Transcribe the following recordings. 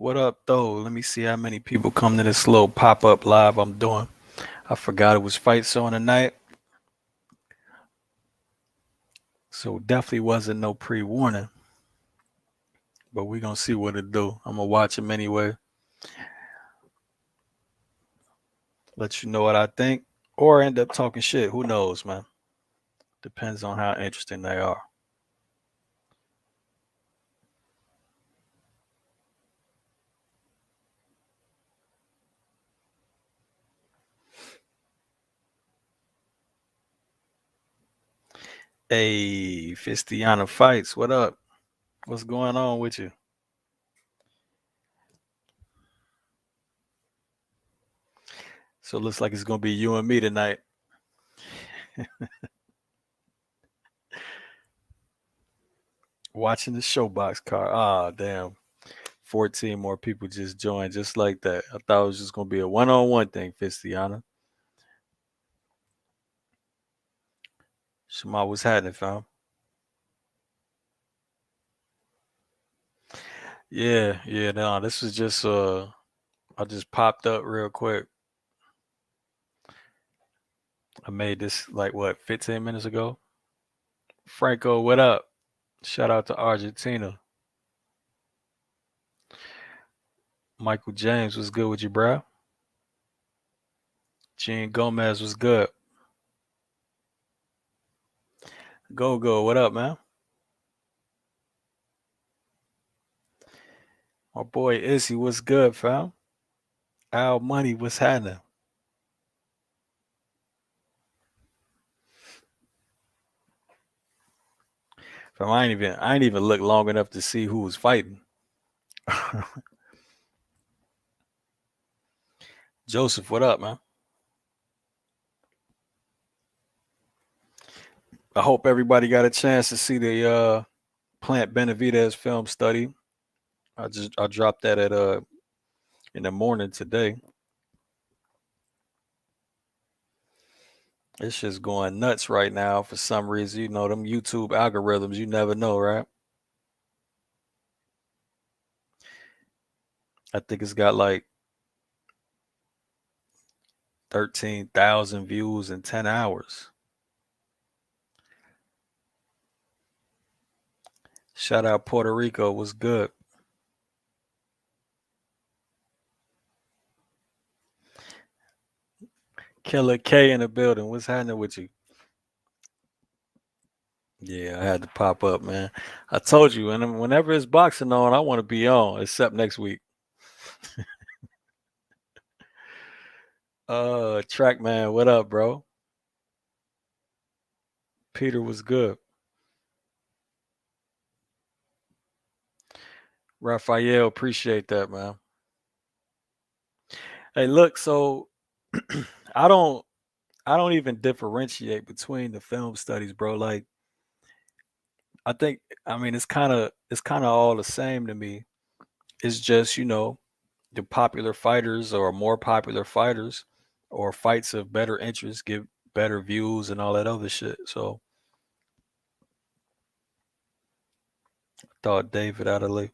What up, though? Let me see how many people come to this little pop up live I'm doing. I forgot it was Fight Zone tonight, so definitely wasn't no pre warning. But we gonna see what it do. I'm gonna watch him anyway. Let you know what I think, or end up talking shit. Who knows, man? Depends on how interesting they are. Hey, Fistiana Fights, what up? What's going on with you? So it looks like it's gonna be you and me tonight. Watching the ShowBox car. Ah, damn. 14 more people just joined just like that. I thought it was just gonna be a one-on-one thing, Fistiana. Shema, what's happening, fam? Yeah, no, this is just I just popped up real quick. I made this like what, 15 minutes ago? Franco, what up? Shout out to Argentina. Michael James was good with you, bro. Gene Gomez was good. Go, what up, man? My boy Izzy, what's good, fam? Al Money, what's happening? Fam, I ain't even look long enough to see who was fighting. Joseph, what up, man? I hope everybody got a chance to see the Plant Benavidez film study. I dropped that at in the morning today. It's just going nuts right now for some reason. You know them YouTube algorithms. You never know, right? I think it's got like 13,000 views in 10 hours. Shout out Puerto Rico. Was good. Killer K in the building. What's happening with you? Yeah, I had to pop up, man. I told you, and whenever it's boxing on, I want to be on, except next week. Trackman, what up, bro? Peter was good. Raphael, appreciate that, man. Hey, look, so I don't I don't even differentiate between the film studies, bro. Like I mean it's kind of all the same to me. It's just, the popular fighters or more popular fighters or fights of better interest give better views and all that other shit. So I thought David Adderley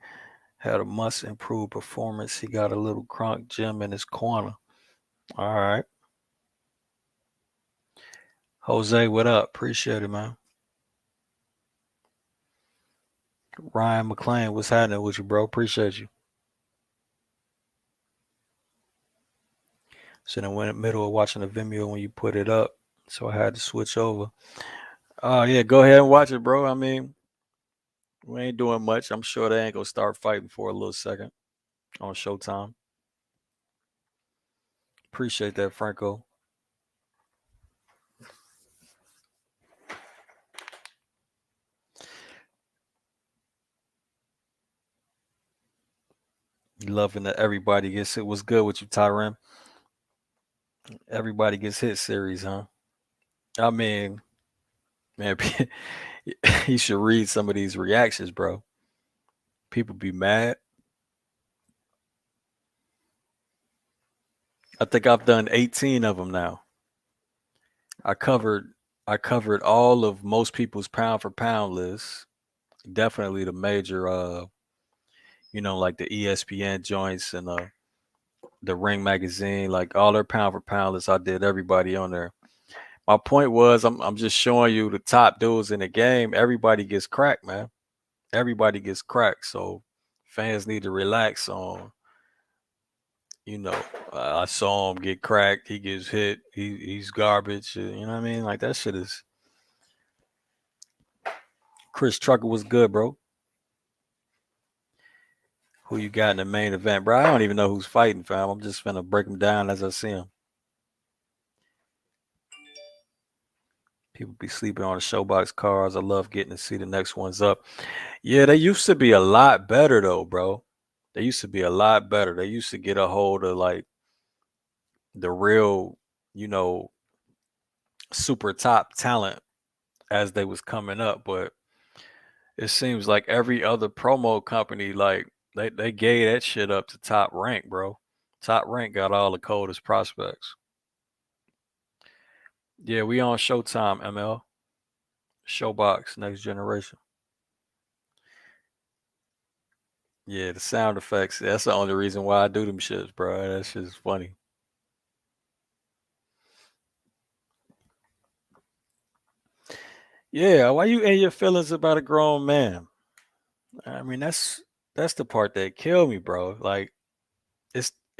had a must improve performance. He got a little crunk gem in his corner. All right. Jose, what up? Appreciate it, man. Ryan McClain, what's happening with you, bro? Appreciate you. So then went in the middle of watching the Vimeo when you put it up. So I had to switch over. Oh yeah, go ahead and watch it, bro. I mean, we ain't doing much. I'm sure they ain't gonna start fighting for a little second on Showtime. Appreciate that, Franco. Loving that everybody gets hit. What's good with you, Tyron? Everybody gets hit series, huh? I mean, man, you should read some of these reactions, bro. People be mad. I think I've done 18 of them now. I covered I covered all of most people's pound for pound lists. Definitely the major like the ESPN joints and the Ring magazine, like all their pound for pound lists. I did everybody on there. My point was, I'm just showing you the top dudes in the game. Everybody gets cracked, man. Everybody gets cracked. So fans need to relax on, you know, I saw him get cracked. He gets hit. He's garbage. You know what I mean? Like that shit is. Chris Trucker was good, bro. Who you got in the main event, bro? I don't even know who's fighting, fam. I'm just gonna break them down as I see them. People be sleeping on the ShowBox cards. I love getting to see the next ones up. Yeah, they used to be a lot better though, bro. They used to be a lot better. They used to get a hold of like the real, you know, super top talent as they was coming up. But it seems like every other promo company, like they gave that shit up to Top Rank, bro. Top Rank got all the coldest prospects. Yeah, we on Showtime, ML. Showbox, next generation. Yeah, the sound effects. That's the only reason why I do them shits, bro. That shit's funny. Yeah, why you in your feelings about a grown man? I mean, that's the part that killed me, bro. Like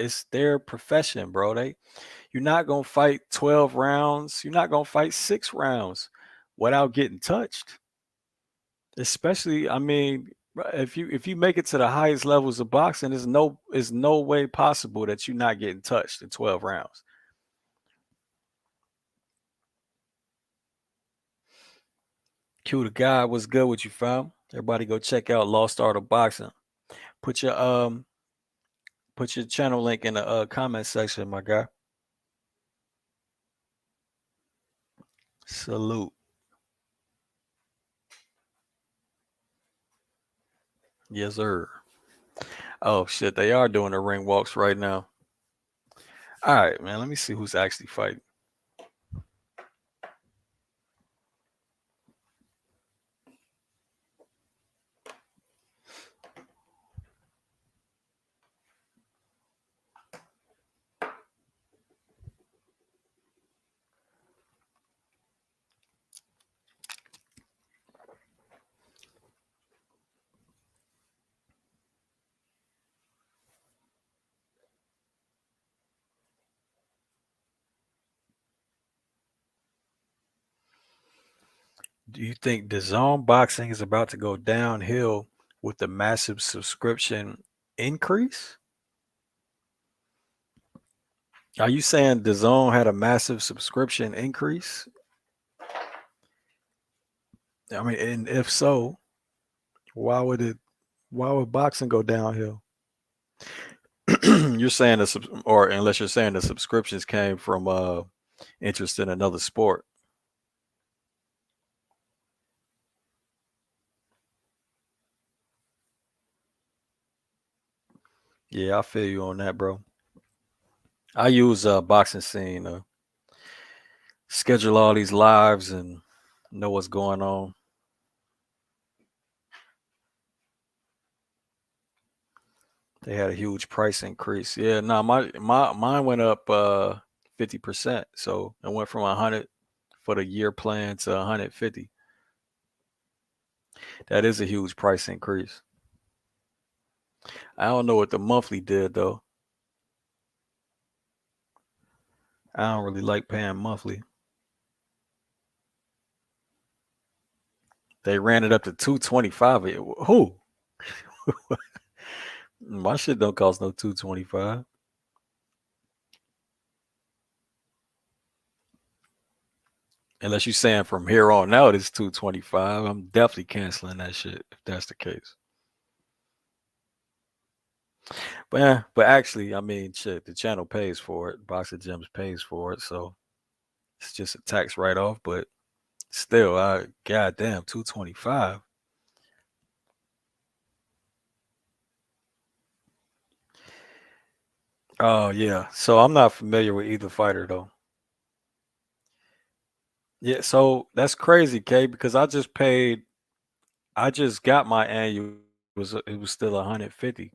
it's their profession, bro. You're not gonna fight 12 rounds. You're not gonna fight 6 rounds without getting touched. Especially, I mean, if you make it to the highest levels of boxing, there's no way possible that you're not getting touched in 12 rounds. Q the guy, what's good with you, fam? Everybody go check out Lost Art of Boxing. Put your um put your channel link in the comment section, my guy. Salute. Yes, sir. Oh shit, they are doing the ring walks right now. All right, man. Let me see who's actually fighting. Do you think DAZN boxing is about to go downhill with the massive subscription increase? Are you saying DAZN had a massive subscription increase? I mean, and if so, why would it? Why would boxing go downhill? You're saying or unless you're saying the subscriptions came from interest in another sport. Yeah, I feel you on that, bro. I use boxing scene schedule all these lives and know what's going on. They had a huge price increase. Yeah, no, mine went up 50%. So it went from 100 for the year plan to 150. That is a huge price increase. I don't know what the monthly did though. I don't really like paying monthly. They ran it up to 225. Who? My shit don't cost no 225. Unless you're saying from here on out it's 225. I'm definitely canceling that shit if that's the case. But yeah, but actually, I mean, shit, the channel pays for it. Boxer Gems pays for it, so it's just a tax write off. But still, I goddamn 225. Oh yeah. So I'm not familiar with either fighter though. Yeah, so that's crazy, K, because I just got my annual it was still 150.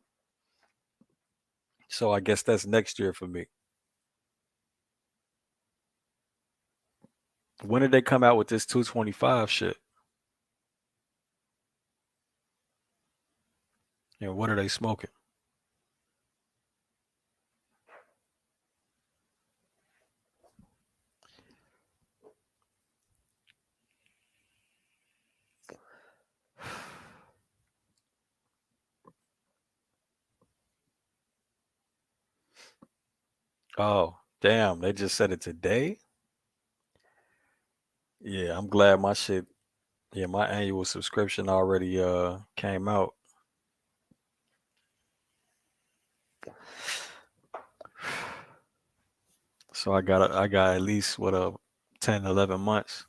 So I guess that's next year for me. When did they come out with this 225 shit? And what are they smoking? Oh, damn. They just said it today? Yeah, I'm glad my shit, yeah, my annual subscription already came out. So I got at least what 10, 11 months.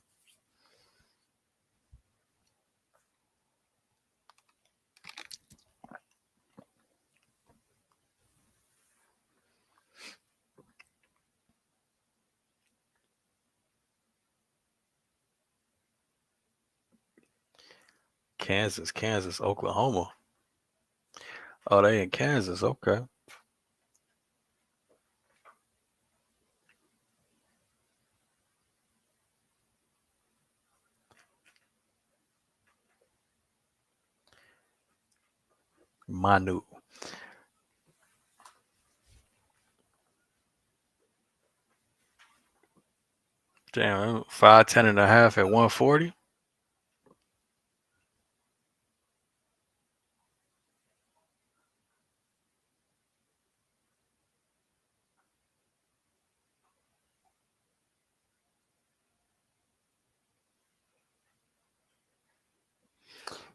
Kansas, Oklahoma. Oh, they in Kansas. Okay. Manu. Damn, 5'10" and a half at 140.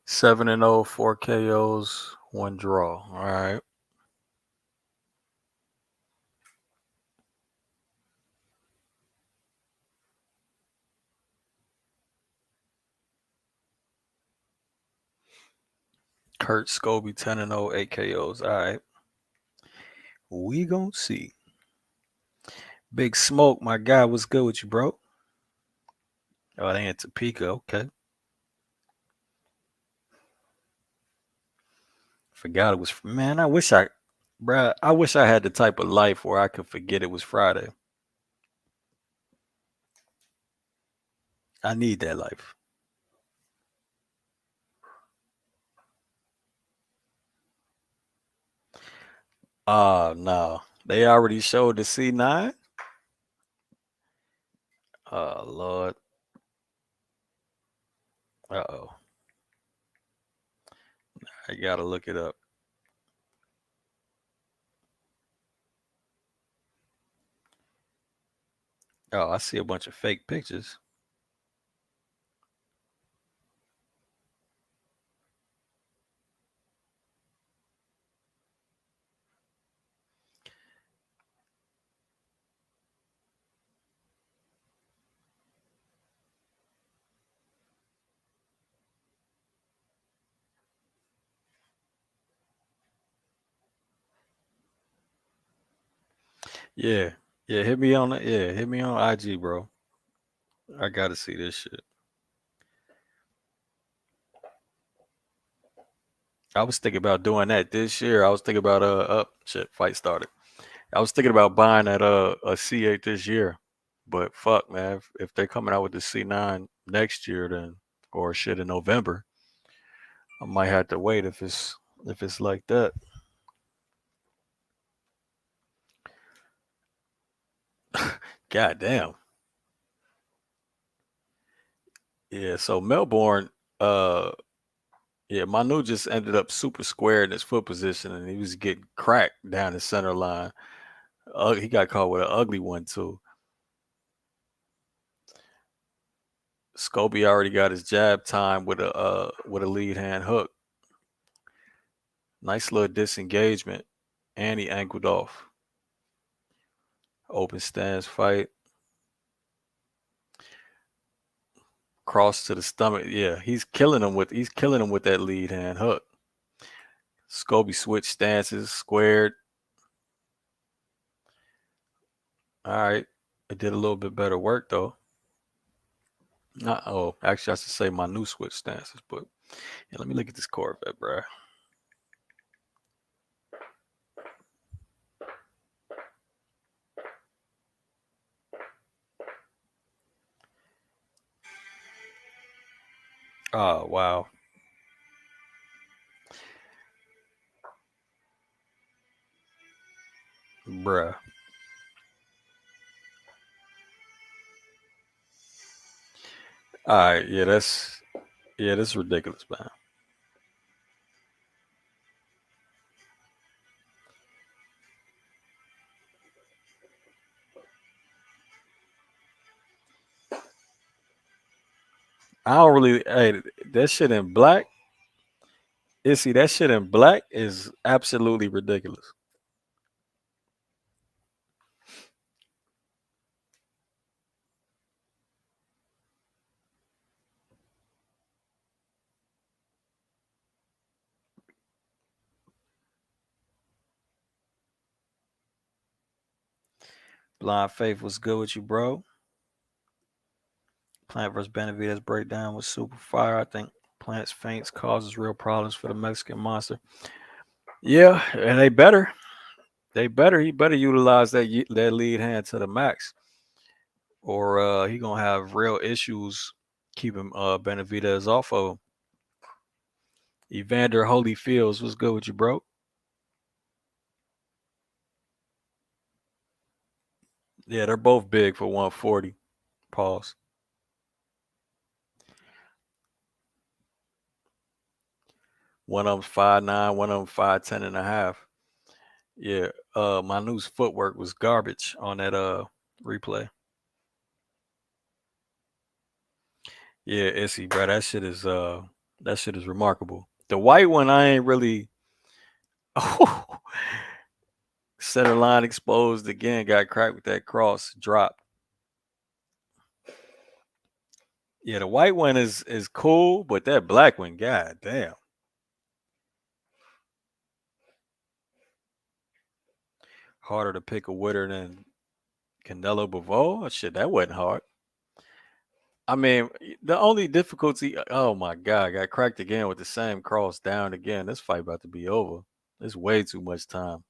7-0, 4 KOs, 1 draw. All right. Kurt Scoby 10-0, 8 KOs. All right. We gonna see. Big Smoke, my guy, what's good with you, bro? Oh, they in Topeka. Okay. Forgot it was. Man, bruh, I wish I had the type of life where I could forget it was Friday. I need that life. Oh, no. They already showed the C9? Oh, Lord. Uh-oh. I gotta look it up. Oh, I see a bunch of fake pictures. Yeah. Yeah, hit me on IG, bro. I gotta see this shit. I was thinking about doing that this year. I was thinking about shit, fight started. I was thinking about buying that a C8 this year. But fuck, man, if they're coming out with the C9 next year, then or shit in November, I might have to wait if it's like that. God damn. Yeah, so Melbourne, uh yeah, Manu just ended up super square in his foot position and he was getting cracked down the center line. He got caught with an ugly one too. Scoby already got his jab time with a lead hand hook. Nice little disengagement. And he angled off. Open stance fight. Cross to the stomach. Yeah, he's killing him with that lead hand hook. Scoby switched stances, squared. All right. It did a little bit better work though. Not, oh, actually I should say my new switch stances, but yeah, let me look at this Corvette, bro. Oh wow, bruh. All right, that's ridiculous, man. I don't really. Hey, that shit in black. See, that shit in black is absolutely ridiculous. Blind Faith was good with you, bro. Plant vs. Benavidez breakdown was super fire. I think Plant's feints causes real problems for the Mexican monster. Yeah, and they better. They better. He better utilize that lead hand to the max, or he gonna have real issues keeping Benavidez off of him. Evander Holyfields was good with you, bro. Yeah, they're both big for 140. Pause. One of them's 5'9", one of them 5'10" and a half. Yeah, Manu's footwork was garbage on that replay. Yeah, Issy, bro, that shit is remarkable. The white one, I ain't really. Center line exposed again, got cracked with that cross drop. Yeah, the white one is cool, but that black one, god damn, harder to pick a winner than Canelo Bivol. Oh, shit, that wasn't hard. I mean, the only difficulty, oh my god, got cracked again with the same cross down again. This fight about to be over. There's way too much time.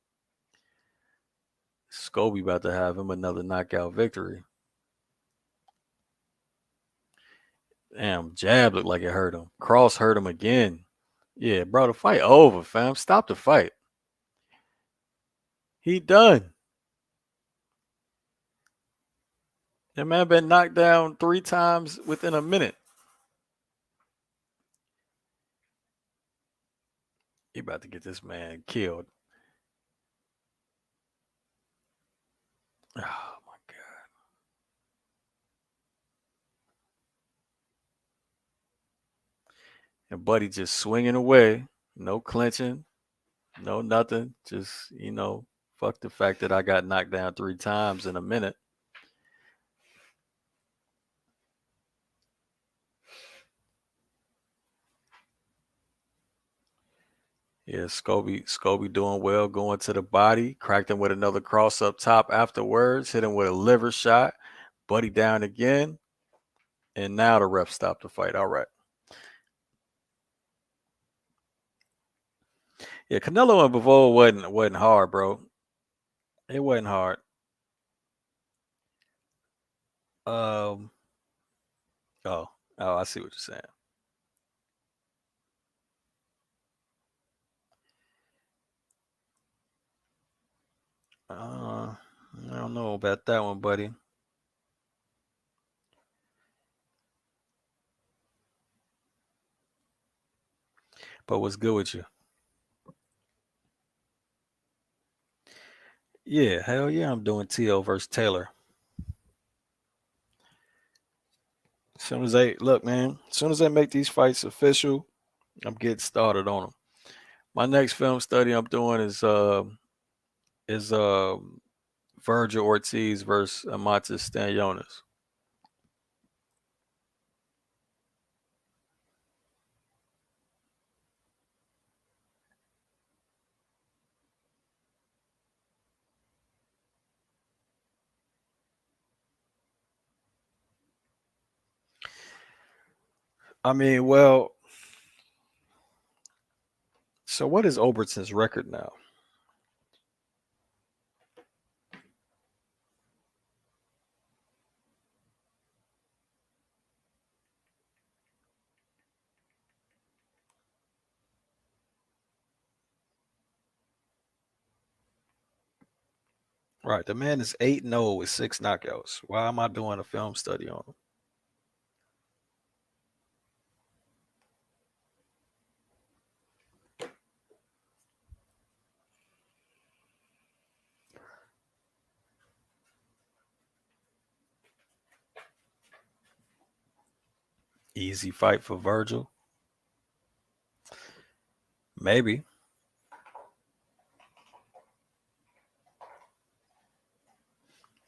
Scoby about to have him another knockout victory. Damn, jab looked like it hurt him. Cross hurt him again. Yeah, bro, the fight over, fam. Stop the fight. He done. That man been knocked down 3 times within a minute. He about to get this man killed. Oh my god. And Buddy just swinging away. No clinching. No nothing. Just, fuck the fact that I got knocked down 3 times in a minute. Yeah, Scoby doing well, going to the body, cracked him with another cross up top afterwards, hit him with a liver shot, Buddy down again, and now the ref stopped the fight. All right. Yeah, Canelo and Bivol wasn't hard, bro. It wasn't hard. Um oh, I see what you're saying. I don't know about that one, buddy. But what's good with you? Yeah, hell yeah, I'm doing T.O. versus Taylor. As soon as they look, man, as soon as they make these fights official, I'm getting started on them. My next film study I'm doing is Virgil Ortiz versus Amatis Stanionis. I mean, well, so what is Obertson's record now? Right. The man is 8-0 with 6 knockouts. Why am I doing a film study on him? Easy fight for Virgil. Maybe.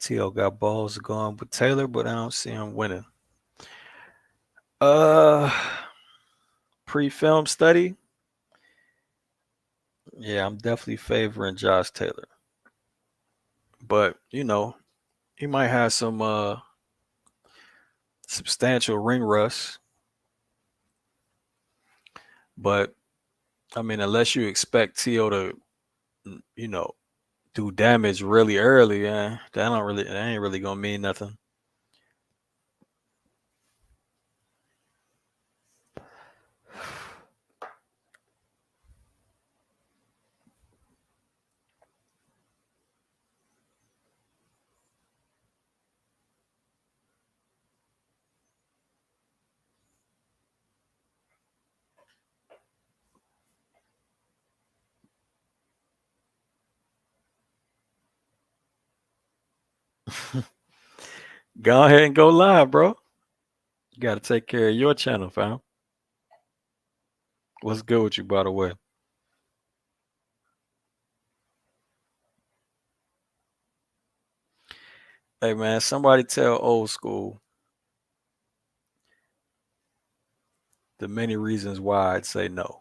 T.O. got balls going with Taylor, but I don't see him winning. Uh Pre-film study. Yeah, I'm definitely favoring Josh Taylor. But, he might have some substantial ring rust. But I mean, unless you expect T.O. to, you know, do damage really early, that ain't really gonna mean nothing. Go ahead and go live, bro. You gotta take care of your channel, fam. What's good with you, by the way? Hey man, somebody tell old school the many reasons why I'd say no.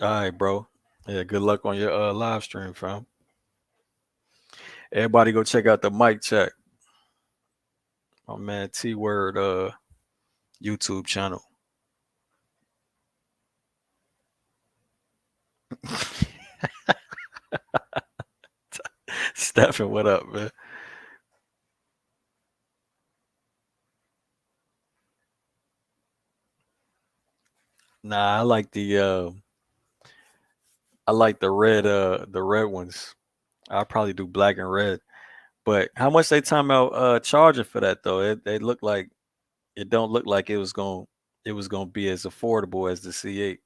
All right, bro. Yeah, good luck on your live stream, fam. Everybody go check out the mic check. My man T Word YouTube channel. Stephen, what up, man? Nah, I like the red ones. I'll probably do black and red. But how much they talking about charging for that though? They look like it don't look like it was gonna be as affordable as the C8.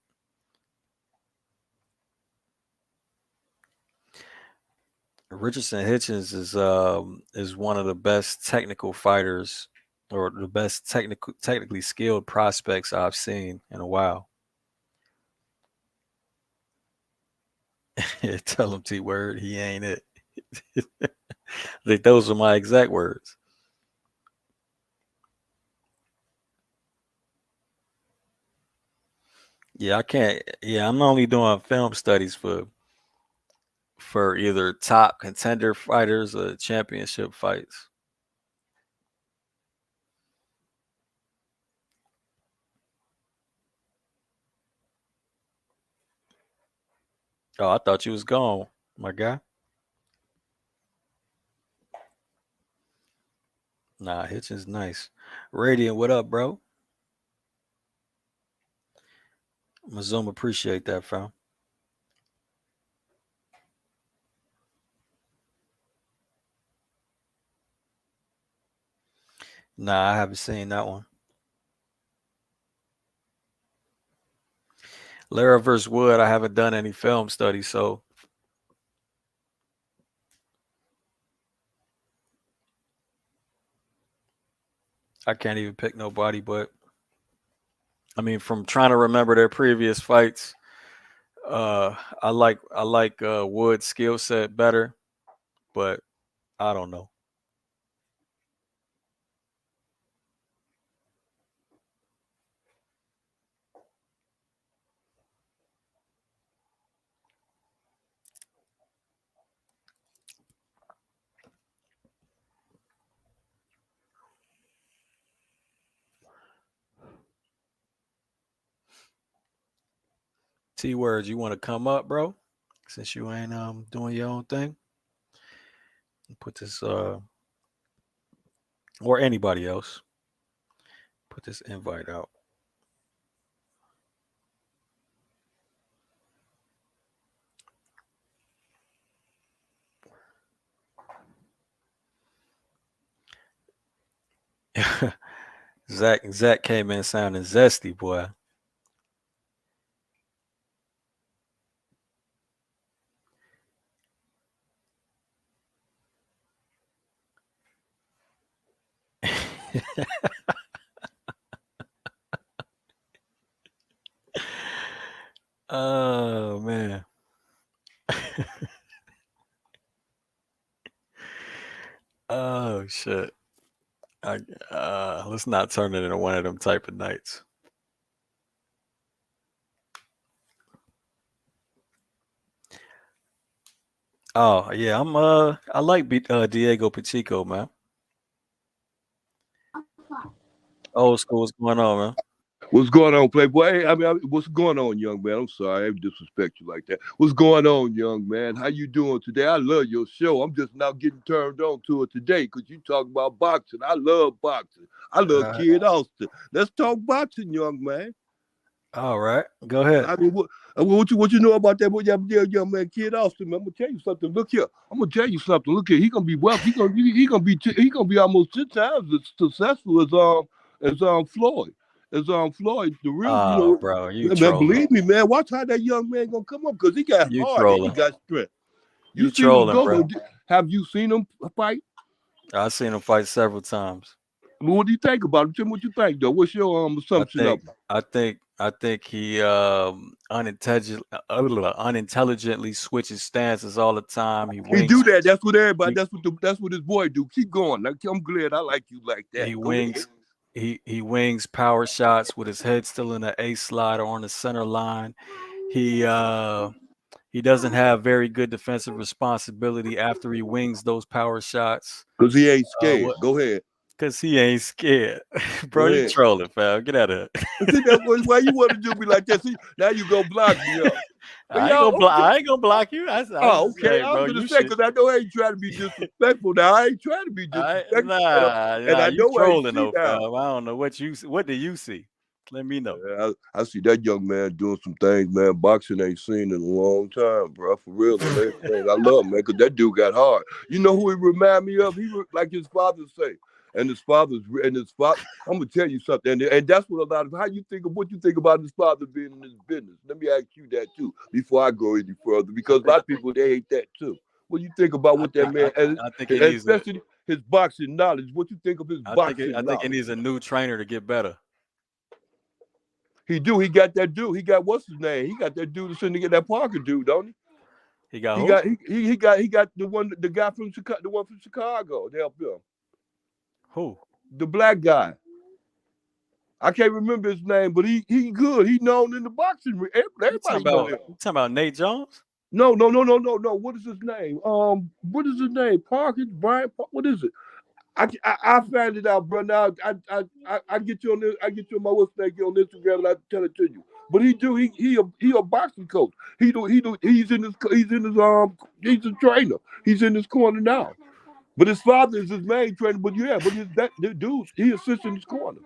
Richardson Hitchens is one of the best technical fighters or the best technically skilled prospects I've seen in a while. Tell him T Word, he ain't it. Like those are my exact words. Yeah, I can't. Yeah, I'm only doing film studies for either top contender fighters or championship fights. Oh, I thought you was gone, my guy. Nah, Hitchens nice. Radiant, what up, bro? Mazum appreciate that, fam. Nah, I haven't seen that one. Lara versus Wood, I haven't done any film studies, so I can't even pick nobody. But I mean, from trying to remember their previous fights, I like Wood's skill set better, but I don't know. T words, you want to come up, bro? Since you ain't doing your own thing, put this or anybody else. Put this invite out. Zach came in sounding zesty, boy. Oh man. Oh shit. Let's not turn it into one of them type of nights. Oh yeah, I like Diego Pacheco, man. Old school, what's going on, man? What's going on, Playboy? Hey, I mean, what's going on, young man? I'm sorry, I disrespect you like that. What's going on, young man? How you doing today? I love your show. I'm just now getting turned on to it today because you talk about boxing. I love boxing. I love Kid Austin. Let's talk boxing, young man. All right, go ahead. I mean, what you know about that young man, Kid Austin? Man, I'm gonna tell you something. Look here, I'm gonna tell you something. Look here, he gonna be wealthy. He gonna be almost 10 times as successful as Floyd. Floyd, the real, bro, you man, trolling. believe me, man. Watch how that young man gonna come up because he got heart and he got strength. You trolling, bro. Have you seen him fight? I've seen him fight several times. Well, what do you think about him? Tell me what you think, though. What's your assumption of him? I think he unintelligently switches stances all the time. He do that. That's what everybody. That's what his boy do. Keep going. I'm glad I like you like that. He wings power shots with his head still in the ace slider on the center line. He doesn't have very good defensive responsibility after he wings those power shots. Because he ain't scared. Go ahead. Because he ain't scared. Bro, you trolling, fam. Get out of here. See, that's why you want to do me like that. See, now you go block me up. I ain't gonna block you. Okay. I was going to say, because I know I ain't trying to be disrespectful. Now, I ain't trying to be disrespectful. And I know trolling, though, fam. I don't know what do you see? Let me know. Yeah, I see that young man doing some things, man. Boxing ain't seen in a long time, bro. For real. I love him, man, because that dude got hard. You know who he remind me of? He like his father say. And his father, I'm gonna tell you something, and that's what a lot of what you think about his father being in this business. Let me ask you that too before I go any further, because a lot of people they hate that too. What do you think about what that man, especially his boxing knowledge? What you think of his boxing? I think he needs a new trainer to get better. He do. He got that dude. He got what's his name? He got that dude that's in to get that Parker dude, don't he? He got he got the guy from Chicago, the one from Chicago to help him. Who? The black guy. I can't remember his name, but he good. He known in the boxing. Everybody know him. You talking about Nate Jones? No. What is his name? Parker, Brian. What is it? I found it out, bro. Now I get you on this. I get you on my what's name on Instagram, and I tell it to you. But he a boxing coach. He's a trainer. He's in his corner now. But his father is his main trainer. But the dude, he assists in his corner.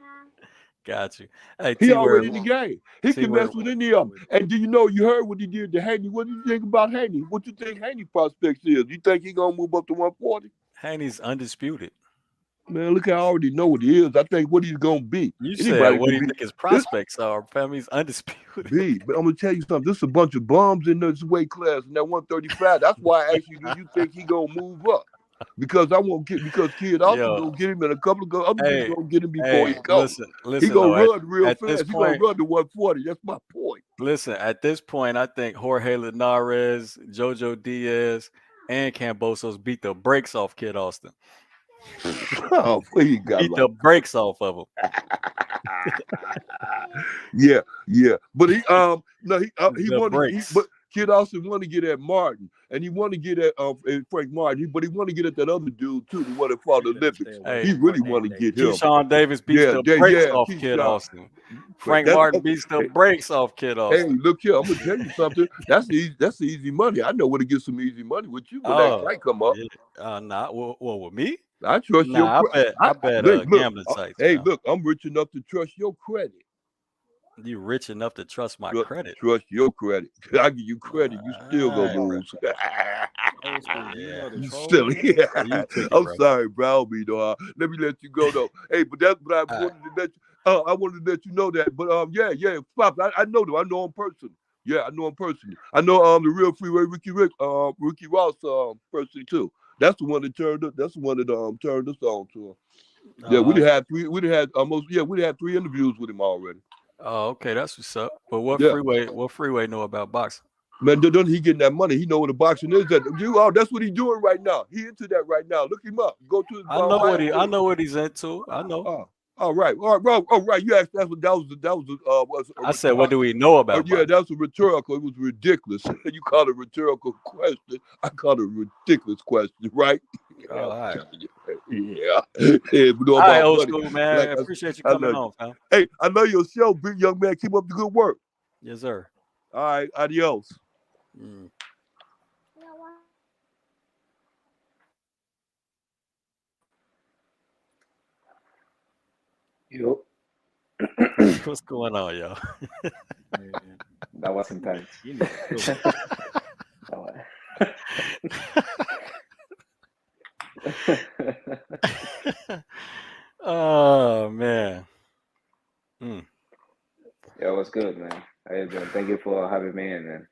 Got you. Hey, he already in the game. He can mess with any of them. And do you know, you heard what he did to Haney. What do you think about Haney? What you think Haney prospects is? You think he going to move up to 140? Haney's undisputed. Man, look, I already know what he is. I think what he's going to be. You said what do you think his prospects are? Family's undisputed. But I'm going to tell you something. There's a bunch of bums in this weight class in that 135. That's why I asked you, do you think he going to move up? Because Kid also gonna get him, and a couple of other people gonna get him before he goes. Listen, he gonna run real fast. He gonna run to 140. That's my point. Listen, at this point, I think Jorge Linares, Jojo Diaz, and Cambosos beat the brakes off Kid Austin. He got beat the brakes off of him. Yeah. But he wanted. But Kid Austin want to get at Martin, and he want to get at Frank Martin, but he want to get at that other dude too, the one that fought the Olympics. He really want to get him. Keyshawn Davis beats the brakes off Kid Austin. Frank Martin beats the brakes off Kid Austin. Hey, look here, I'm gonna tell you something. That's easy money. I know where to get some easy money with you when that fight come up. Not with me. I trust your Nah, credit. I bet Look, gambling sites, hey, fam. look, I'm rich enough to trust your credit. You rich enough to trust my credit. Trust your credit. I give you credit, you still gonna lose. Old school, do you know the You troll silly. man? You took it, I'm bro. sorry, bro. Let me let you go though. Hey, but that's what I All right. wanted to let you. I wanted to let you know that. But yeah, Pop. I know them. I know him personally. Yeah, I know him personally. I know the real freeway Ricky Ross personally too. That's the one that turned up. That's the one that turned us on to him. Yeah, we Okay. had three. We had almost. Yeah, we had 3 interviews with him already. Oh, okay. That's what's up. But Yeah. what freeway know about boxing? Man, don't he getting that money? He know what the boxing is. That's what he's doing right now. He into that right now. Look him up. Go to his I know what bio. what he's into. I know. All right, bro. All right. You asked that was I said, what do we know about yeah, boxing? that was a rhetorical. It was ridiculous. You call it a rhetorical question. I call it a ridiculous question, right? Oh, all right. Yeah. Yeah, we know All right, about old money. school, man. Like I appreciate you I coming love you. on, fam. Hey, I know your show, big young man. Keep up the good work. Yes, sir. All right, adios. Mm. Yo, What's going on, yo? Man, that was intense. you need to chill. Oh man. Mm. Yeah, what's good, man? How you doing? Thank you for having me in, man.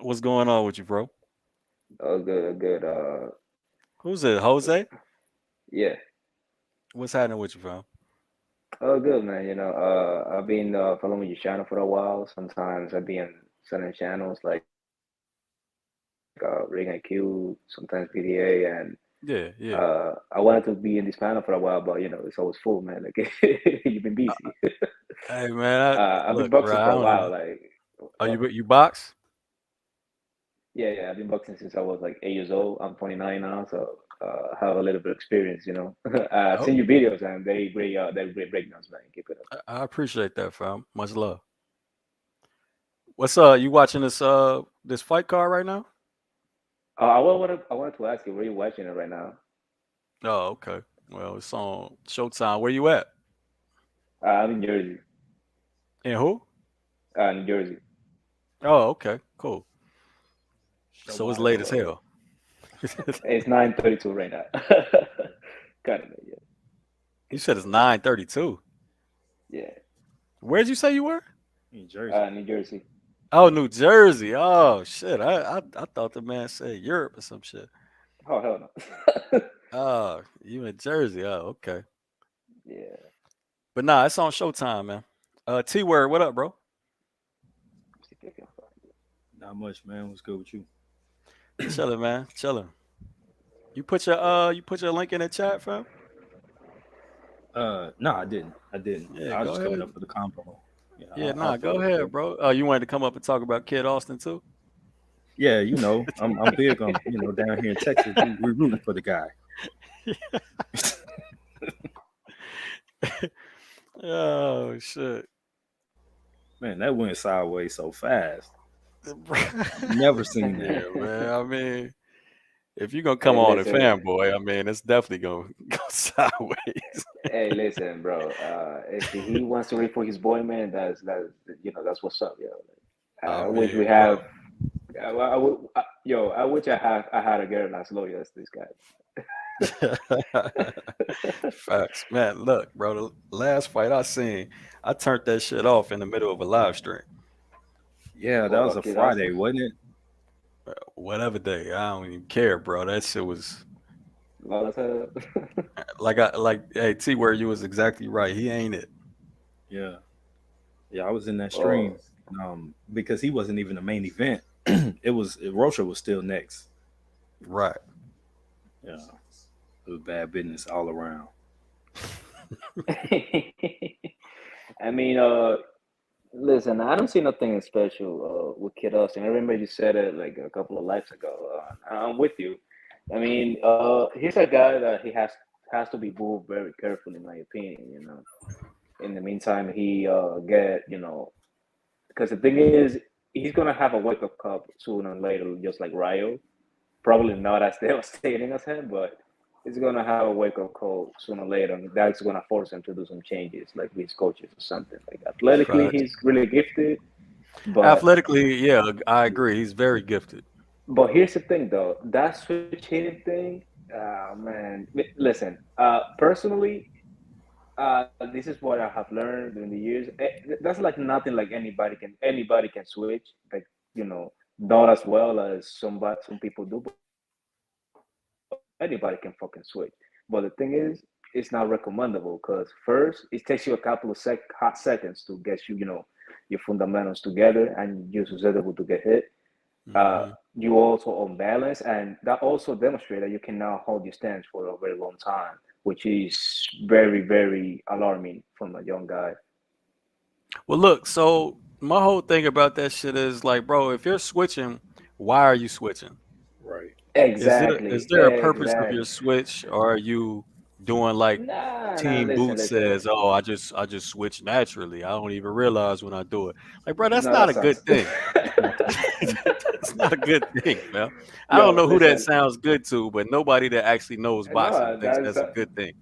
What's going on with you, bro? Oh, good, good. Who's it? Jose? Yeah. What's happening with you, fam? Oh, good, man. I've been following your channel for a while. Sometimes I've been sending channels like Ring IQ, sometimes PDA, and Yeah, yeah. I wanted to be in this panel for a while, but it's always full, man. Like you've been busy. Hey man, I've been look, bro. boxing I for a don't while. even. Like, Oh, what? you box? Yeah. I've been boxing since I was like 8 years old. I'm 29 now, so I have a little bit of experience. I've Oh, seen your videos and they're great breakdowns, man. Keep it up. I appreciate that, fam. Much love. What's you watching this fight card right now? I wanted to ask you, where you watching it right now? Oh, okay. Well, it's on Showtime. Where you at? I'm in Jersey. And who? New Jersey. Oh, okay. Cool. So it's late as So hell. it's 9:32 right now. Kind of late, yeah. You said it's 9:32. Yeah. Where'd you say you were? In Jersey. New Jersey. Oh, New Jersey. Oh shit. I thought the man said Europe or some shit. Oh hell no. Oh, you in Jersey. Oh, okay. Yeah. But nah, it's on Showtime, man. T Word, what up, bro? Not much, man. What's good with you? Chilling, man. Chilling. You put your link in the chat, fam? No, I didn't. Yeah, I was go just coming ahead. up for the combo. Yeah, Yeah, I'll nah, go follow ahead, through. bro. Oh, you wanted to come up and talk about Kid Austin too? Yeah, I'm big on down here in Texas. We're rooting for the guy. Oh shit. Man, that went sideways so fast. Never seen that. Yeah, man. I mean, if you're gonna come Hey, on and listen. fanboy, I mean, it's definitely gonna go sideways. Hey, listen, bro. If he wants to read for his boy, man, that's what's up, yo. I I wish we mean, have. bro. I wish I had a girl as loyal as this guy. Facts, man. Look, bro. The last fight I seen, I turned that shit off in the middle of a live stream. Yeah, that What was about a Kid Friday, Austin? wasn't it? Whatever day, I don't even care, bro. That shit was hey T, where you was exactly right. He ain't it. Yeah. Yeah, I was in that Oh, stream. Because he wasn't even the main event. Rocha was still next. Right. Yeah. It was bad business all around. I mean, listen, I don't see nothing special with Kid Austin. I remember you said it like a couple of lives ago. I'm with you. I mean, he's a guy that he has to be moved very carefully, in my opinion. In the meantime, he because the thing is, he's gonna have a wake up call sooner or later, just like Ryo. Probably not as devastating as him, but is gonna have a wake up call sooner or later. And that's gonna force him to do some changes, like with his coaches or something. Like athletically, Facts. he's really gifted, but Athletically, yeah, I agree. He's very gifted. here's the thing though, that switch hitting thing, man. Listen, personally, this is what I have learned in the years. That's like nothing like anybody can switch. Like you know, not as well as some people do, but anybody can fucking switch. But the thing is, it's not recommendable because first, it takes you a couple of hot seconds to get your fundamentals together and you're susceptible to get hit. Hmm. You also unbalance, and that also demonstrates that you can now hold your stance for a very long time, which is very, very alarming from a young guy. Well, look, so my whole thing about that shit is like, bro, if you're switching, why are you switching? Right. Is Exactly, there a purpose of your exactly. switch, or are you doing like Nah, nah. Team Listen, Boot listen. says, "Oh, I just switch naturally. I don't even realize when I do it." Like, bro, that's No, not that a good sounds. thing. That's not a good thing, man. I don't Yo, know who that listen. sounds good to, but nobody that actually knows boxing No, thinks that's a good thing.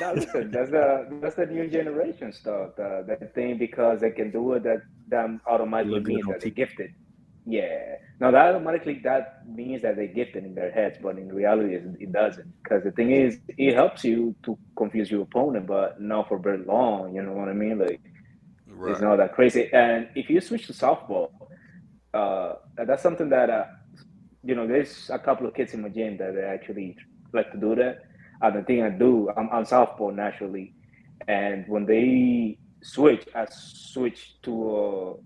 no. Listen, that's the new generation stuff. That thing because they can do it. That It automatically look good means on that they're TV. gifted. Yeah. Now that automatically that means that they're gifted in their heads, but in reality it doesn't. Because the thing is, it helps you to confuse your opponent, but not for very long. You know what I mean? Like it's Right. not that crazy. And if you switch to softball, that's something that there's a couple of kids in my gym that they actually like to do that. And the thing I do, I'm southpaw naturally, and when they switch, I switch to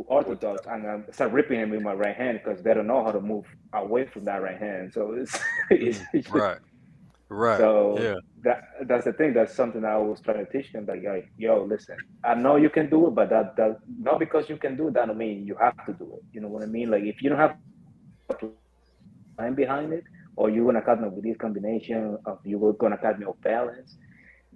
orthodox, Orthodox. and I start ripping them with my right hand because they don't know how to move away from that right hand. So it's, it's Mm, right. Right. so Yeah. that's the thing. That's something I always try to teach them. Like, yo, listen, I know you can do it, but that not because you can do it, that don't mean you have to do it. You know what I mean? Like, if you don't have a plan behind it, or you're gonna cut me with this combination of you were gonna cut me off balance,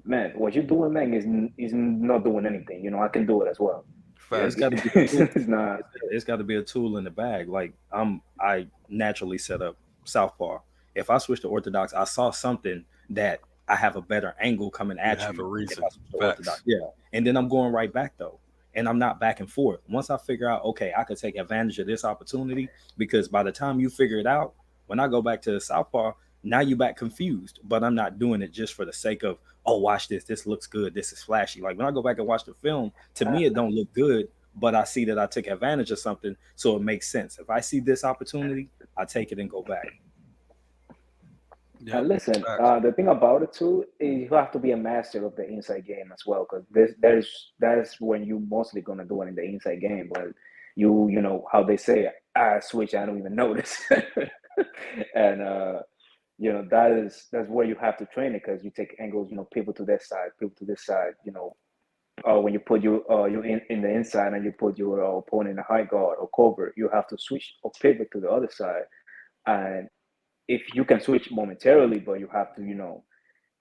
man, what you're doing, man, is not doing anything. I can do it as well. Yeah, it's Facts. got to be a It's tool. not. It's got to be a tool in the bag. Like I naturally set up southpaw. If I switch to orthodox, I saw something that I have a better angle coming You at have a you if reason. I switch to orthodox. Facts. Yeah, and then I'm going right back though, and I'm not back and forth. Once I figure out, okay, I could take advantage of this opportunity because by the time you figure it out, when I go back to the southpaw, now you back confused. But I'm not doing it just for the sake of, oh, watch this. This looks good. This is flashy. Like when I go back and watch the film, to me it don't look good, but I see that I took advantage of something, so it makes sense. If I see this opportunity, I take it and go back. Yep. And listen, Facts. the thing about it too is you have to be a master of the inside game as well, because that's when you mostly gonna do it in the inside game. But you know how they say, I switch, I don't even notice, and that's where you have to train it because you take angles, people to this side, people to this side, when you put you in the inside and you put your opponent in a high guard or cover, you have to switch or pivot to the other side. And if you can switch momentarily, but you have to,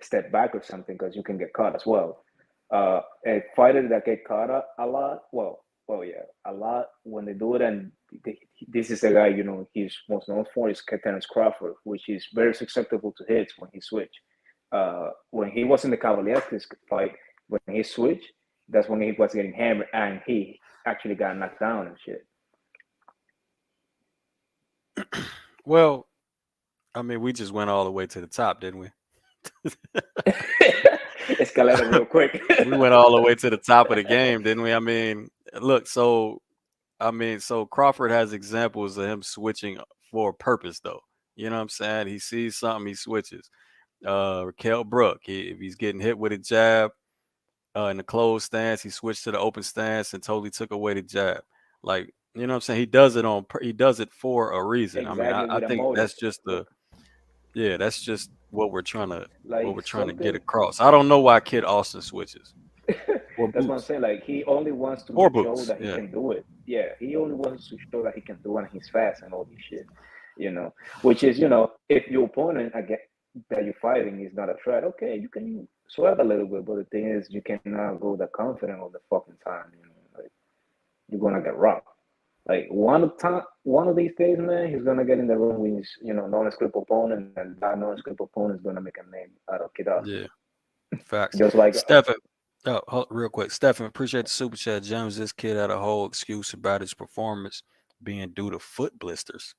step back or something because you can get caught as well. A fighter that get caught a lot, well, yeah, a lot when they do it, and this is a guy, he's most known for is Terence Crawford, which is very susceptible to hits when he switch. When he was in the Cavaliers fight, when he switched, that's when he was getting hammered, and he actually got knocked down and shit. Well, I mean, we just went all the way to the top, didn't we? Escalated real quick. We went all the way to the top of the game, didn't we? I mean, look, so Crawford has examples of him switching for a purpose, though. You know what I'm saying? He sees something, he switches. Raquel Brook, if he's getting hit with a jab in the closed stance, he switched to the open stance and totally took away the jab. Like, you know what I'm saying? He does it for a reason. I mean, Exactly, I with a think motive. that's just that's just what Like we're trying to get something. across. I don't know why Kid Austin switches Or That's what I'm boots. saying. Like he only wants to or show boots. that he Yeah. can do it. Yeah, he only wants to show that he can do it and he's fast and all this shit. Which is, if your opponent again that you're fighting is not a threat, okay, you can sweat a little bit, but the thing is you cannot go that confident all the fucking time. Like you're gonna get rocked. Like one of these days, man, he's gonna get in the room with his, non-script opponent, and that non-script opponent is gonna make a name out of Kid Austin. Yeah, facts. Just like Stephen, real quick, Stephen, appreciate the super chat. James, this kid had a whole excuse about his performance being due to foot blisters.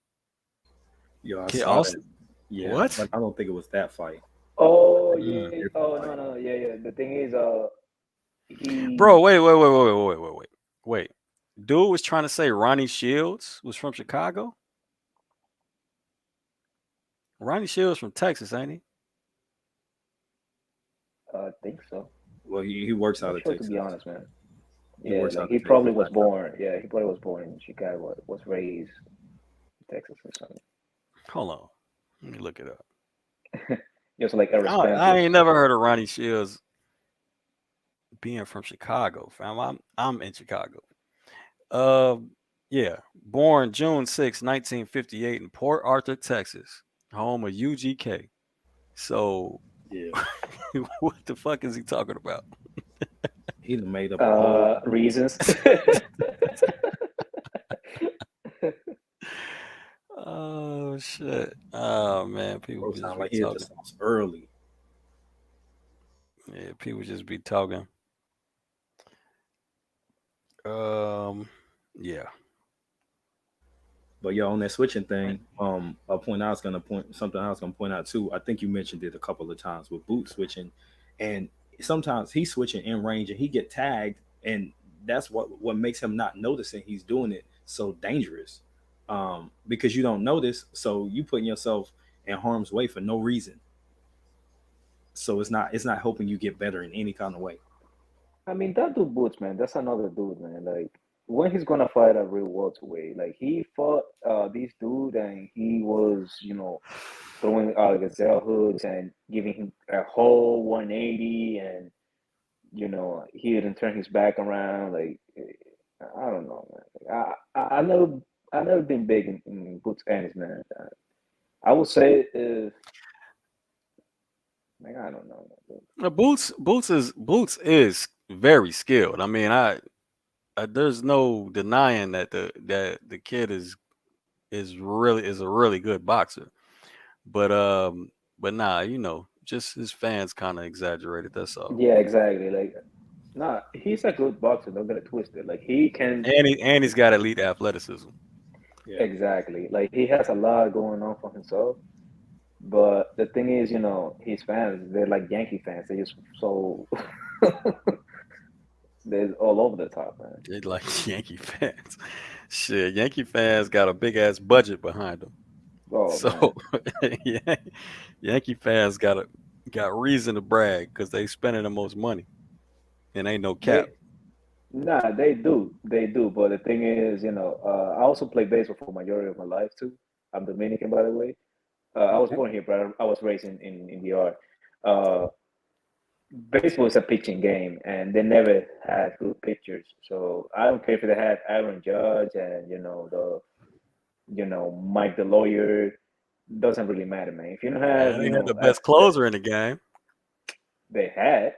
Yo, I Kid saw that. Austin, Yeah, what? but I don't think it was that fight. oh It was a yeah, different oh fight. no, yeah. The thing is, Bro, he wait. Dude was trying to say Ronnie Shields was from Chicago. Ronnie Shields from Texas, ain't he? I think so. Well, he works out Not of sure, to Texas. be honest, man. He Yeah, works like out he of probably Texas. was born. Yeah, he probably was born in Chicago. Was raised in Texas or something. Hold on, let me look it up. Just like Eric I Spencer. ain't never heard of Ronnie Shields being from Chicago, fam. I'm in Chicago. Yeah, born June 6, 1958 in Port Arthur, Texas, home of UGK. So, Yeah, what the fuck is he talking about? he done made up a whole. Reasons. Oh shit! Oh man, people Bro, just sound be like he hit the talking. sauce early. Yeah, people just be talking. Yeah. But yo, on that switching thing, a point I was gonna point something I was gonna point out too. I think you mentioned it a couple of times with boot switching, and sometimes he's switching in range and he get tagged, and that's what makes him not noticing he's doing it so dangerous, because you don't notice, so you putting yourself in harm's way for no reason. So it's not helping you get better in any kind of way. I mean, that dude Boots, man, that's another dude, man. Like, when he's gonna fight a real welterweight? Like, he fought this dude, and he was, throwing gazelle hoods and giving him a whole 180, and he didn't turn his back around. Like, I don't know, man. Like, I never been big in Boots Ennis, man. I would say if, like, I don't know, man. Boots is very skilled. I mean, there's no denying that the kid is a really good boxer. But nah, just his fans kind of exaggerated. That's all. Yeah, exactly. Like, nah, he's a good boxer. Don't get it twisted. Like, he can. And he's got elite athleticism. Yeah. Exactly. Like, he has a lot going on for himself. But the thing is, his fans, they're like Yankee fans. They just so they're all over the top, man. They like Yankee fans. Shit, Yankee fans got a big ass budget behind them. Oh So man. yeah, Yankee fans got reason to brag because they spending the most money and ain't no cap. They do. They do. But the thing is, I also play baseball for majority of my life too. I'm Dominican, by the way. I was born here, but I was raised in the R. Uh, Baseball is a pitching game, and they never had good pitchers. So I don't care if they had Aaron Judge and Mike the lawyer. Doesn't really matter, man. If you don't have, And they had the best closer in the game. they had,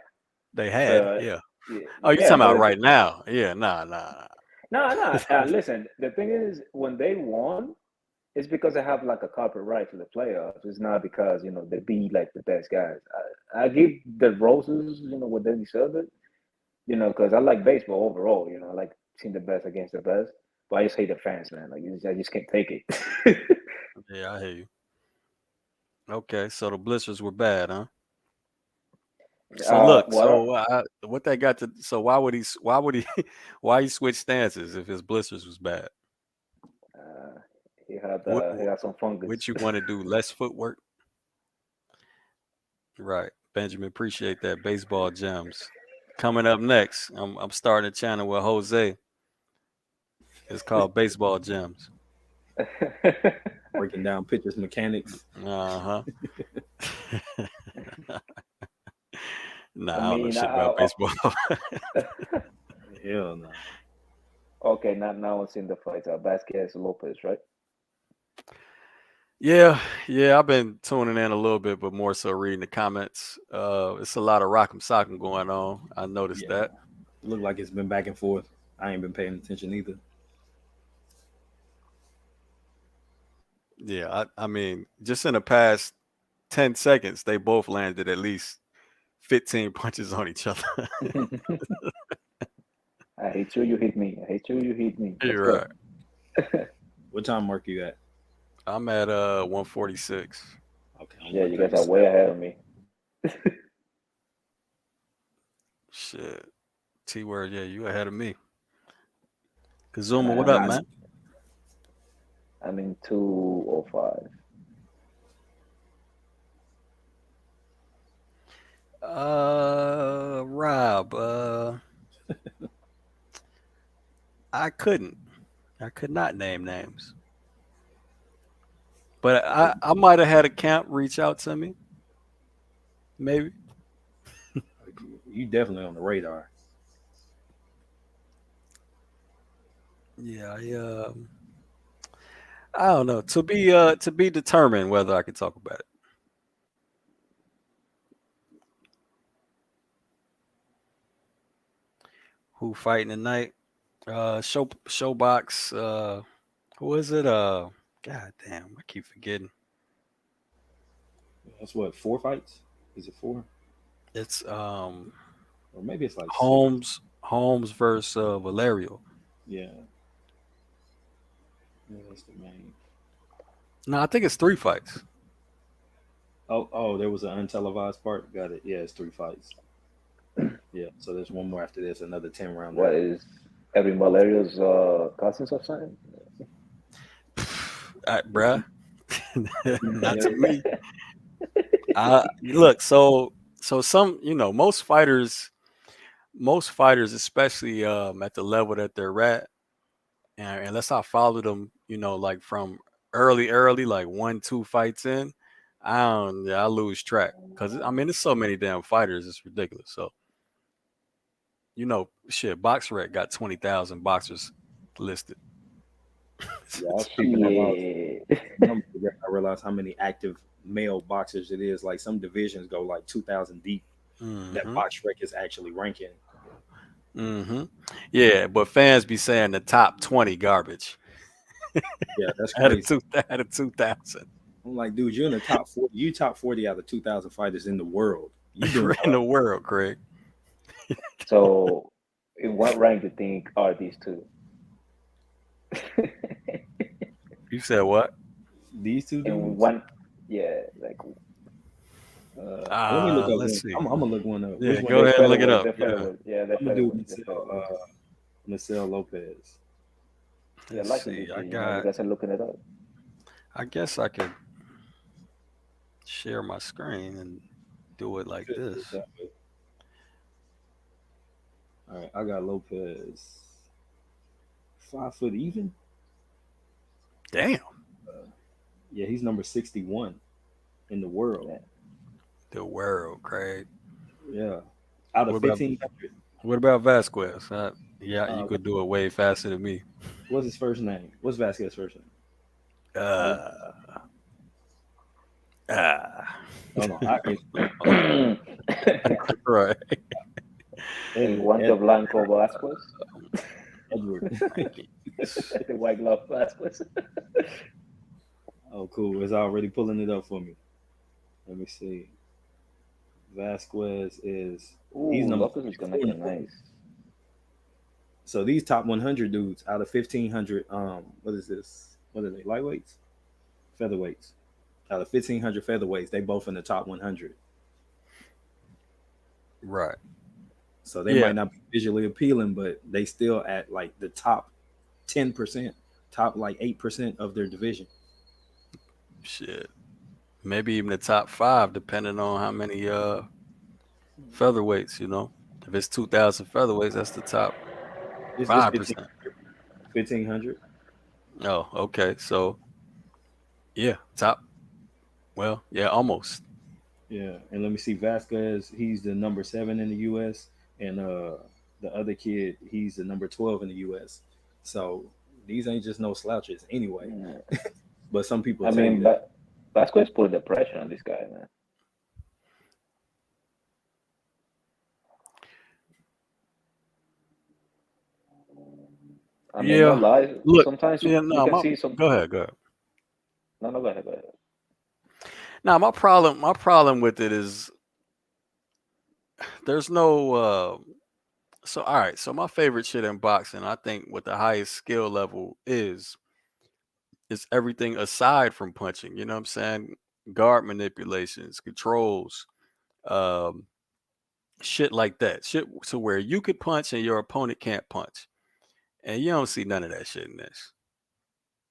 They had, but yeah. yeah, Oh, you talking about right now? Yeah, nah. no. Listen, the thing is, when they won, it's because they have like a carpet ride to the playoffs. It's not because they beat like the best guys. I give the roses, what they deserve it. Because I like baseball overall. I like seeing the best against the best. But I just hate the fans, man. Like, I just can't take it. Yeah, I hear you. Okay, so the blisters were bad, huh? So look, what they got to? So why would he? Why he switch stances if his blisters was bad? He What had some fungus. what you want to do? Less footwork, right? Benjamin, appreciate that. Baseball gems. Coming up next, I'm starting a channel with Jose. It's called Baseball Gems. Breaking down pitchers mechanics. Uh huh. Nah, I I don't know mean, shit about baseball. Hell no. Okay, now it's in the fight. Vasquez Lopez, right? Yeah, I've been tuning in a little bit, but more so reading the comments. It's a lot of rock'em sock'em going on. I noticed that. Look like it's been back and forth. I ain't been paying attention either. Yeah, I mean, just in the past 10 seconds, they both landed at least 15 punches on each other. I hate you, you hit me. I hate you, you hit me. Let's You're go. right. What time mark you at? I'm at 146. Okay, I'm Yeah, you guys are 136. way ahead of me. Shit. T-word, yeah, you ahead of me. Kazuma, what I'm up, in, man? I'm in 205. Rob, I couldn't. I could not name names. But I might have had a camp reach out to me. Maybe. You definitely on the radar. Yeah, I don't know. To be determined whether I could talk about it. Who fighting tonight? ShowBox. Who is it? God damn, I keep forgetting. That's what, 4 fights? Is it 4? It's Or maybe it's like 6. Holmes versus Valerio. Yeah. Yeah, that's the main. No, I think it's 3 fights. Oh, there was an untelevised part. Got it. Yeah, it's 3 fights. Yeah, so there's one more after this, another 10 round. What is every Valerio's cousins or something? Bruh. Not to me. Look, so some, most fighters, especially at the level that they're at, and unless I follow them, like from early, like 1-2 fights in, I lose track because I mean, there's so many damn fighters, it's ridiculous. So, shit, BoxRec got 20,000 boxers listed. Yeah, I was peeping them out. Yeah. I realized how many active male boxers it is. Like some divisions go like 2,000 deep. That box rec is actually ranking. Yeah, but fans be saying the top 20 garbage. Yeah, that's out crazy. Out of 2,000. I'm like, dude, you're in the top 40. You top 40 out of 2,000 fighters in the world. You doing in the world, Craig. So, in what rank do you think are these two? You said what? These two dudes? In one, yeah, like. Let me look up one. Let's see. I'm gonna look one up. Yeah, Which go one? ahead and look it up. Yeah, they're I'm gonna do featherweight. Marcel Lopez. Yeah, Let's see. you guys are looking it up. I guess I could share my screen and do it like this. All right, I got Lopez. 5 foot even. Damn. Yeah, he's number 61 in the world. Yeah. The world, Craig. Yeah, out of 1,500. What about Vasquez? You could do it way faster than me. What's his first name? What's Vasquez's first name? Oh no, right. Guante Blanco Vasquez. Edward. The white glove Vasquez. Oh, cool. It's already pulling it up for me. Let me see. Vasquez is. He's number. Lopez is gonna get nice. So these top 100 dudes out of 1,500. What is this? What are they? Lightweights, featherweights. Out of 1,500 featherweights, they both in the top 100. Right. So they might not be visually appealing, but they still at like the top 10%, top like 8% of their division. Shit. Maybe even the top 5, depending on how many featherweights, If it's 2,000 featherweights, that's the top 5%. 1,500. Oh, okay. So, yeah, top. Well, yeah, almost. Yeah, and let me see. Vasquez, he's the number 7 in the U.S., and the other kid, he's the number 12 in the U.S. So these ain't just no slouches anyway. Yeah. But some people. But Vasquez put the pressure on this guy, man. No lies. Look, sometimes you can see some. Go ahead. No, go ahead, go ahead. Now my problem with it is there's no so all right, so my favorite shit in boxing, I think what the highest skill level is everything aside from punching, you know what I'm saying? Guard manipulations, controls, um, shit like that. Shit to where you could punch and your opponent can't punch. And you don't see none of that shit in this.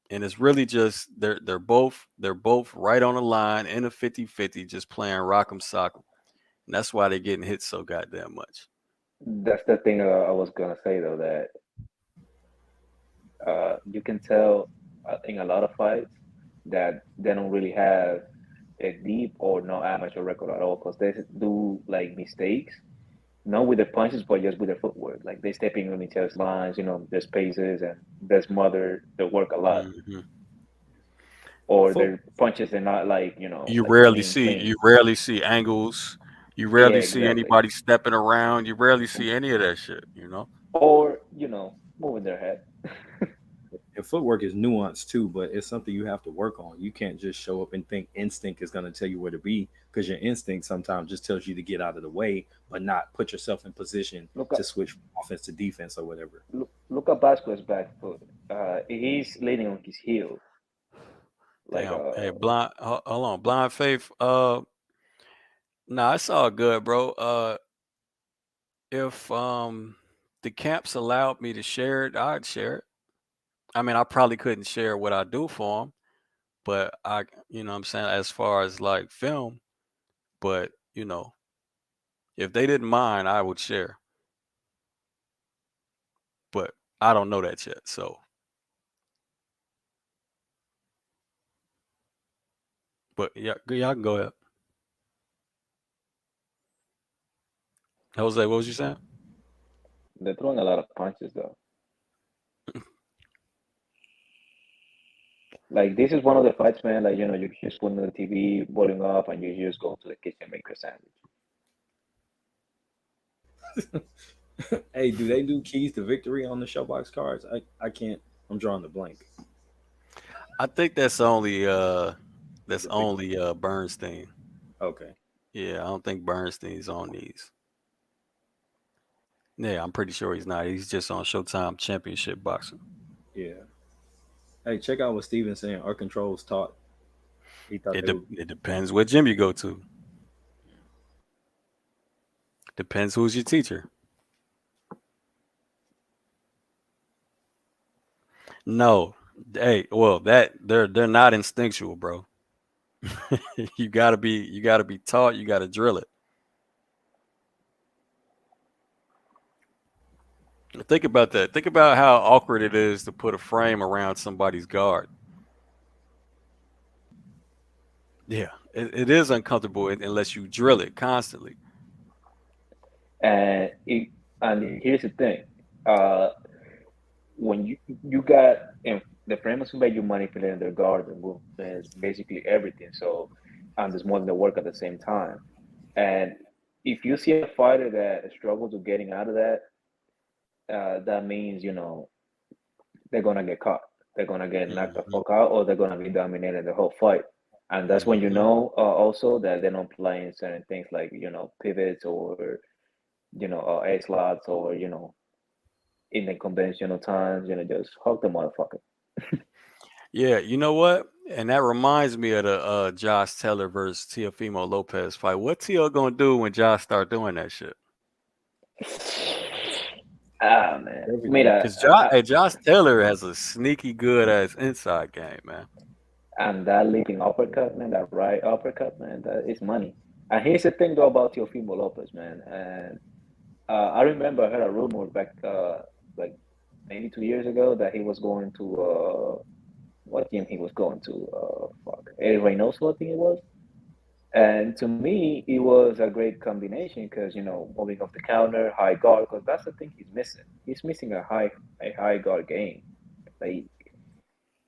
And it's really just they're both right on the line in a 50-50, just playing rock'em sock'em. And that's why they're getting hit so goddamn much. That's the thing I was gonna say though, that you can tell in a lot of fights that they don't really have a deep or no amateur record at all, because they do like mistakes, not with their punches, but just with their footwork. Like they stepping on each other's lines, their spaces, and they smother the work a lot. Mhm. Or Foot their punches are not like You like rarely clean, see clean. you rarely see angles. You Yeah, rarely see exactly. anybody stepping around. You rarely see any of that shit, you know? Or moving their head. And footwork is nuanced too, but it's something you have to work on. You can't just show up and think instinct is going to tell you where to be, because your instinct sometimes just tells you to get out of the way, but not put yourself in position Look to at switch from offense to defense or whatever. look at Vasquez back foot. He's leaning on his heel. Like Damn. Hey, hold on. Blind Faith. Nah, it's all good, bro. If the camps allowed me to share it, I'd share it. I mean, I probably couldn't share what I do for them, but you know what I'm saying, as far as like film, but if they didn't mind, I would share. But I don't know that yet. So, but yeah, y'all can go ahead. Jose, what was you saying? they're throwing a lot of punches though. Like this is one of the fights, man. Like you just put on the TV, volume up, and you just go to the kitchen make a sandwich. Hey, do they do keys to victory on the ShowBox cards? I can't. I'm drawing the blank. I think that's The victory. only Bernstein. Okay. Yeah, I don't think Bernstein's on these. Yeah, I'm pretty sure he's not. He's just on Showtime Championship Boxing. Yeah. Hey, check out what Steven's saying. Our controls taught. He thought It they would. it depends what gym you go to. Depends who's your teacher. No, hey, well that they're not instinctual, bro. You gotta be taught. You gotta drill it. Think about that. Think about how awkward it is to put a frame around somebody's guard. Yeah, it is uncomfortable unless you drill it constantly. And here's the thing, uh, when you got in the frame of somebody, you manipulating their guard and movements, basically everything. So, and there's more than the work at the same time. And if you see a fighter that struggles with getting out of that, that means they're gonna get caught. They're gonna get knocked the Hmm. fuck out, or they're gonna be dominating the whole fight. And that's when you Hmm. know also that they're not playing certain things like pivots or A slots or in the conventional times. Just hug the motherfucker. Yeah, you know what? And that reminds me of the Josh Taylor versus Teofimo Lopez fight. What Teo gonna do when Josh start doing that shit? Ah man, Everything. mira, Because Josh Taylor has a sneaky good ass inside game, man. and that leaping uppercut, man, that right uppercut, man, that is money. And here's the thing though about Teofimo Lopez, man, and I remember I heard a rumor back like maybe 2 years ago that he was going to what team he was going to? Fuck, Eddie Reynoso, I think it was. And to me, it was a great combination because moving off the counter, high guard, because that's the thing he's missing. He's missing a high guard game. Like,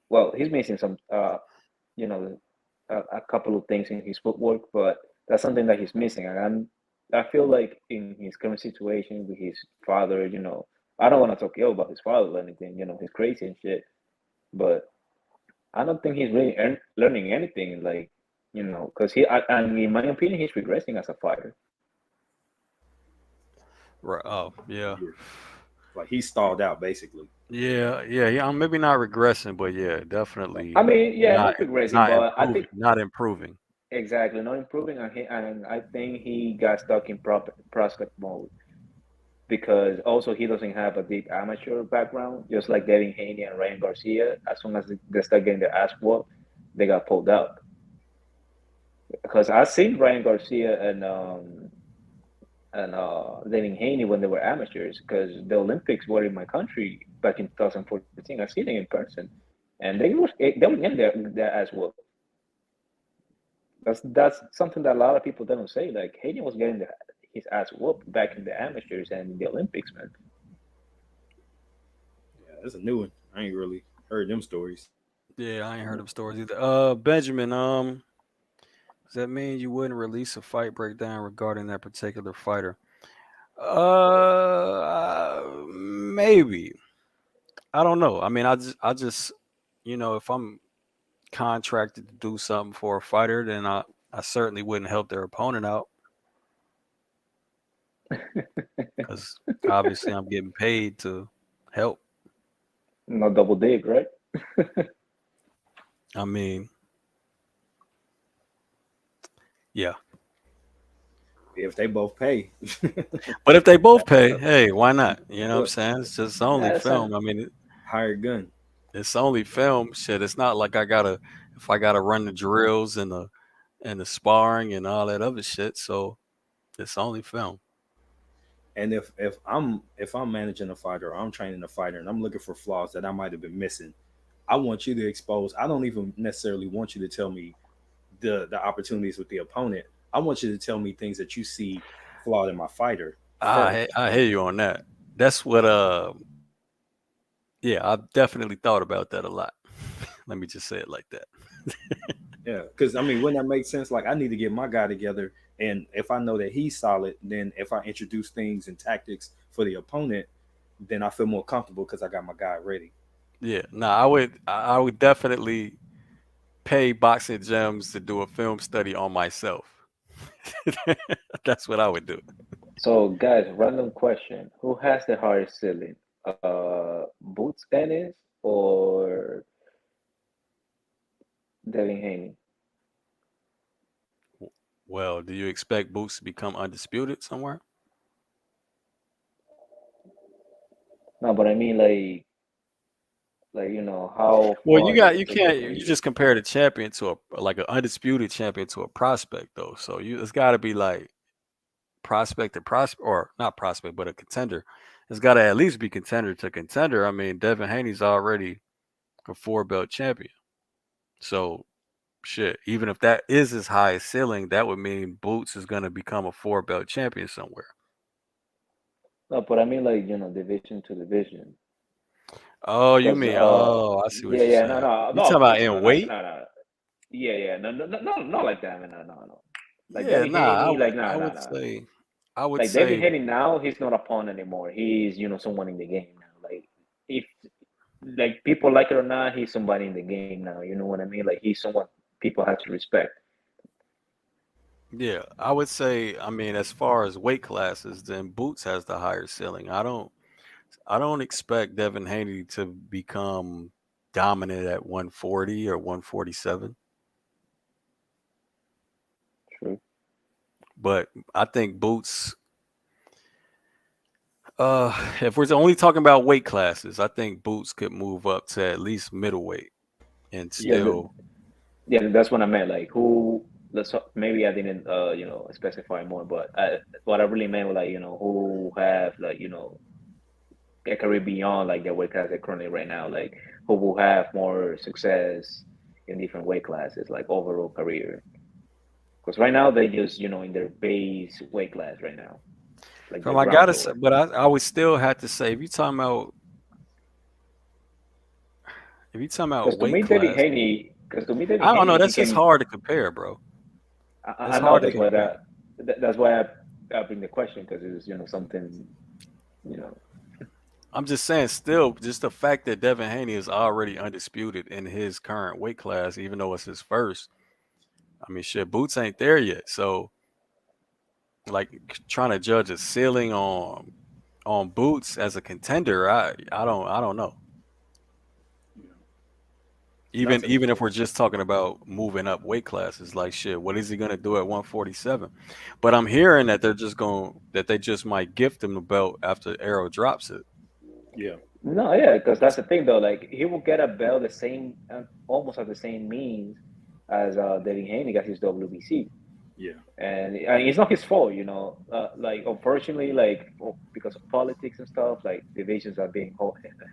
well, he's missing some you know a couple of things in his footwork, but that's something that he's missing. And I feel like in his current situation with his father, I don't want to talk ill about his father or anything. He's crazy and shit, but I don't think he's really learning anything. Like, because and in my opinion, he's regressing as a fighter. Right. Oh, yeah. Yeah. Like he stalled out basically. Yeah. Maybe not regressing, but yeah, definitely I mean, yeah, not not regressing, not but I improving. think Not improving. exactly not improving, and I think he got stuck in prospect mode because also he doesn't have a deep amateur background, just like Devin Haney and Ryan Garcia. As soon as they start getting their ass whooped, they got pulled out. Because I've seen Ryan Garcia and Devin Haney when they were amateurs, because the Olympics were in my country back in 2014. I seen them in person, and they were getting their ass whooped. That's something that a lot of people don't say. Like Haney was getting his ass whooped back in the amateurs and in the Olympics, man. Yeah, that's a new one. I ain't really heard them stories. Yeah, I ain't heard them stories either. Benjamin, does that mean you wouldn't release a fight breakdown regarding that particular fighter? Maybe. I don't know. I mean, I just, if I'm contracted to do something for a fighter, then I certainly wouldn't help their opponent out because obviously I'm getting paid to help. No double dig, right? I mean, yeah. If they both pay. But if they both pay, hey, why not? You know what I'm Look, saying? It's just only That's film. I mean, hired gun. it's only film. Shit, it's not like if I gotta run the drills and the sparring and all that other shit. So it's only film. And if I'm managing a fighter or I'm training a fighter and I'm looking for flaws that I might have been missing, I want you to expose. I don't even necessarily want you to tell me the opportunities with the opponent. I want you to tell me things that you see flawed in my fighter first. I hear you on that. That's what yeah, I've definitely thought about that a lot. Let me just say it like that. Yeah, because I mean, wouldn't that make sense? Like, I need to get my guy together, and if I know that he's solid, then if I introduce things and tactics for the opponent, then I feel more comfortable because I got my guy ready. Yeah, no, I would definitely pay boxing gems to do a film study on myself. That's what I would do. so, guys. Random question: who has the hardest ceiling? Boots Ennis or Devin Haney? Well, do you expect Boots to become undisputed somewhere? No, but I mean like how Well, far does you it take the can't you career? just compare the champion to a like an undisputed champion to a prospect though. So it's got to be like prospect to prospect or not prospect but a contender. It's got to at least be contender to contender. I mean, Devin Haney's already a four belt champion. So shit, even if that is his highest ceiling, that would mean Boots is going to become a four belt champion somewhere. No, but I mean like division to division. Oh, you Because mean? Oh, I see what yeah, you're yeah, no, saying. no, You no, talking of about course, no, in no, weight? no, no. Yeah, yeah, no, no, no, no, not like that, man, no, no, no. Like Yeah, Devin nah. Haney, like I no, no, would no. say I would Like Devin say Haney now, he's not a pawn anymore. He's someone in the game now. Like if like people like it or not, he's somebody in the game now. You know what I mean? Like he's someone people have to respect. yeah. I would say. I mean, as far as weight classes, then Boots has the higher ceiling. I don't expect Devin Haney to become dominant at 140 or 147. True. But I think Boots. If we're only talking about weight classes, I think Boots could move up to at least middleweight and Yeah, still. yeah, that's what I meant. Like who? Maybe I didn't specify more, but what I really meant was like who have like a career beyond like their weight class they're currently right now. Like who will have more success in different weight classes, like overall career. Because right now they just in their base weight class right now, like the I ground gotta say, floor. but I would still have to say if you talking about weight class, Because to me, David I don't know. Haney, he That's just can. hard to compare, bro. I It's know hard to that's why compare. that's why I bring the question because it's something you know I'm just saying, still, just the fact that Devin Haney is already undisputed in his current weight class, even though it's his first. I mean, shit, Boots ain't there yet. So, like, trying to judge a ceiling on Boots as a contender, I don't know. Not to Even if we're just talking about moving up weight classes, like shit, what is he gonna do at 147? But I'm hearing that they just might gift him the belt after Arrow drops it. yeah, No, yeah, because that's the thing though. Like he will get a belt the same, almost at the same means as Devin Haney got his WBC, yeah. and it's not his fault, you know. Like unfortunately, like because of politics and stuff, like divisions are being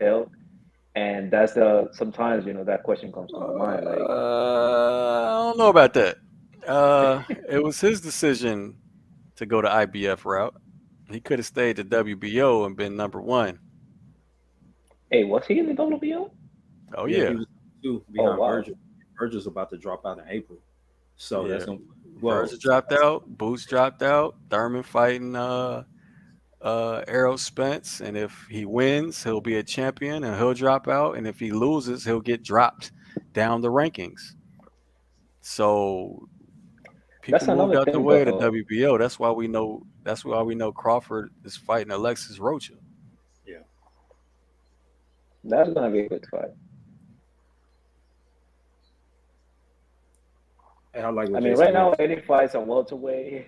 held, and that's the sometimes you know that question comes to my mind, like. I don't know about that. It was his decision to go the IBF route. He could have stayed to WBO and been number one. Hey, was he in the WBO? Oh Yeah, he yeah, was two Oh behind wow, Virgil. Virgil's about to drop out in April, so that's yeah. gonna. Well, Virgil dropped out. Boots dropped out. Thurman fighting Errol Spence, and if he wins, he'll be a champion, and he'll drop out. And if he loses, he'll get dropped down the rankings. So people that's moved another out the thing way to though. WBO. That's why we know. That's why we know Crawford is fighting Alexis Rocha. yeah, That's gonna be a good fight. and I like I what mean, Jason right Wade. now any fights are welterweight.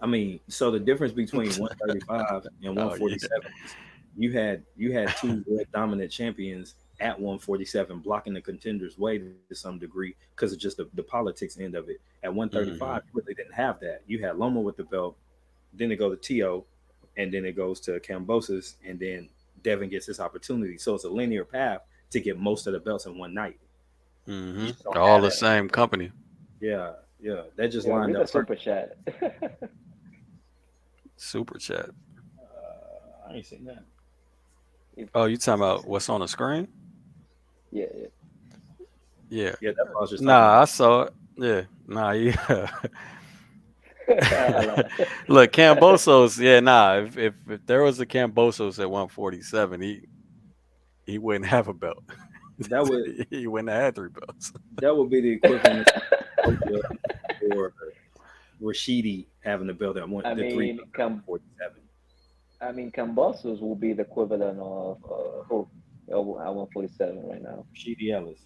I mean, so the difference between 135 and Oh yeah. 147 is you had two real dominant champions at 147 blocking the contenders' way to some degree because of just the politics end of it. At 135, Mhm. you really didn't have that. You had Loma with the belt, then it goes to Tio, and then it goes to Cambosis, and then Devin gets his opportunity. So it's a linear path to get most of the belts in one night. You Mhm. just don't All have the that. same company. Yeah, yeah. That just Yeah, lined read the up super perfect. chat. Super chat. I ain't seen that. Oh, you talking about what's on the screen? Yeah, yeah. Yeah. Yeah, that's what I was just talking Nah, about. I saw it. Yeah. Nah, yeah. I like Look, Cambosos, yeah, nah. If there was a Cambosos at 147, he wouldn't have a belt. That would He wouldn't have had three belts. that would be the equivalent of Rocha or Rashidi having the belt at I the three mean, belts at 147. Cambosos will be the equivalent of who at 147 right now. Rashidi Ellis.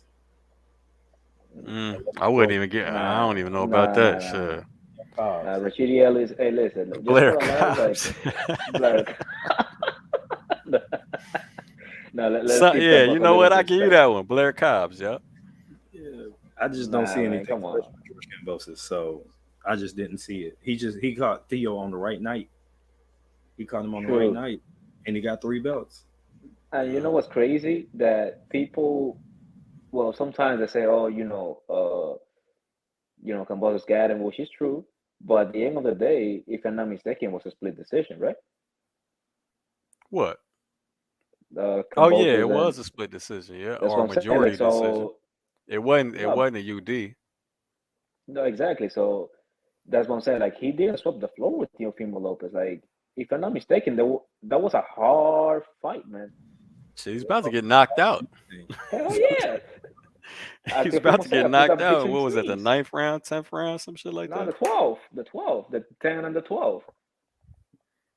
And I wouldn't Rocha, even get. I Nah, don't even know about nah, nah, that. nah, nah. Sure. Cobbs. Rashidi Ellis. Hey, listen, look, just Blair for the last like Cobbs. Blair. No, let's So, keep yeah, Campos you a know little what? I give you that respect. one. Blair Cobbs. Yeah. Yeah, I just don't Nah, see man, anything come fresh on. from George Cambosis, so I just didn't see it. He caught Theo on the right night. He caught him on the right True. night, and he got three belts. And you know what's crazy? That people, well, sometimes they say, oh, Cambosos got him, which is true. But at the end of the day, if I'm not mistaken, it was a split decision, right? What? Oh yeah, it Cambosos and was a split decision. Yeah, that's or what a I'm saying. Like, majority decision. so It wasn't. It no, wasn't a UD. no, exactly. So that's what I'm saying. Like, he didn't swap the floor with Teofimo Lopez. Like, if I'm not mistaken, that was a hard fight, man. Shit, he's about to get knocked out. Hell yeah. He's about Teofimo to said get I put knocked that bitch out. in What his was that? The knees. ninth round, 10th round, some shit like No, that. the 10 and the 12.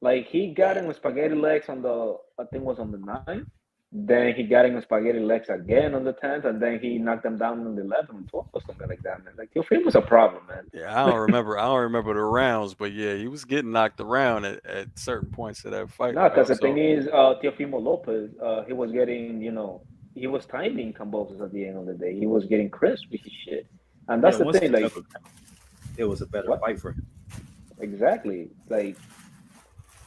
Like he got him with spaghetti legs on the, I think it was on the ninth. Then he got him with spaghetti legs again on the 10th, and then he knocked them down on the 11th and 12th or something like that, man. Like Teofimo was a problem, man. Yeah, I don't remember. I don't remember the rounds, but yeah, he was getting knocked around at certain points of that fight, No, because bro. the thing So is, Teofimo Lopez, he was getting, he was timing combos at the end of the day. He was getting crisp with his shit, and Yeah, that's the once thing. he Like, settled down, it was a better what fight for him. exactly? Like,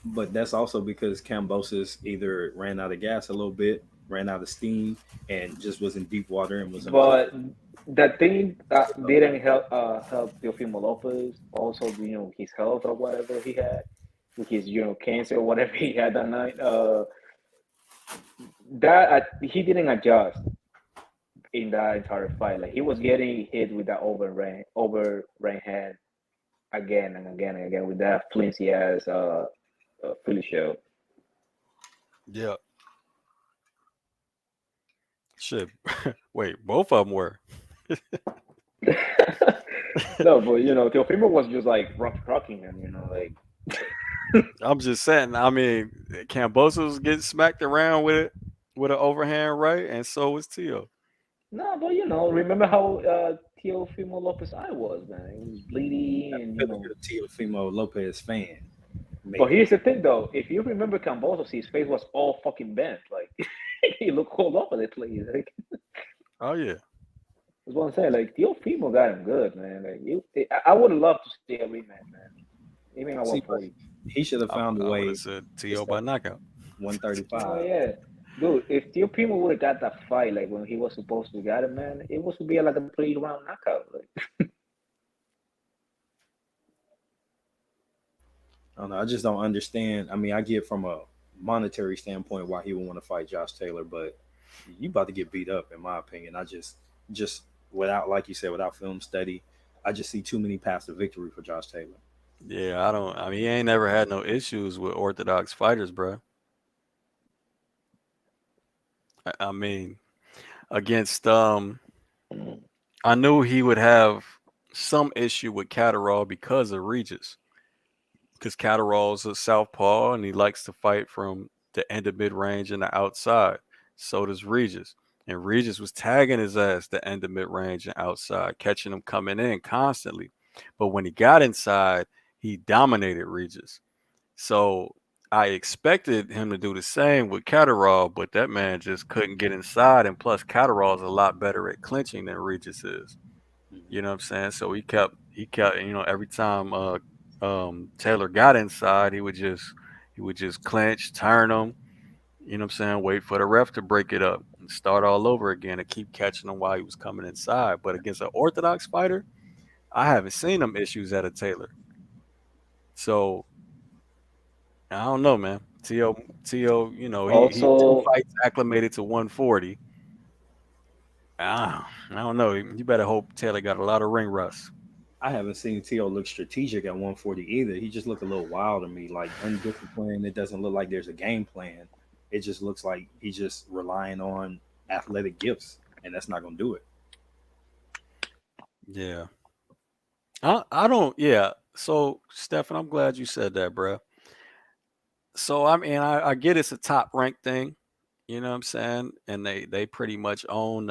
But that's also because Cambosis either ran out of gas a little bit, ran out of steam, and just was in deep water and was in flow. but that thing didn't help Teofimo Lopez. Also, his health or whatever he had, with his cancer or whatever he had that night. He didn't adjust in that entire fight. Like he was getting hit with that overran hand again and again and again with that flimsy ass Philly show. Yeah. Shit. Wait, both of them were. No, but Teofimo was just like rocking him, like I'm just saying. I mean, Cambosa was getting smacked around with it with an overhand right, and so was Tio. no, but remember how Teofimo Lopez eye was, man. It was bleeding, and Because you're a Teofimo Lopez fan. But Maybe. here's the thing, though. If you remember Cambosos, his face was all fucking bent. Like he looked all over the place. Like Oh yeah. that's what I'm saying. Like Teofimo got him good, man. Like I would love to see a rematch, man. Even at See, but 140. he should have found a I would way have said to Tio by start knockout. 135. Yeah. Dude, if Teofimo would have got that fight like when he was supposed to get it, man, it was to be like a 3 round knockout. Like I don't know. I just don't understand. I mean, I get from a monetary standpoint why he would want to fight Josh Taylor, but you about to get beat up, in my opinion. Just without, like you said, without film study, I just see too many paths to victory for Josh Taylor. Yeah, I don't. I mean, he ain't never had no issues with orthodox fighters, bro. I mean, against I knew he would have some issue with Catterall because of Regis. Because Catterall's a southpaw and he likes to fight from the end of mid range and the outside. So does Regis. And Regis was tagging his ass the end of mid range and outside, catching him coming in constantly. But when he got inside, he dominated Regis. So I expected him to do the same with Catterall, but that man just couldn't get inside. And plus, Catterall's a lot better at clinching than Regis is. You know what I'm saying? So he kept, every time Taylor got inside, he would just clinch, turn him, you know what I'm saying, wait for the ref to break it up and start all over again and keep catching him while he was coming inside. But against an orthodox fighter, I haven't seen them issues out of Taylor. So I don't know, man. T.O., he two also, fights acclimated to 140. I don't know. You better hope Taylor got a lot of ring rust. I haven't seen T.O. look strategic at 140 either. He just looked a little wild to me, like undisciplined. It doesn't look like there's a game plan. It just looks like he's just relying on athletic gifts, and that's not going to do it. Yeah. I don't. Yeah. So, Stefan, I'm glad you said that, bro. So, I mean, I get it's a top rank thing, you know what I'm saying? And they pretty much own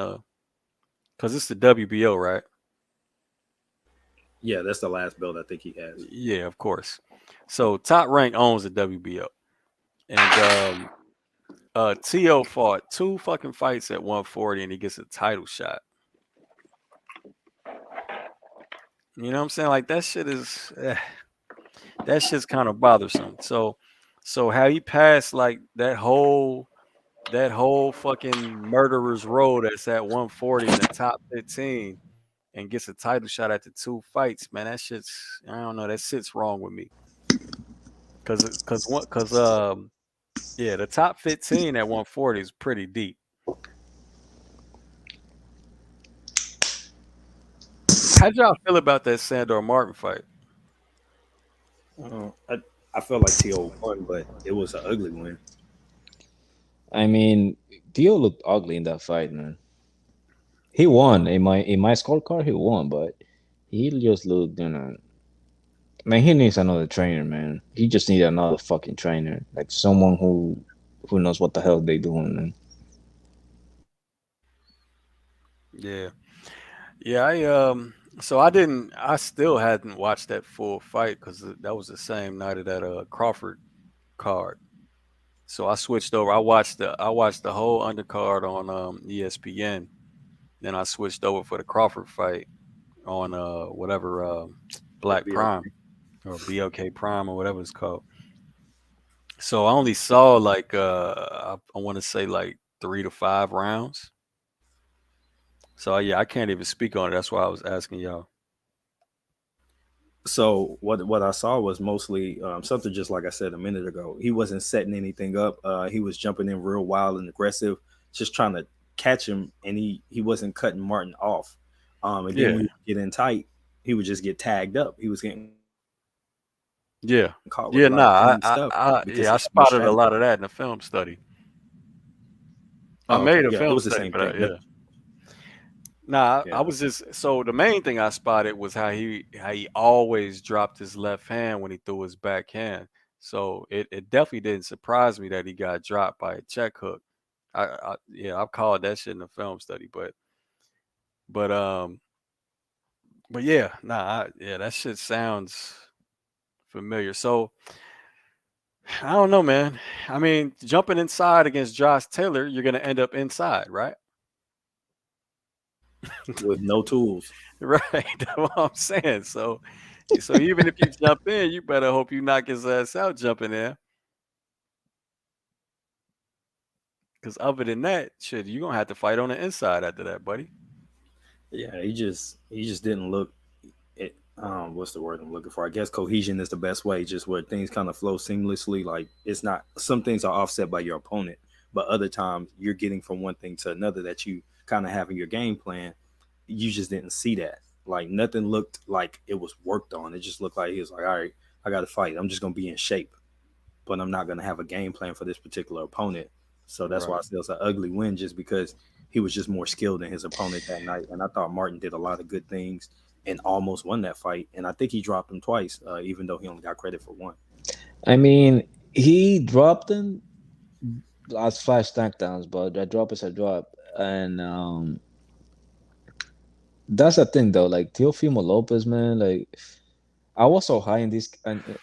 because it's the WBO, right? Yeah, that's the last belt I think he has. Yeah, of course. So, top rank owns the WBO. And T.O. fought two fucking fights at 140 and he gets a title shot. You know what I'm saying? Like that shit is that shit's kind of bothersome. So how he passed like that whole fucking murderer's row that's at 140 in the top 15 and gets a title shot at the two fights, man. That shit's I don't know, that sits wrong with me. Cause yeah, the top 15 at 140 is pretty deep. How'd y'all feel about that Sandor Martin fight? I felt like T.O. won, but it was an ugly win. I mean, Dio looked ugly in that fight, man. He won in my scorecard. He won, but he just looked, man. He needs another trainer, man. He just needs another fucking trainer, like someone who knows what the hell they doing, man. Yeah. Yeah, I still hadn't watched that full fight because that was the same night of that Crawford card. So I switched over. I watched the whole undercard on ESPN. Then I switched over for the Crawford fight on whatever Yeah, Black BO. Prime or BLK Prime or whatever it's called. So I only saw like I want to say like 3 to 5 rounds. So yeah, I can't even speak on it. That's why I was asking y'all. So what I saw was mostly something just like I said a minute ago. He wasn't setting anything up. He was jumping in real wild and aggressive, just trying to catch him, and he wasn't cutting Martin off. And then Yeah, when he would get in tight, he would just get tagged up. He was getting Yeah. caught with Yeah, a lot of nah, clean stuff because yeah, I he had more spotted a strategy. lot of that in the film study. I Oh, okay, made a yeah, it film was the study same for thing. that. But Yeah. Nah, I yeah, was just so the main thing I spotted was how he always dropped his left hand when he threw his backhand. So it definitely didn't surprise me that he got dropped by a check hook. Yeah, I've called that shit in the film study, but but yeah, nah, yeah, that shit sounds familiar. So I don't know, man. I mean, jumping inside against Josh Taylor, you're gonna end up inside, right? with no tools. Right. That's what I'm saying. So even if you jump in, you better hope you knock his ass out jumping in. Because other than that, shit, you're gonna have to fight on the inside after that, buddy. Yeah, he just didn't look it. What's the word I'm looking for? I guess cohesion is the best way, just where things kind of flow seamlessly. Like it's not some things are offset by your opponent, but other times you're getting from one thing to another that you kind of have in your game plan. You just didn't see that. Like nothing looked like it was worked on. It just looked like he was like, all right, I got to fight. I'm just gonna be in shape, but I'm not gonna have a game plan for this particular opponent. So that's why Right. I say it's an ugly win, just because he was just more skilled than his opponent that night. And I thought Martin did a lot of good things and almost won that fight. And I think he dropped him twice, even though he only got credit for one. I mean, he dropped them as flash knockdowns, but a drop is a drop. And that's the thing though. Like Teofimo Lopez, man. Like I was so high in this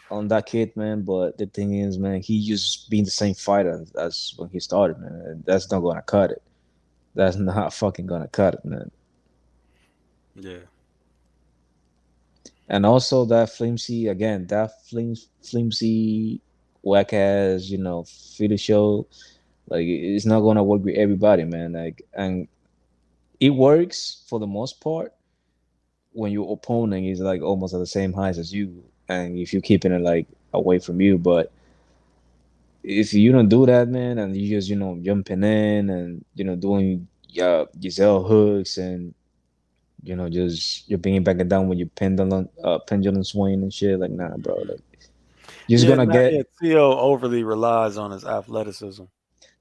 on that kid, man. But the thing is, man, he just being the same fighter as when he started, man. That's not gonna cut it. That's not fucking gonna cut it, man. Yeah. And also that flimsy again, flimsy whack ass, feel show. Like it's not gonna work with everybody, man. Like, and it works for the most part when your opponent is like almost at the same height as you, and if you're keeping it like away from you. But if you don't do that, man, and you just jumping in and doing Giselle hooks and just you're being back and down when you pendulum swing and shit, like nah, bro, like you're just Yeah, gonna not get. yet. Theo overly relies on his athleticism.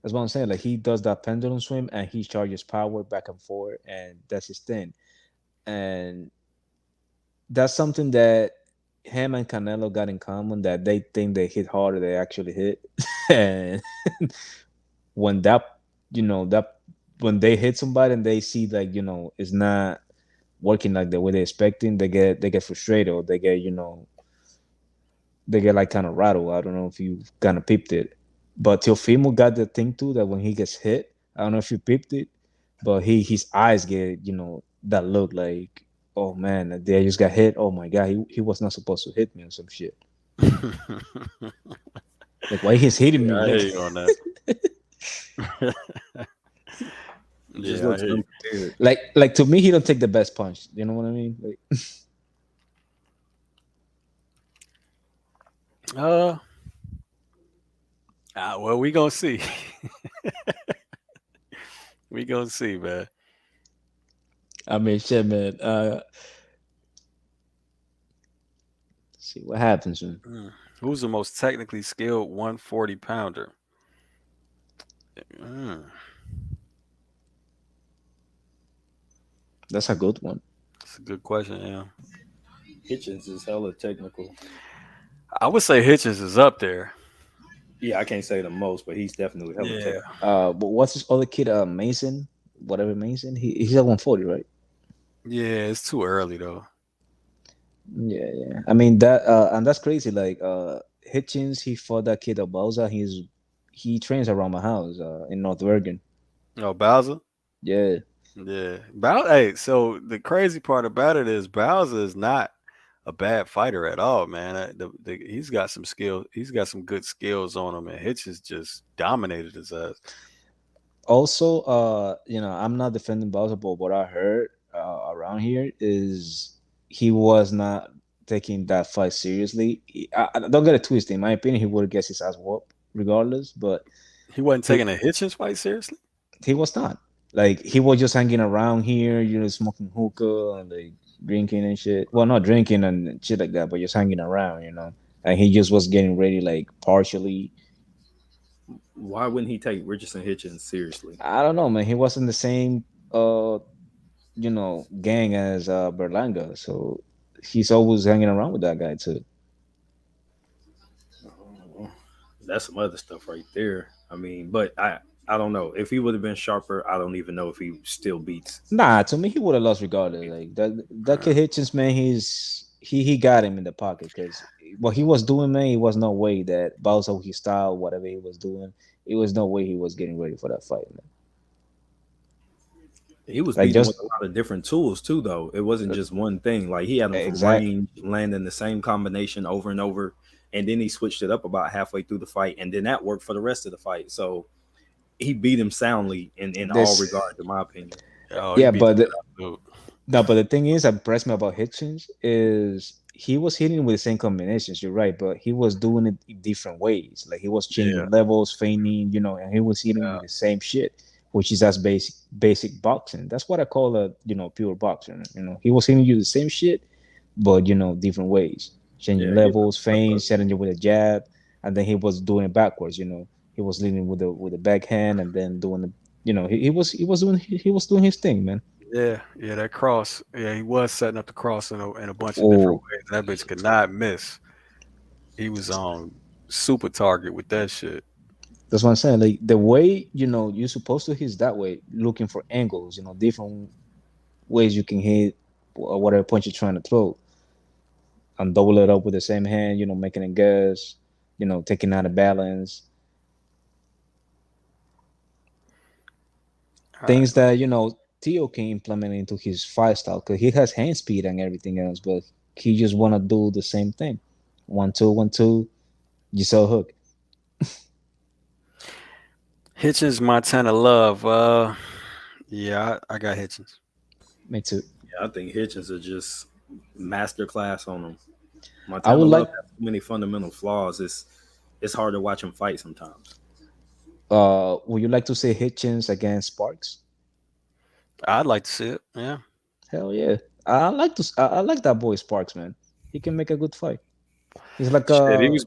That's what I'm saying. Like he does that pendulum swim and he charges power back and forth, and that's his thing. And that's something that him and Canelo got in common, that they think they hit harder they actually hit. And when that when they hit somebody and they see like it's not working like the way they're expecting, they get frustrated, or they get like kind of rattled. I don't know if you kind of peeped it, but Teofimo got the thing too that when he gets hit, I don't know if you peeped it, but his eyes get that look like, oh man, they just got hit. Oh my god, he was not supposed to hit me or some shit. Yeah, Like why he's hitting me? I Like hear you on that. It just Yeah, I looks hear you. unprepared. like to me, he don't take the best punch. You know what I mean? Like Uh, well, we gonna see. We gonna see, man. I mean, shit, man. See what happens, man. Who's the most technically skilled 140 pounder? Mm, That's a good one. that's a good question. Yeah, Hitchens is hella technical. I would say Hitchens is up there. Yeah, I can't say the most, but he's definitely hella Yeah, technical. But what's this other kid? Mason, whatever Mason. He's at 140, right? yeah, it's too early though. Yeah, yeah. I mean that, and that's crazy. Like Hitchens, he fought that kid Abauza. He trains around my house, in North Bergen. Oh, Bowser. Yeah. Yeah, Hey, so the crazy part about it is Bowser is not a bad fighter at all, man. He's got some skill. He's got some good skills on him, and Hitchens just dominated his ass. Also, I'm not defending Bowser, but what I heard around here is he was not taking that fight seriously. I don't get it twisted. In my opinion, he would have guessed his ass whooped regardless, but He wasn't he taking a Hitchens fight seriously. he was not. Like he was just hanging around here, smoking hookah and like drinking and shit. Well, not drinking and shit like that, but just hanging around. and he just was getting ready like partially. Why wouldn't he take Richardson Hitchens seriously? I don't know, man. He wasn't the same gang as Berlanga, so he's always hanging around with that guy too. Oh, that's some other stuff right there. I mean, but I don't know if he would have been sharper. I don't even know if he still beats. Nah, to me he would have lost regardless. Like that kid Hitchens, man, he got him in the pocket because what he was doing, man, it was no way that Bowser his style, whatever he was doing, it was no way he was getting ready for that fight, man. He was Like beating with just a lot of different tools too, though. It wasn't just one thing. Like he had him from exact range, landing the same combination over and over, and then he switched it up about halfway through the fight, and then that worked for the rest of the fight. So he beat him soundly in all this regards, in my opinion. Oh, he yeah, beat the but shit out of dude. no, but the thing is that impressed me about Hitchens is he was hitting with the same combinations. You're right, but he was doing it in different ways. Like he was Yeah, changing levels, feigning, and he was hitting yeah. with the same shit, which is as basic boxing. That's what I call a pure boxer. He was hitting you the same shit, but different ways, changing Yeah, he levels, feign, setting you with a jab, and then he was doing it backwards. He was leading with the backhand, and then doing the he was doing his thing, man. Yeah, that cross. Yeah, he was setting up the cross in a bunch of different Oh, ways. That bitch could not miss. He was on super target with that shit. that's what I'm saying. Like the way you're supposed to hit that way, looking for angles, different ways you can hit whatever punch you're trying to throw, and double it up with the same hand. Making a guess, taking out of balance, All right. things that Theo can implement into his fight style because he has hand speed and everything else, but he just want to do the same thing. 1-2, 1-2. You sell hook. Hitchens, Montana Love. Yeah, I got Hitchens. Me too. Yeah, I think Hitchens are just master class on him. I Montana would like. Love has so many fundamental flaws. It's hard to watch him fight sometimes. Would you like to say Hitchens against Sparks? I'd like to see it. Yeah. Hell yeah. I like that boy Sparks, man. He can make a good fight. He's like Shit, he was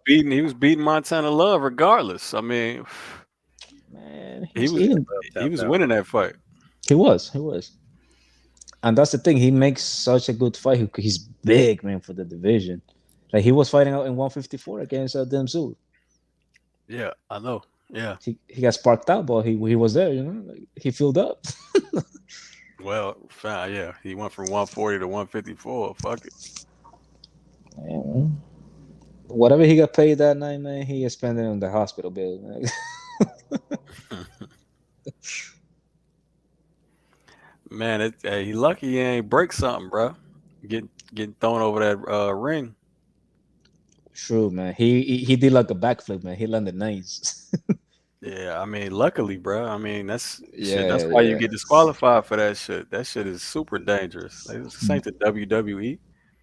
beating Montana Love regardless. I mean, man. he was Love he tapped was out. winning that fight. He was, and that's the thing. He makes such a good fight. He's big, man, for the division. Like he was fighting out in 154 against Demzul. Yeah, I know. Yeah. He got sparked out, but he was there. Like, he filled up. Well, fine. Yeah, he went from 140 to 154. Fuck it. Man, whatever he got paid that night, man, he spent it on the hospital bill. Man. Man, hey, he lucky he ain't break something, bro. Getting thrown over that ring. True, man. He did like a backflip, man. He landed nice. Yeah, I mean, luckily, bro. I mean, that's shit. That's Yeah, why you yeah. get disqualified for that shit. That shit is super dangerous. Like, this ain't the WWE.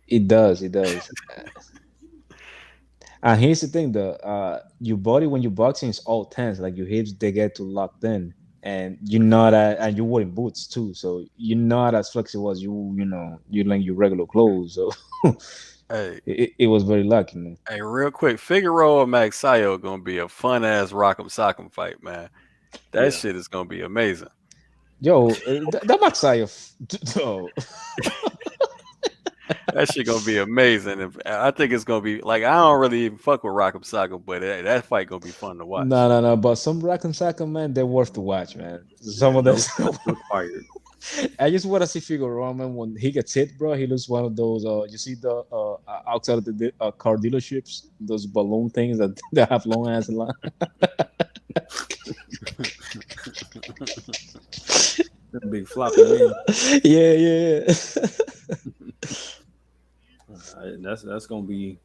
It does. It does. And here's the thing, though. Your body when you're boxing is all tense. Like your hips, they get too locked in, and and you're wearing boots too, so you're not as flexible as you're like your regular clothes. So Hey, it was very lucky, man. hey, real quick, Figueroa and Max Sayo gonna be a fun ass rock'em sock'em fight, man. That Yeah. shit is gonna be amazing. Yo, that Maxayev, oh, That shit gonna be amazing. And I think it's gonna be like I don't really even fuck with rock'em sock'em, but that fight gonna be fun to watch. no. But some Rack and Saka, man, they're worth to watch, man. Some Yeah, of no them. steps required. I just want to see Figueroa, man. When he gets hit, bro, he looks one of those. You see the outside of the car dealerships, those balloon things that they have long ass line. Big floppy man. Yeah. That's gonna be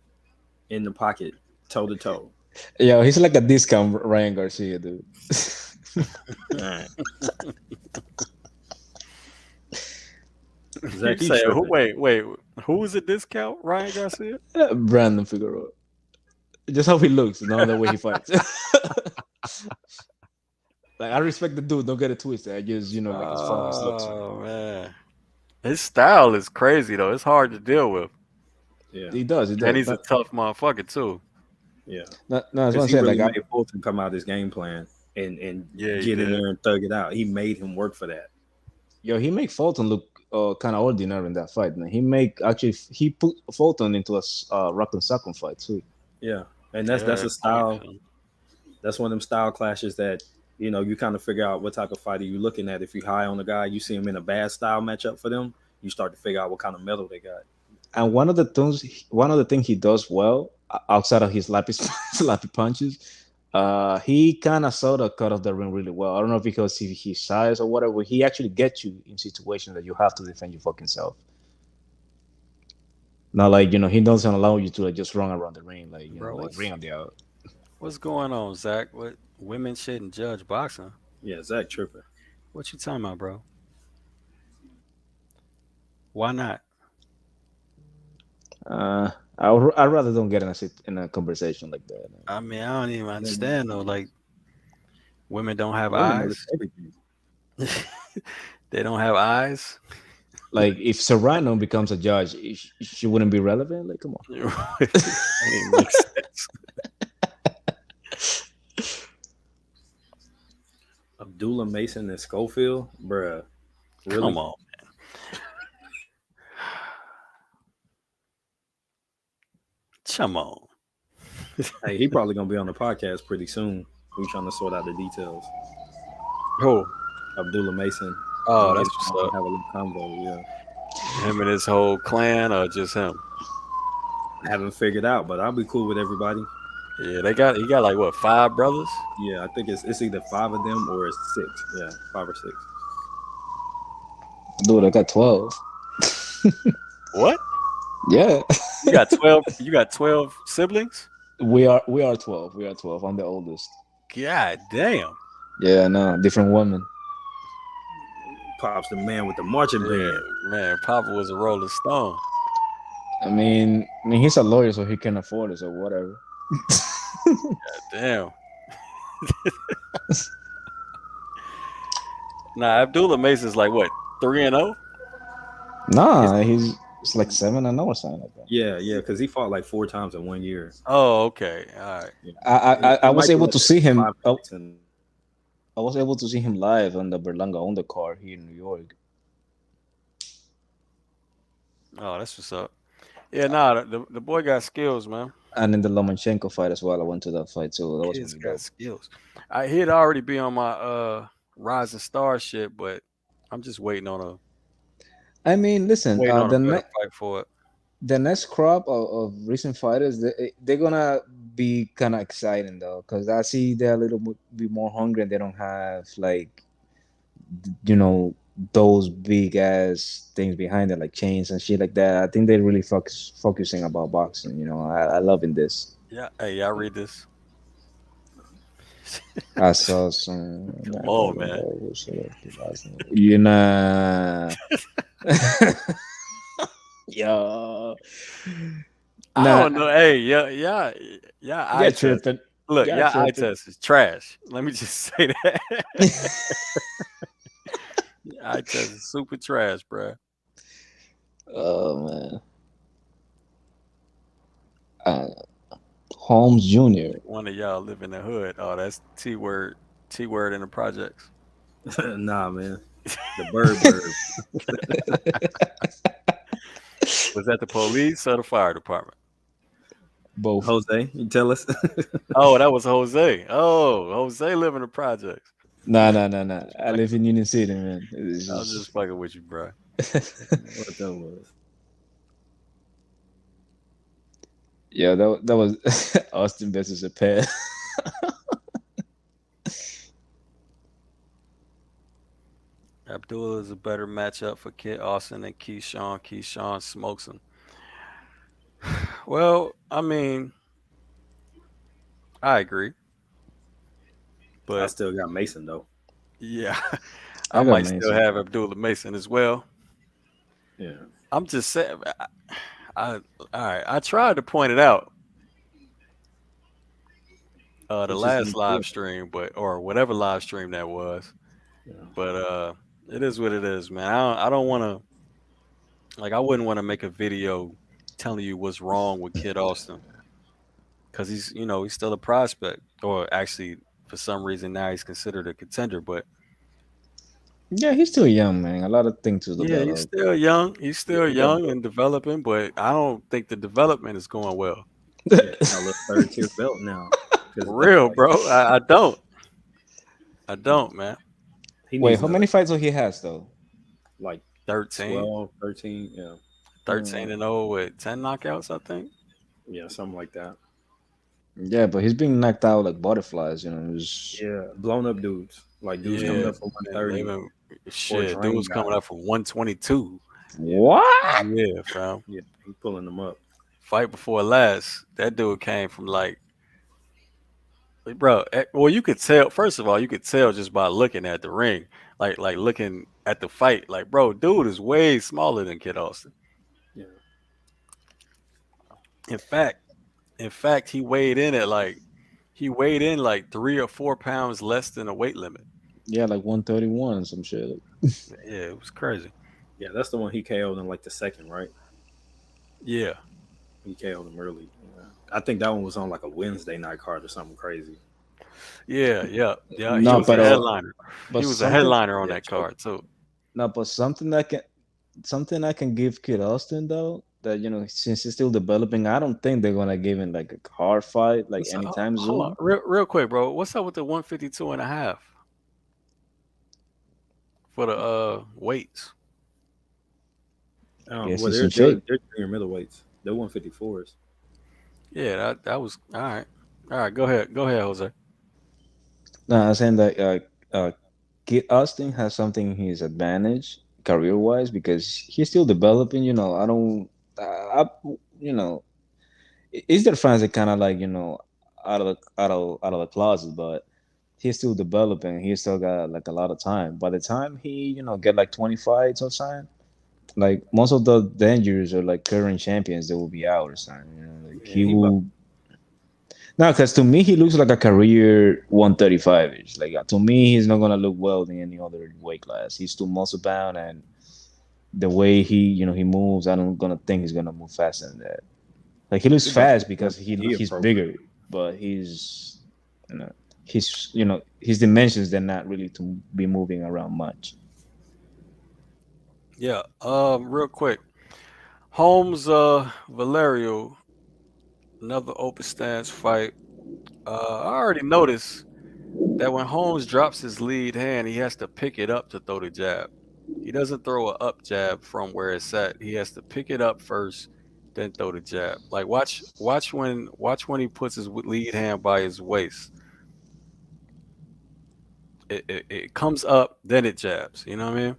in the pocket, toe to toe. Yo, he's like a discount Ryan Garcia, dude. Zach, You you say who? tripping. Wait. Who was a discount? Ryan Garcia? Brandon Figueroa. Just how he looks, not the way he fights. Like I respect the dude. Don't get it twisted. I just like his fast looks. Oh man, his style is crazy though. It's hard to deal with. Yeah, He does. He And does. he's a tough motherfucker too. yeah. No, that's what I'm Because he saying. really Like, made Fulton come out his game plan and Yeah, he get in did. there and thug it out. He made him work for that. he make Fulton look kind of ordinary in that fight. Man. He put Fulton into a rock and sock fight too. Yeah, and that's Yeah, a style. That's one of them style clashes that you kind of figure out what type of fighter you're looking at. If you're high on a guy, you see him in a bad style matchup for them, you start to figure out what kind of metal they got. And one of the things he does well outside of his slappy punches, he kind of saw the cut of the ring really well. I don't know if because his size or whatever, he actually gets you in situations that you have to defend your fucking self. Not like he doesn't allow you to like, just run around the ring like Bro, like ring on the out. what's going on, Zach? What women shouldn't judge boxing? Yeah, Zach tripping. What you talking about, bro? Why not? I'd rather don't get in a conversation like that. I mean, I don't even understand though. Like, women don't have Women notice eyes. everything. They don't have eyes. Like if Serrano becomes a judge, she wouldn't be relevant. Like, come on. That ain't make sense. Abdullah Mason and Schofield, bruh. Really? Come on, man. Come on. Hey, he probably gonna be on the podcast pretty soon. We trying to sort out the details. Who? Abdullah Mason. Oh, Get that's him what's on, up. have a little convo. Yeah, Him and his whole clan, or just him? I haven't figured out, but I'll be cool with everybody. Yeah, he got like what, 5 brothers? Yeah, I think it's either 5 of them or it's 6. Yeah, 5 or 6. Dude, I got 12. What? Yeah. You got 12? You got 12 siblings? We are 12. We are 12. I'm the oldest. God damn. Yeah, no, different woman. Pops the man with the marching Yeah, band. man, Papa was a Rolling Stone. I mean, he's a lawyer, so he can afford it, or whatever. Damn. Nah, Abdullah Mason's like what, 3-0? Nah, he's like 7-0 or something like that. Yeah, because he fought like 4 times in 1 year. Oh, okay. All right. I was Might be able like to see him. 5 fights in- I was able to see him live on the Berlanga undercard here in New York. Oh, that's what's up. Yeah, nah, the boy got skills, man. And in the Lomachenko fight as well, I went to that fight too. That was Kid's really got dope. skills. He'd already be on my Rising Star shit, but I'm just waiting on I mean, listen, a the better fight for it. the next crop of recent fighters, they're gonna be kind of exciting though, because I see they're a little bit more hungry and they don't have like those big ass things behind it like chains and shit like that. I think they really focusing about boxing. I loving this. Yeah. Hey, y'all read this. I saw some. Come on, man. Yo. I don't know. Hey, yeah. Eye test. Tripping. Look, Y'all y'all eye tripping. test is trash. Let me just say that. Eye test is super trash, bro. Oh man. Holmes Jr. One of y'all live in the hood. Oh, that's T word in the projects. Nah, man. The bird. Was that the police or the fire department? Both. Jose, you tell us. Oh, that was Jose. Oh, Jose live in the projects. Nah. I live in Union City, man. It's I was just fucking with you, bro. What that was. Yeah, that was Austin versus a pair. Abdullah is a better matchup for Kid Austin than Keyshawn. Keyshawn smokes him. Well, I mean, I agree. But I still got Mason though. yeah, I I got might Mason. still have Abdullah Mason as well. Yeah. I'm just saying. All right. I tried to point it out. The It's just last live important. stream, or whatever live stream that was. Yeah. But it is what it is, man. I don't want to. Like, I wouldn't want to make a video telling you what's wrong with Kid Austin because he's still a prospect, or actually for some reason now he's considered a contender. But Yeah, he's still young, man. A lot of things to yeah, he's develop. still young. He's Yeah, still he got young and developing, but I don't think the development is going well. yeah, he got a little third tier belt now. Because For real, like bro. I don't, man. he Wait, needs how another many fights do he has though? like 13, 12, 13, yeah. 13 and 0 with 10 knockouts, I think. Yeah, something like that. Yeah, but he's being knocked out like butterflies. It was, Yeah, blown up dudes. Like dudes coming Yeah, up for and they 130 been or shit. Dude drain was coming guys. up from 122. Yeah, what? Yeah, fam. yeah, he pulling them up. Fight before last, that dude came from bro. Well, you could tell. First of all, you could tell just by looking at the ring, like looking at the fight. Like, bro, dude is way smaller than Kid Austin. Yeah, In fact, he weighed in like 3 or 4 pounds less than the weight limit. Yeah, like 131 some shit. Yeah, it was crazy. yeah, that's the one he KO'd in like the second, right? Yeah, He KO'd him early. Yeah. I think that one was on like a Wednesday night card or something crazy. yeah. He No, was a but headliner. but He was a something headliner on Yeah, that choke. card too. no, but something I can give Kid Austin though, that since he's still developing, I don't think they're gonna give him like a hard fight like So, anytime hold on, soon. real quick, bro. What's up with the 152 and a half for the weights? Guess Well, he's in they're shape. they're junior middleweights. They're 154s. Yeah, that was all right. All right, go ahead, Jose. No, I'm saying that Kid Austin has something in his advantage career wise because he's still developing. I don't. You know, is there fans that kind of like out of the closet, but he's still developing. He still got like a lot of time. By the time he get like 20 fights or something, like most of the dangers or like current champions, they will be out or something. Like Yeah, he he about will. No, because to me he looks like a career 135 ish. Like to me, he's not gonna look well in any other weight class. He's too muscle bound, and the way he moves, I don't gonna think he's gonna move faster than that. Like he looks he about fast because he he's appropriate. bigger, but you know his dimensions, they're not really to be moving around much. Yeah. Real quick, Holmes, Valerio, another open stance fight. I already noticed that when Holmes drops his lead hand, he has to pick it up to throw the jab. He doesn't throw a up jab from where it's at. He has to pick it up first, then throw the jab. Like watch when he puts his lead hand by his waist. It comes up, then it jabs. You know what I mean?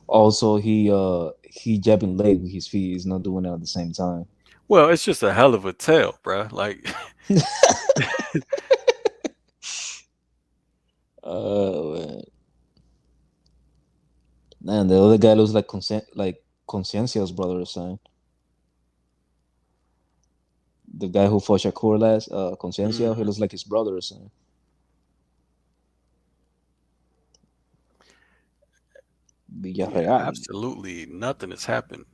Also, he jabbing late with his feet. He's not doing it at the same time. Well, it's just a hell of a tail, bruh. Like Oh man, the other guy looks like Consciencia's brother or something. The guy who fought Shakur last, Consciencia, he mhm. looks like his brother or something. Yeah, Villarreal. absolutely nothing has happened.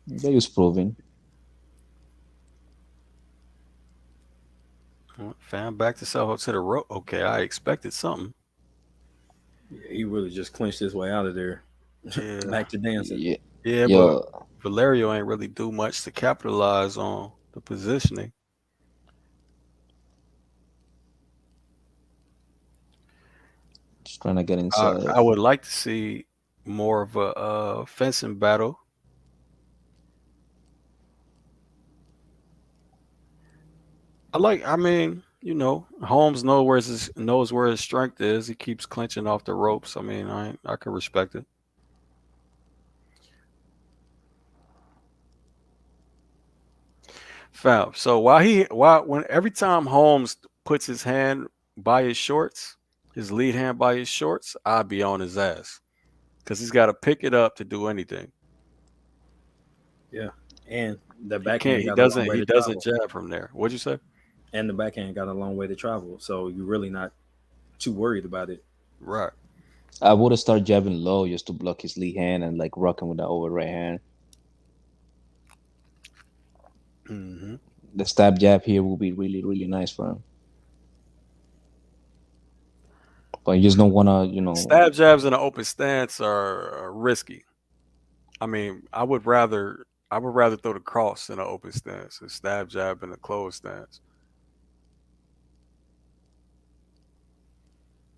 They was proving. Fam, back to Soho to the rope. Okay, I expected something. Yeah, he really just clinched his way out of there. Yeah, Back to dancing. Yeah, yeah, but yo, Valerio ain't really do much to capitalize on the positioning. just trying to get I, inside. I would like to see more of a fencing battle. I mean, Holmes knows where his strength is. He keeps clinching off the ropes. I mean, I can respect it. Fam. So when every time Holmes puts his hand by his shorts, his lead hand by his shorts, I'd be on his ass because he's got to pick it up to do anything. Yeah, and the He can't. backhand got a long way He to doesn't travel, jab from there. What'd you say? and the backhand got a long way to travel. So you're really not too worried about it. Right. I would have started jabbing low just to block his lead hand and like rocking with that over right hand. Mm-hmm. The stab jab here will be really, really nice for him. But you just don't want to, Stab jabs in an open stance are risky. I mean, I would rather throw the cross in an open stance, a stab jab in a closed stance,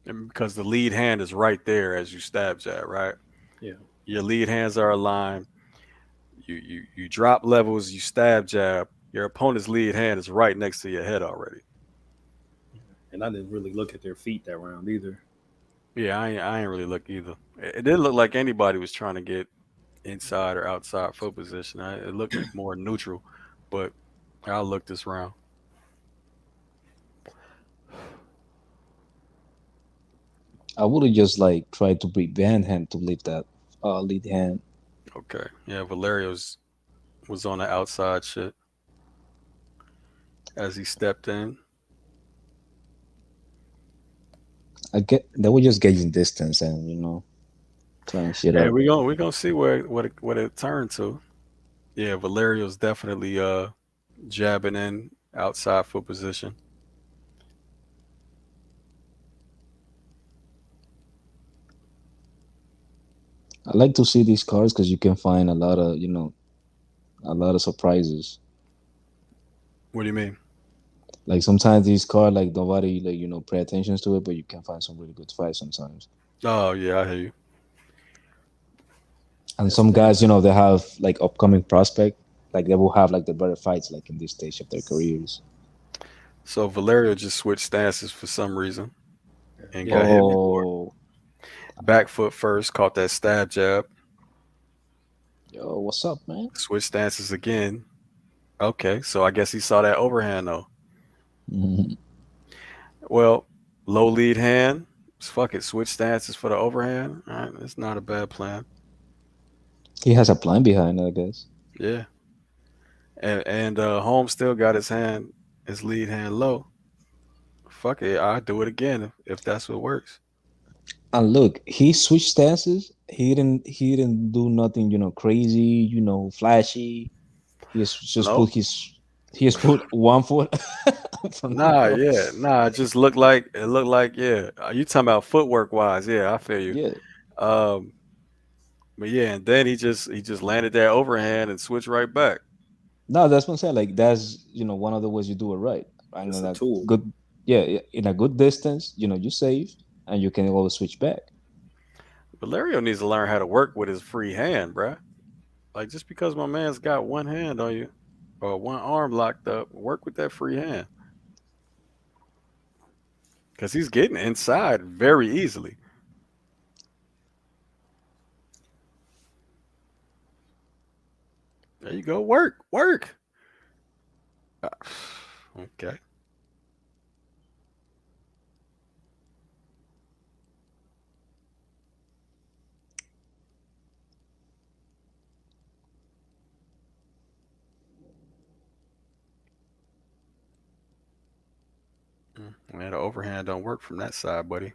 and because the lead hand is right there as you stab jab, right? Yeah. Your lead hands are aligned. You drop levels, you stab jab. Your opponent's lead hand is right next to your head already. And I didn't really look at their feet that round either. Yeah, I ain't really look either. It didn't look like anybody was trying to get inside or outside foot position. It looked more neutral, but I'll look this round. I would have just like tried to prevent him to leave that lead hand. Okay. Yeah, Valerio's was on the outside shit as he stepped in. I get they were just gauging distance and trying shit Yeah, up. we gonna see what it turned to. Yeah, Valerio's definitely jabbing in outside foot position. I like to see these cards because you can find a lot of surprises. What do you mean? Like sometimes these cards like nobody like pay attention to it, but you can find some really good fights sometimes. Oh yeah, I hear you. And That's some the thing. guys, they have like upcoming prospect, like they will have like the better fights like in this stage of their careers. So Valerio just switched stances for some reason and Yeah. got hit before. Oh, Back foot first, caught that stab jab. yo, what's up, man? Switched stances again. Okay, so I guess he saw that overhand though. Mhm. Well, low lead hand. Fuck it. Switch stances for the overhand. All right, it's not a bad plan. He has a plan behind it, I guess. Yeah, and Holmes still got his lead hand low. Fuck it, I do it again if that's what works. And look, he switched stances. He didn't do nothing, crazy, flashy. Just No, put he just put one foot from the nah, yeah, cross. nah. It looked like yeah. You talking about footwork wise? Yeah, I feel you. Yeah. Um, but yeah, and then he just landed that overhand and switched right back. No, that's what I'm saying. Like that's one of the ways you do it right. And It's in a a tool. good yeah, in a good distance, you save and you can always switch back. Valerio needs to learn how to work with his free hand, bruh. Like just because my man's got one hand on you or one arm locked up, work with that free hand because he's getting inside very easily. There you go, work, work. Uh, Okay. Man, the overhand don't work from that side, buddy.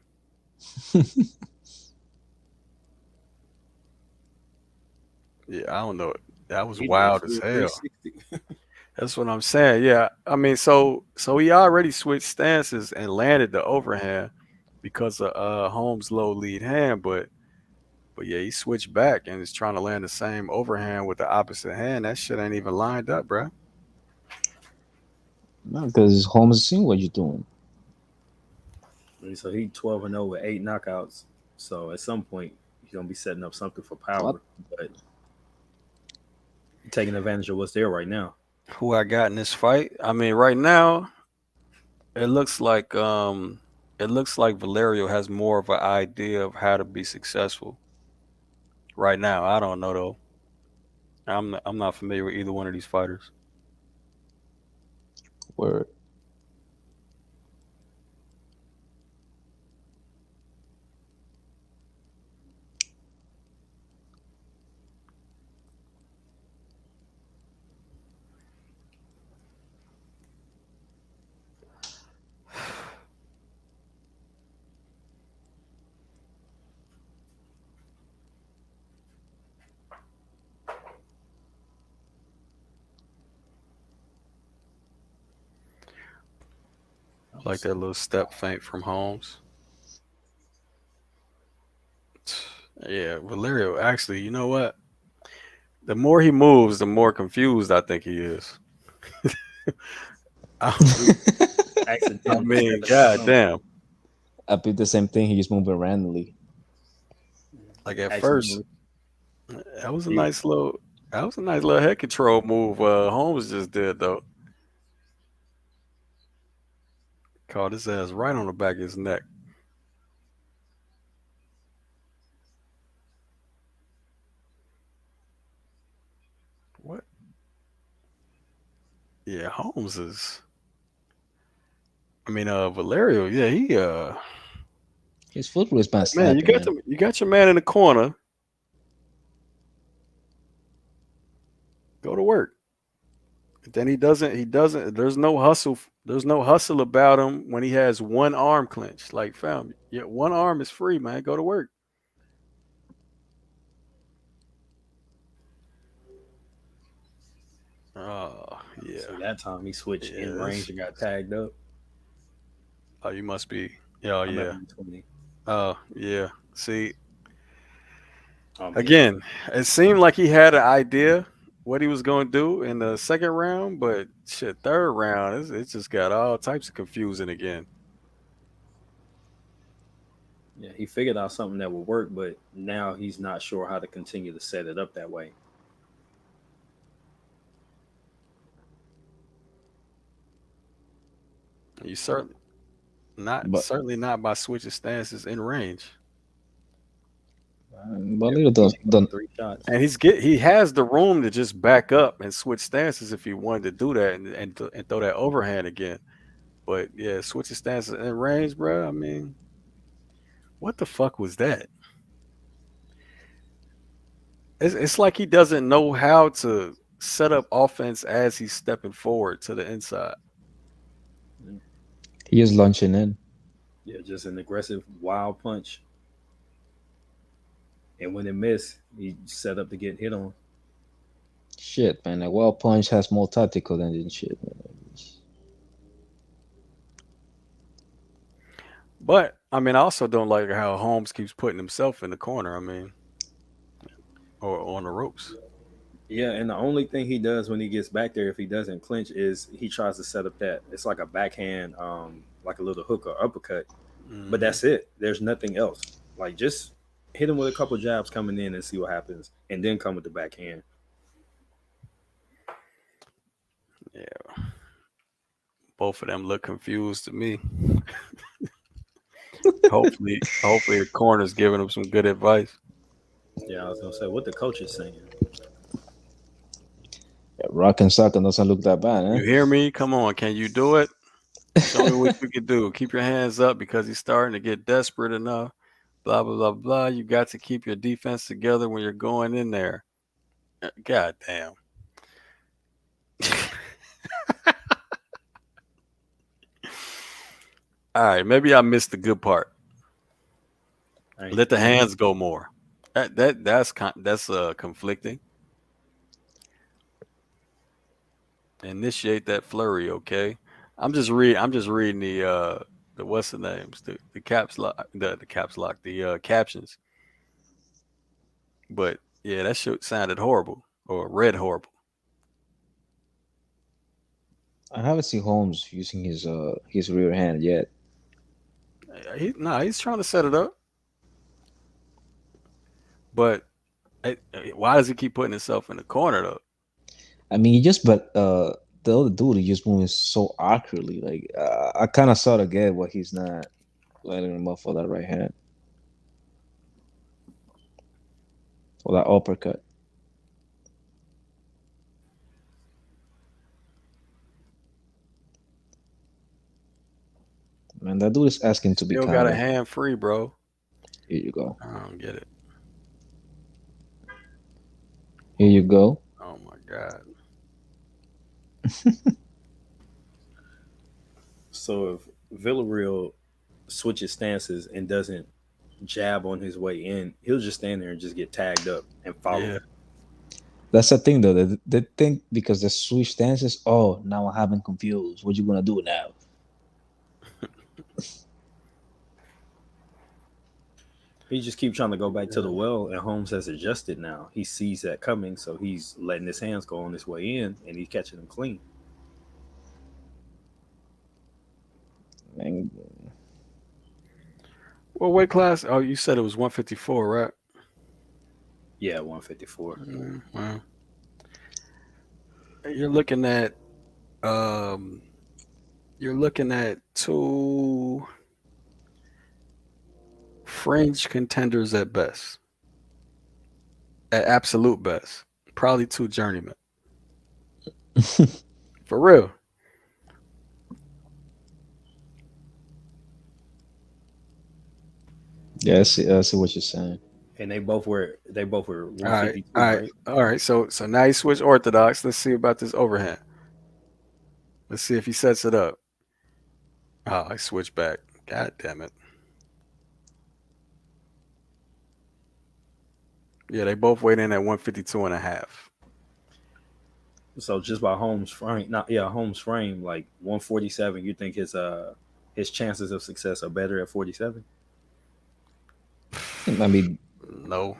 Yeah, I don't know. That was He did a wild as full hell. 360. That's what I'm saying. Yeah, I mean, so he already switched stances and landed the overhand because of Holmes' low lead hand, but yeah, he switched back and is trying to land the same overhand with the opposite hand. That shit ain't even lined up, bro. No, because Holmes is seeing what you're doing. So he 12-0 with 8 knockouts. So at some point he's gonna be setting up something for What? power, but taking advantage of what's there right now. Who I got in this fight? I mean, right now it looks like Valerio has more of an idea of how to be successful. Right now, I don't know though. I'm not familiar with either one of these fighters. Where I like that little step feint from Holmes. Yeah, Valerio. Actually, you know what? The more he moves, the more confused I think he is. I Accidentally mean, stepping on god something. damn. I did the same thing. He just moving randomly. Like at first, Accidentally. that was a Yeah. nice little head control move. Holmes just did though. Caught his ass right on the back of his neck. What? Yeah, Holmes is. I mean, Valerio. Yeah, he. His foot was bad Man, slapping, man. you got your man in the corner. Go to work. Then he doesn't. He doesn't. There's no hustle. There's no hustle about him when he has one arm clenched. Like, fam, yeah, one arm is free, man. Go to work. Oh So yeah, that time he switched in yes. range and got tagged up. Oh, you must be. Oh I'm at yeah. 120. Oh yeah. See, Yeah. again, it seemed like he had an idea what he was going to do in the second round, but shit, third round, it just got all types of confusing again. Yeah, he figured out something that would work, but now he's not sure how to continue to set it up that way. You But certainly not by switching stances in range. Yeah, Little he don't. 3 shots. And he has the room to just back up and switch stances if he wanted to do that and throw that overhand again. But yeah, switching stances in range, bro. I mean, what the fuck was that? It's like he doesn't know how to set up offense as he's stepping forward to the inside. He is launching in. Yeah, just an aggressive wild punch. And when it missed, he set up to get hit on. Shit, man. A wild punch has more tactical than this shit. Man. But I mean, I also don't like how Holmes keeps putting himself in the corner. I mean, or on the ropes. Yeah, and the only thing he does when he gets back there, if he doesn't clinch, is he tries to set up that it's like a backhand, like a little hook or uppercut. But Hmm. that's it. There's nothing else. Like just hit him with a couple jabs coming in and see what happens, and then come with the backhand. Yeah, both of them look confused to me. Hopefully the corner's giving him some good advice. Yeah, I was gonna say what the coach is saying. Yeah, rock and soccer doesn't look that bad, eh? You hear me? Come on, can you do it? Show me what you can do. Keep your hands up because he's starting to get desperate enough. Blah blah blah blah. You got to keep your defense together when you're going in there. God damn. All right, maybe I missed the good part. Let the hands go more. That's conflicting. Initiate that flurry, okay? I'm just reading the what's the names the caps lock the caps lock the captions. But yeah, that shit sounded horrible or read horrible. I haven't seen Holmes using his rear hand yet. He's trying to set it up, but why does he keep putting himself in the corner though? I mean, he just but the other dude is just moving so awkwardly. Like I kind of sort of get what he's not letting him up for that right hand or that uppercut. Man, that dude is asking to be Still got a counted. hand free, bro. Here you go. I don't get it. Here you go. Oh my god. So if Villarreal switches stances and doesn't jab on his way in, he'll just stand there and just get tagged up and follow. Yeah. That's the thing, though. They think because the switch stances. Oh, now I have been confused. What you gonna do now? He just keep trying to go back to the well, and Holmes has adjusted now. He sees that coming, so he's letting his hands go on his way in, and he's catching them clean. Man, What weight class? Oh, you said it was 154, right? Yeah, 154. Well, you're looking at um, you're looking at two fringe contenders at best, at absolute best. Probably two journeymen. For real. yeah, I see what you're saying. And they both were All right, 152, all right, right? all right. So now you switch orthodox. Let's see about this overhand. Let's see if he sets it up. Oh, I switched back. God damn it. Yeah, they both weighed in at 152 and a half. So just by Holmes frame, not yeah, Holmes frame like 147. You think his chances of success are better at 47? I mean, No.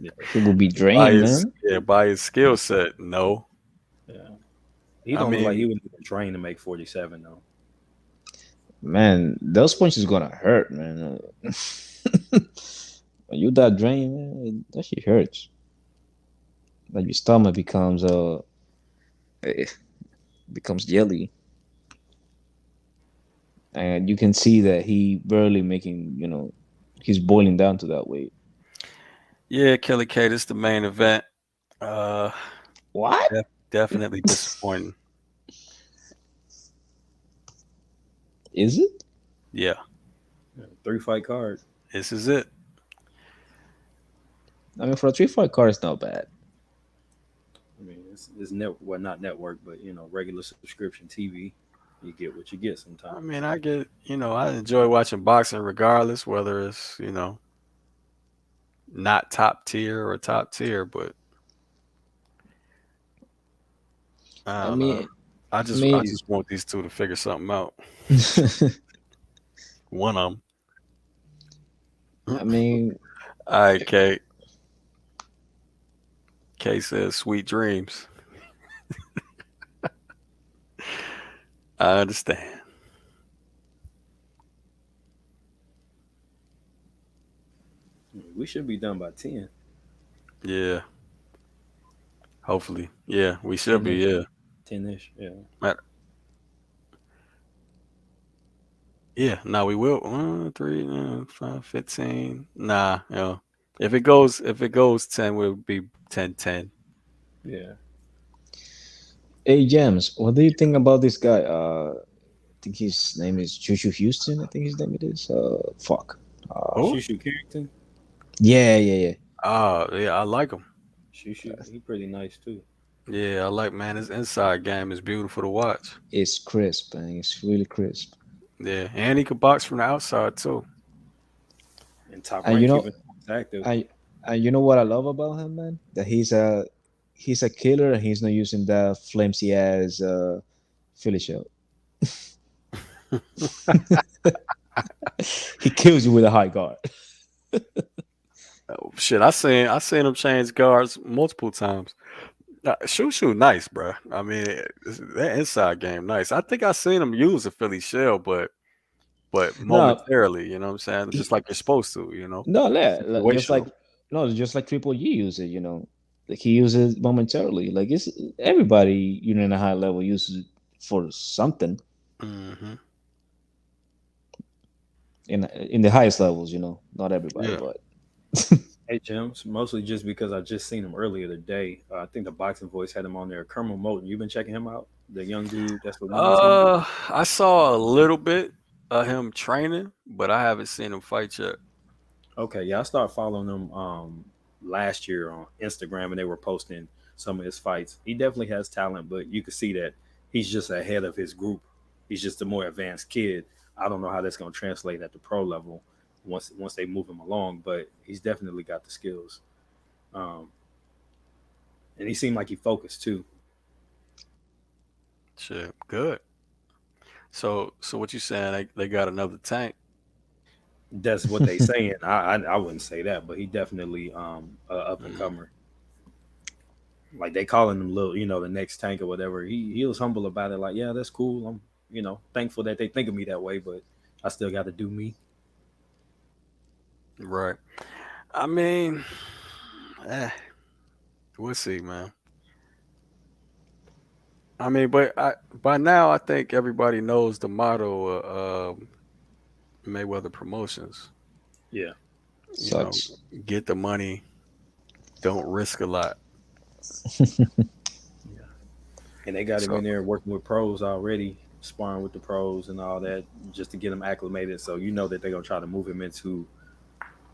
Yeah, he will be By drained, his man. yeah, by his skill set, no. yeah. He I don't look like he mean, would need a train to make 47 though. Man, those punches gonna hurt, man. When you that drain, man, that shit hurts. Like your stomach eh, becomes jelly, and you can see that he barely making. He's boiling down to that weight. yeah, Kelly K, this the main event. Uh, What? definitely disappointing. Is it? Yeah, Yeah, 3 fight card. this is it. I mean, for a 3 fight card, it's not bad. I mean, it's well, not network, but regular subscription TV. You get what you get I sometimes. mean, I enjoy watching boxing regardless, whether it's, not top tier or top tier, but I I don't know. mean, I I just I mean, just want these two to figure something out. One of them. I mean, All right, Kate. Kate says sweet dreams. I understand. We should be done by 10. Yeah. Hopefully. Yeah, we should 10 be, ish. yeah. 10 ish. Yeah. Matter- Yeah, no, we will. 3, 5, 15. Nah, if it goes 10, we'll be 10-10. Yeah. hey James, what do you think about this guy? I think his name is Juju Houston. I think his name it is. Fuck. Who? Shushu Carrington. Yeah, yeah, yeah. Yeah, I like him. Shushu, he pretty nice too. Yeah, I like, man, his inside game is beautiful to watch. It's crisp, and it's really crisp. Yeah, and he could box from the outside too. And top And rank keeping active. you know what I love about him, man? That he's a killer, and he's not using that flimsy ass Philly shell. He kills you with a high guard. Oh, shit, I seen him change guards multiple times. Shoot, nice, bro. I mean, that inside game, nice. I think I seen him use a Philly shell, but No, momentarily, you know what I'm saying? Just he, like you're supposed to, no, just like situational. no, just like Triple G use it. Like he uses it momentarily. Like it's everybody, in a high level uses it for something Hmm. in the highest levels. Not everybody, Yeah. but Hey James, mostly just because I just seen him earlier today. I think the Boxing Voice had him on there. Kermel Moten, you been checking him out? The young dude that's with 118. I saw a little bit of him training, but I haven't seen him fight yet. Okay, yeah, I started following him last year on Instagram, and they were posting some of his fights. He definitely has talent, but you can see that he's just ahead of his group. He's just a more advanced kid. I don't know how that's going to translate at the pro level once they move him along, but he's definitely got the skills. Um, and he seemed like he focused too. Shit, good. So what you saying? They got another tank? That's what they saying. I wouldn't say that, but he definitely a up and Mm, comer. Like they calling him little, the next tank or whatever. He was humble about it. Like, yeah, that's cool. I'm thankful that they think of me that way, but I still got to do me. right. I mean, eh, we'll see, man. I mean, but by now I think everybody knows the motto of Mayweather Promotions. Yeah, You know, Sucks. get the money, don't risk a lot. yeah. And they got him So in there working with pros already, sparring with the pros and all that, just to get him acclimated. So that they're gonna try to move him into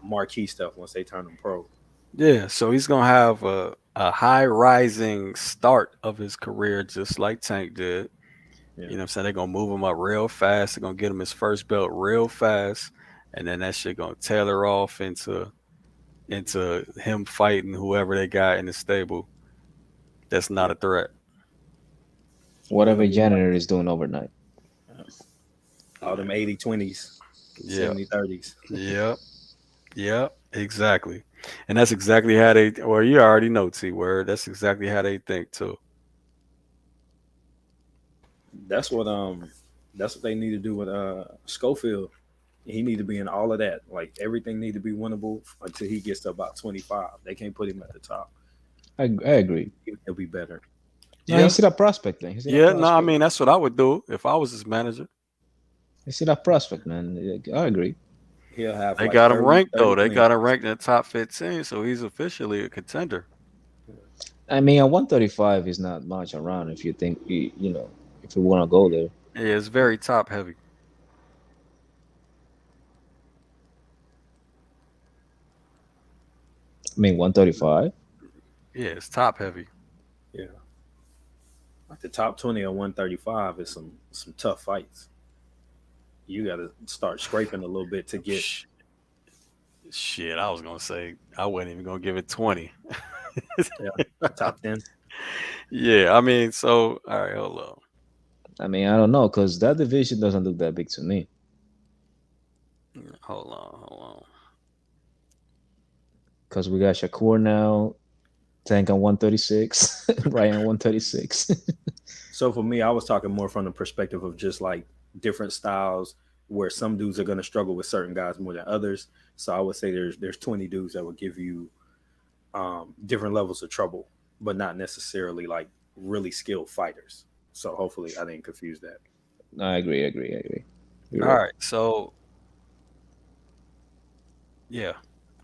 marquee stuff once they turn him pro. yeah, so he's gonna have a high rising start of his career, just like Tank did. Yeah, You know what I'm saying? They're gonna move him up real fast. They're gonna get him his first belt real fast, and then that shit gonna tailor off into him fighting whoever they got in the stable. That's not yeah. a threat. And Whatever it'll be like janitor is doing overnight. all them 80-20s, Yeah, 70-30s. yeah, yeah, exactly. And that's exactly how they. Well, you already know T word. That's exactly how they think too. That's what they need to do with Schofield. He need to be in all of that. Like everything need to be winnable until he gets to about 25. They can't put him at the top. I agree. He'll be better. No, Yeah, he's still a prospect, man. He's still a yeah. No, I prospect. mean that's what I would do if I was his manager. He's still a prospect, man. I agree. He'll have They like got him 30, ranked 30 though. They wins. got him ranked in the top 15, so he's officially a contender. I mean, at 135 is not much around if you think if you want to go there. Yeah, it's very top heavy. I mean, 135. Yeah, it's top heavy. Yeah. Like the top 20 at 135 is some tough fights. You got to start scraping a little bit to get. Sh- Shit, I was gonna say I wasn't even gonna give it 20. Yeah, top 10. Yeah, I mean, so all right, hold on. I mean, I don't know because that division doesn't look that big to me. Hold on. Because we got Shakur now, Tank on 136, Ryan 136. So for me, I was talking more from the perspective of just like different styles where some dudes are going to struggle with certain guys more than others. So I would say there's 20 dudes that would give you different levels of trouble, but not necessarily like really skilled fighters. So hopefully I didn't confuse that. I agree. You're All right. right, so yeah,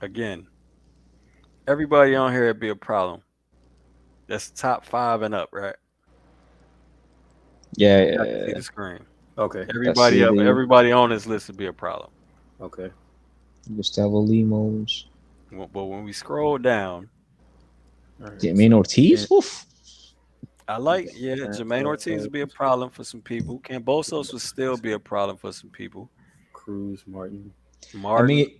again, everybody on here would be a problem. That's top 5 and up, right? Yeah, You have to see the screen. Okay. Cassidy, Everybody on this list would be a problem. Okay. Gustavo Limos, But when we scroll down, All right. Jermaine Ortiz. Oof. I You like, got yeah, Jermaine Ortiz Santos, would be a problem for some people. Cambosos would still be a problem for some people. Cruz, Martin. I Martin, mean,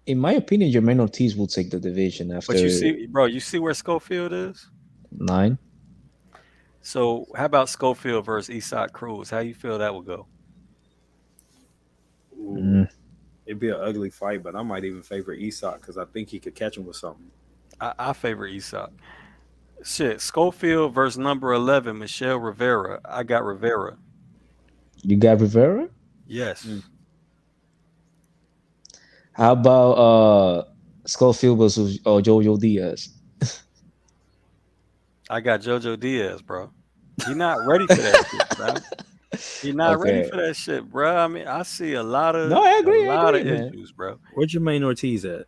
in my opinion, Jermaine Ortiz will take the division but you after see, bro, you see where Schofield is? 9. So how about Schofield versus Isak Cruz? How you feel that would go? Ooh, Mm. it'd be an ugly fight, but I might even favor Isak because I think he could catch him with something. I favor Isak. Shit, Schofield versus number 11, Michelle Rivera. I got Rivera. You got Rivera? Yes. Mm. How about Schofield versus Jojo Diaz? I got JoJo Diaz, bro. He not ready for that shit, bro. He not ready Okay. for that shit, bro. I mean, I see a lot No, of I a lot agree, of man. issues, bro. Where's Jermaine Ortiz at?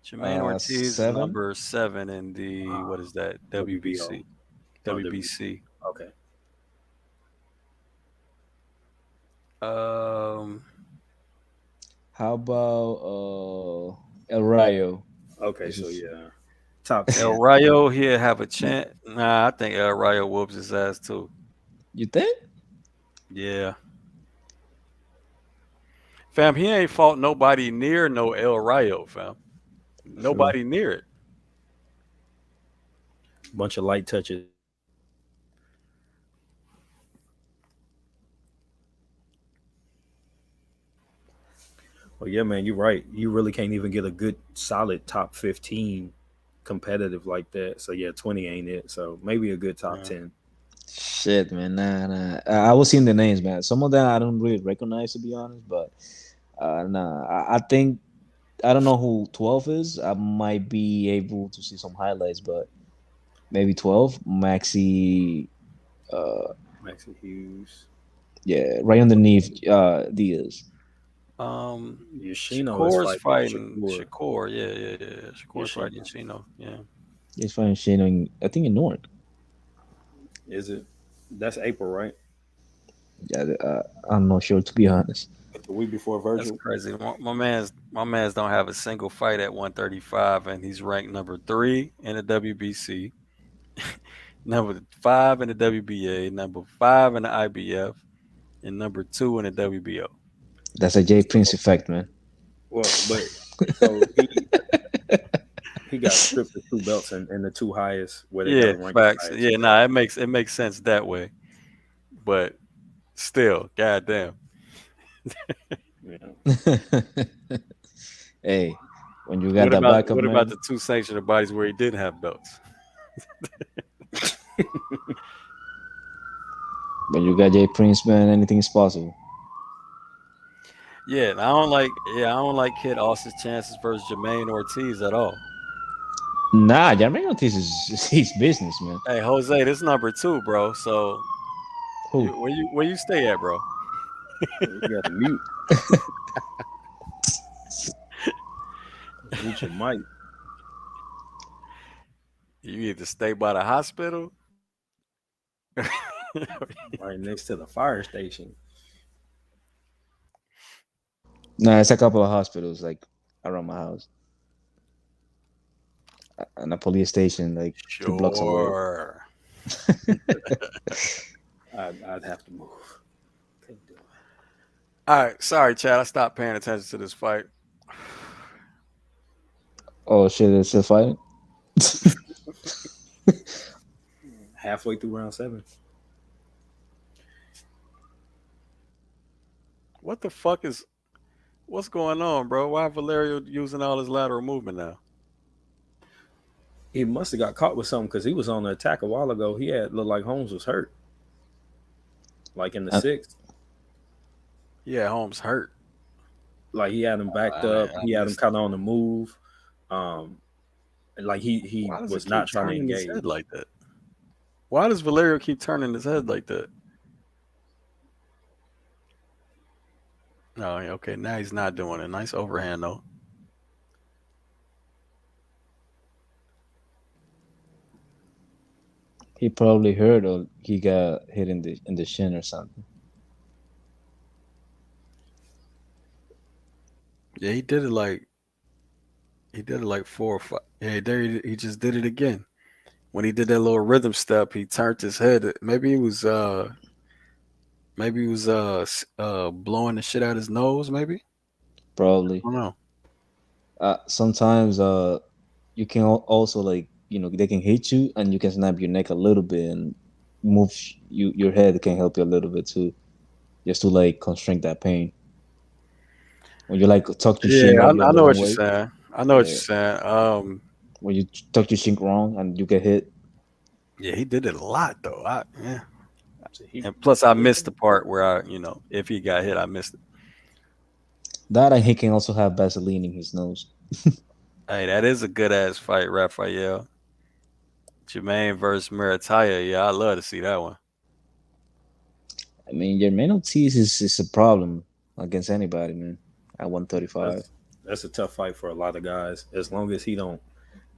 Jermaine Ortiz is 7. number 7 in the what is that? WBO. WBC. Oh, WBC. Okay. Um, How about El Rayo? Okay. This So is- yeah, top El 10. Rayo he'll have a chance. Nah, I think El Rayo whoops his ass too. You think? Yeah. Fam, he ain't fought nobody near no El Rayo, fam. Nobody near it. Bunch of light touches. But yeah, man, you're right. You really can't even get a good solid top 15 competitive like that. So yeah, 20 ain't it. So maybe a good top Yeah. 10. Shit, man, nah. I was seeing the names, man. Some of them I don't really recognize, to be honest. But nah, I think I don't know who 12 is. I might be able to see some highlights, but maybe 12. Maxi, uh, Maxie Hughes. yeah, right underneath Diaz. Yoshino is Shakur's fighting fighting Shakur. Shakur. Yeah. Shakur's fighting Yoshino. Chino. Yeah. He's fighting Shane, I think in Newark. Is it? That's April, right? Yeah, I'm not sure, to be honest. The week before That's Virgil. crazy. My man's don't have a single fight at 135, and he's ranked number 3 in the WBC, number 5 in the WBA, number 5 in the IBF, and number 2 in the WBO. That's a Jay Prince So, effect, man. well, but so he got stripped of two belts and the two highest where they got Yeah, him ranked facts. highest. Yeah, nah, it makes sense that way, but still, goddamn. Yeah. Hey, when you got What that about backup, what about man, the two sanctioned bodies where he didn't have belts? when you got Jay Prince, man, anything is possible. Yeah, and I don't like Kid Austin's chances versus Jermaine Ortiz at all. Nah, Jermaine Ortiz is his business, man. Hey, Jose, this is number 2, bro. So Who? where you stay at, bro? You got to mute. Mute your mic You either stay by the hospital. right next to the fire station. Nah, it's a couple of hospitals like around my house and a police station like 2 blocks away. Sure. I'd have to move. Can't do it. All right, sorry, Chad. I stopped paying attention to this fight. Oh shit, it's still fighting. Halfway through round 7. What the fuck what's going on, bro? Why Valerio using all his lateral movement now? He must have got caught with something because he was on the attack a while ago. He had looked like Holmes was hurt, like in the Uh, 6th. Yeah, Holmes hurt. Like he had him backed I, up. I He had him missed kind it. of on the move. And like he Why does it was keep not trying to turning his engage. head like that? Why does Valerio keep turning his head like that? Oh, yeah, okay. Now he's not doing it. Nice overhand though. he probably hurt or he got hit in the shin or something. Yeah, he did it like 4 or 5. Yeah, there he just did it again. When he did that little rhythm step, he turned his head. Maybe he was blowing the shit out his nose. Maybe I Probably. don't know. Sometimes you can also like they can hit you and you can snap your neck a little bit and move your head can help you a little bit too, just to like constrict that pain. When you like tuck your Yeah, shin I, maybe I on the know what wrong you're way, saying. I know what you're yeah. saying. When you tuck your shin wrong and you get hit, Yeah, he did it a lot though. Yeah, So he and plus I missed the part where if he got hit, I missed it. that and he can also have Vaseline in his nose. Hey, that is a good ass fight, Raphael. Jermaine versus Murataya. Yeah, I love to see that one. I mean, your mental tease is a problem against anybody, man. At 135, that's a tough fight for a lot of guys. As long as he don't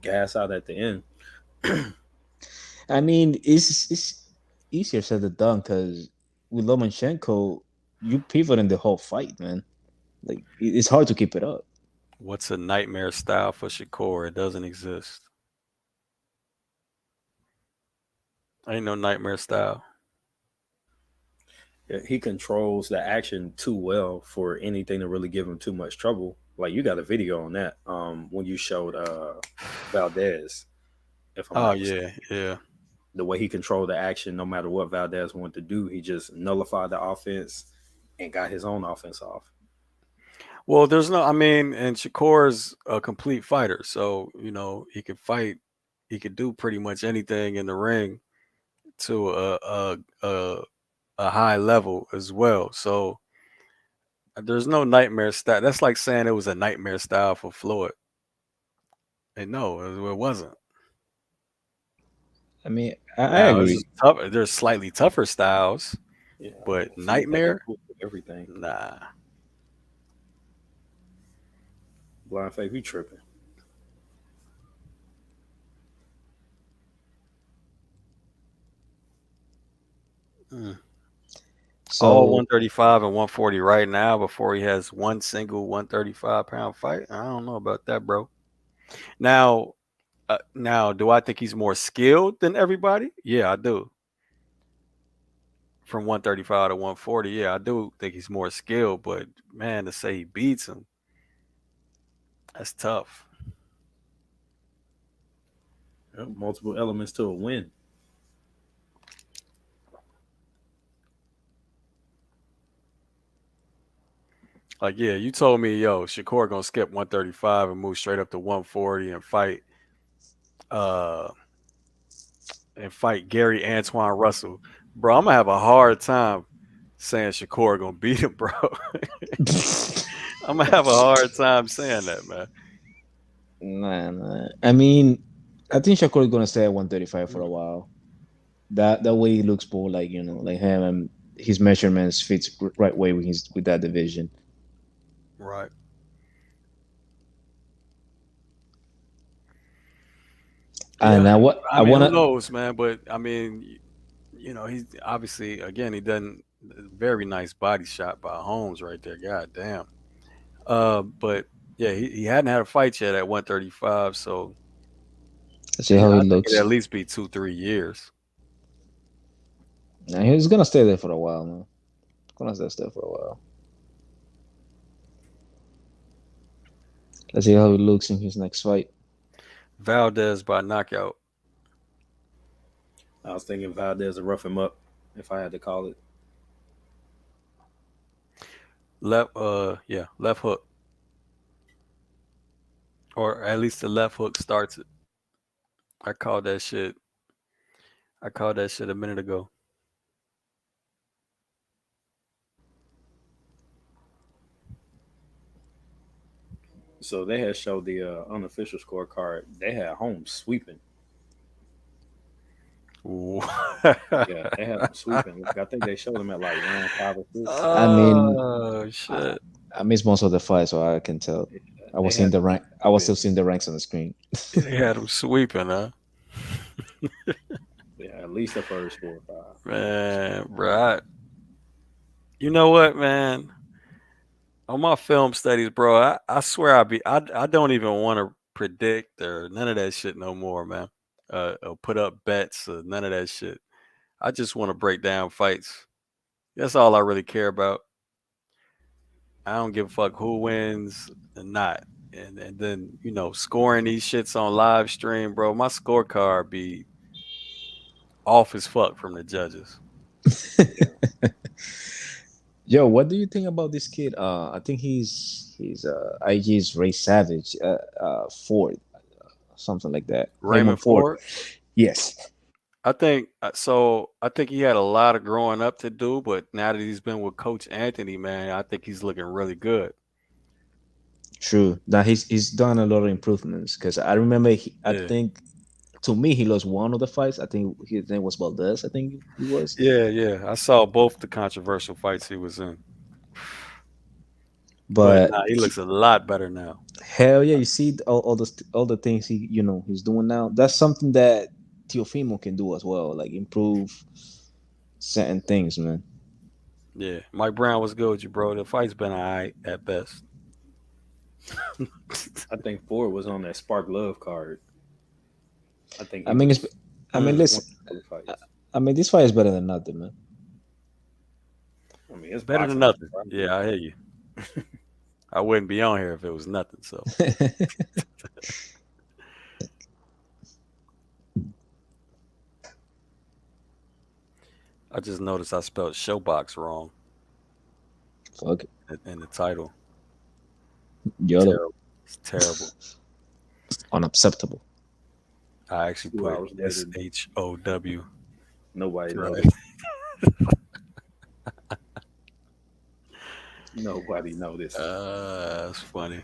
gas out at the end. I mean, it's easier said than done because with Lomachenko, you pivot in the whole fight, man. Like it's hard to keep it up. What's a nightmare style for Shakur? It doesn't exist. Ain't no nightmare style. He controls the action too well for anything to really give him too much trouble. Like you got a video on that when you showed Valdez, if I'm Oh not mistaken. yeah, yeah. The way he controlled the action, no matter what Valdez wanted to do, he just nullified the offense and got his own offense off. Well, there's no. I mean, and Shakur's a complete fighter, so he could fight. He could do pretty much anything in the ring to a high level as well. So there's no nightmare style. That's like saying it was a nightmare style for Floyd. And no, it wasn't. I mean, I Now it's agree. just tough. There's slightly tougher styles, Yeah, but Floyd had nightmare, everything. nah. Blind Faith, you tripping? Mm. All So 135 and 140 right now before he has one single 135-pound fight. I don't know about that, bro. Now, now, do I think he's more skilled than everybody? Yeah, I do. From 135 to 140, yeah, I do think he's more skilled. But man, to say he beats him, that's tough. Yep, multiple elements to a win. Like, yeah, you told me, yo, Shakur gonna skip 135 and move straight up to 140 uh and fight Gary Antoine Russell. Bro, I'm gonna have a hard time saying Shakur gonna beat him, bro. I'm gonna have a hard time saying that, man. nah. I mean, I think Shakur is gonna stay at 135 for a while. That way he looks more like like him, and his measurements fits right way with that division. Right. And Yeah. I I mean, who wanna knows, man? But I mean, he's obviously again he done very nice body shot by Holmes right there. God damn. But yeah, he hadn't had a fight yet at 135, so see how I he think it'd looks. at least be 2-3 years. Nah, he's gonna stay there for a while, man. Gonna stay there for a while. Let's see how he looks in his next fight. Valdez by knockout. I was thinking Valdez to rough him up, if I had to call it. Left hook. Or at least the left hook starts it. I called that shit. I called that shit a minute ago. So they had showed the unofficial scorecard. They had Holmes sweeping. Ooh. Yeah, they had him sweeping. I think they showed him at like round 5 or 6. I mean, Oh I, shit. I missed most of the fight, so I can tell. Yeah, I they was seeing had the rank. I was yeah, still seeing the ranks on the screen. They had him sweeping, huh? yeah, at least the first 4 or 5. Man, bro. You know what, man? On my film studies, bro, I swear I don't even want to predict or none of that shit no more, man. Or put up bets or none of that shit. I just want to break down fights. That's all I really care about. I don't give a fuck who wins and not. And then, scoring these shits on live stream, bro. My scorecard be off as fuck from the judges. Yo, what do you think about this kid? I think he's IG's Ray Savage, Ford, something like that. Raymond Raymond Ford. Ford. Yes, I think so. I think he had a lot of growing up to do, but now that he's been with Coach Anthony, man, I think he's looking really good. true. That he's done a lot of improvements because I remember. I Yeah, think to me he lost one of the fights. I think his name was Valdez. I think he was. yeah. I saw both the controversial fights he was in, but But nah, he looks a lot better now. hell yeah, you see all the things he's doing now. That's something that Teofimo can do as well, like improve certain things, man. Yeah, Mike Brown was good with you, bro. The fight's been alright at best. I think Ford was on that Spark Love card. I think I he mean, was I mean, one listen. of the fights. I mean, this fight is better than nothing, man. I mean, it's Better than boxing. nothing. Yeah, I hear you. I wouldn't be on here if it was nothing. So I just noticed I spelled ShowBox wrong Fuck it. in the title. YOLO. Terrible. It's terrible. Unacceptable. I actually 2 hours put later. SHOW. Nobody Right. knows. Nobody know this. That's funny.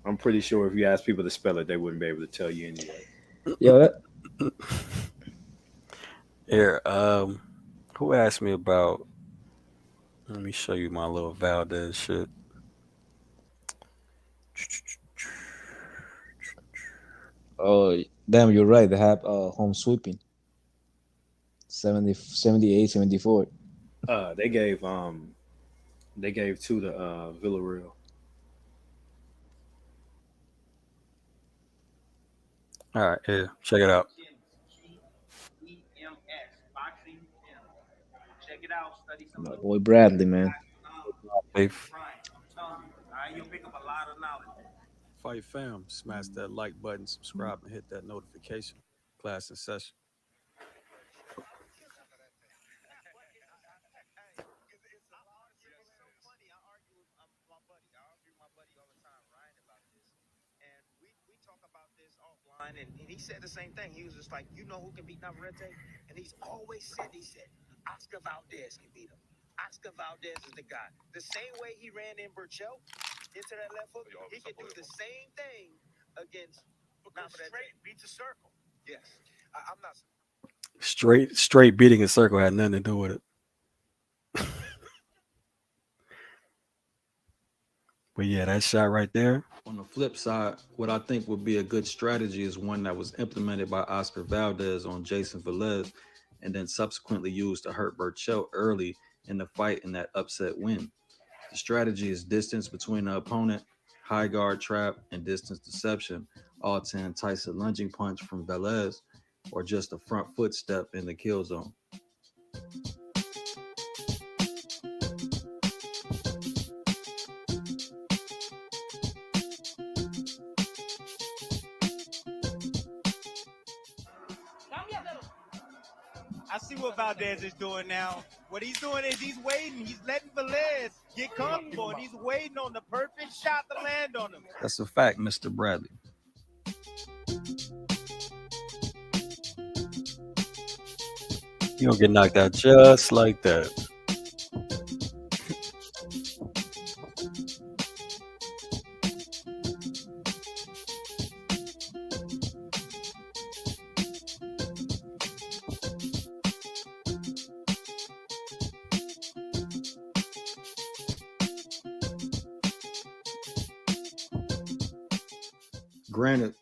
I'm pretty sure if you ask people to spell it, they wouldn't be able to tell you anyway. Yo, that, Here, who asked me about? Let me show you my little Valdez shit. oh damn, you're right. They have home sweeping. 70, 78, 74. They gave two to Villarreal. All right, yeah, check it out. My boy Bradley, man. Safe. Fight fam, smash that like button, subscribe, and hit that notification. Class in session. And he said the same thing. He was just like, you know who can beat Navarrete? And he's always said, Oscar Valdez can beat him. Oscar Valdez is the guy. The same way he ran in Burchell into that left hook, he can do the same thing against Navarrete. Straight beats a circle. Yes. I'm not. Straight beating a circle had nothing to do with it. But yeah, that shot right there. On the flip side, what I think would be a good strategy is one that was implemented by Oscar Valdez on Jason Velez and then subsequently used to hurt Burchell early in the fight in that upset win. The strategy is distance between the opponent, high guard trap, and distance deception, all to entice a lunging punch from Velez or just a front foot step in the kill zone. I see what Valdez is doing now. What he's doing is he's waiting. He's letting Velez get comfortable, and he's waiting on the perfect shot to land on him. That's a fact, Mr. Bradley. You'll get knocked out just like that. Granted,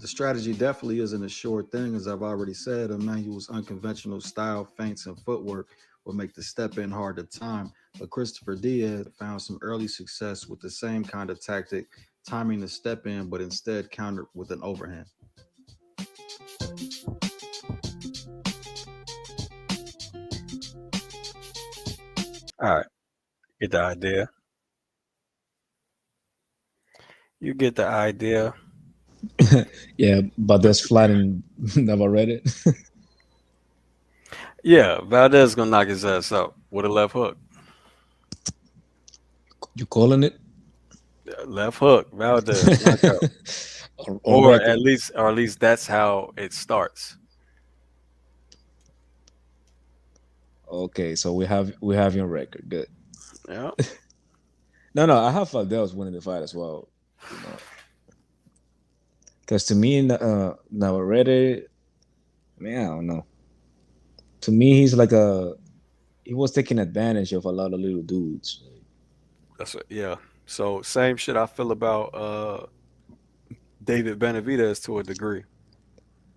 the strategy definitely isn't a sure thing, as I've already said. Emmanuel's unconventional style, feints, and footwork will make the step in hard to time. But Christopher Diaz found some early success with the same kind of tactic, timing the step in, but instead countered with an overhand. All right, get the idea. You get the idea. Yeah, but that's flattened Navarrete. Yeah, Valdez gonna knock his ass out with a left hook. You calling it? Left hook, Valdez knockout. Or at least that's how it starts. Okay, so we have your record. Good. Yeah. No, I have Valdez winning the fight as well. You know, because to me, Navarrete, man, I don't know. To me, he was taking advantage of a lot of little dudes. That's what, yeah. So same shit I feel about David Benavidez to a degree.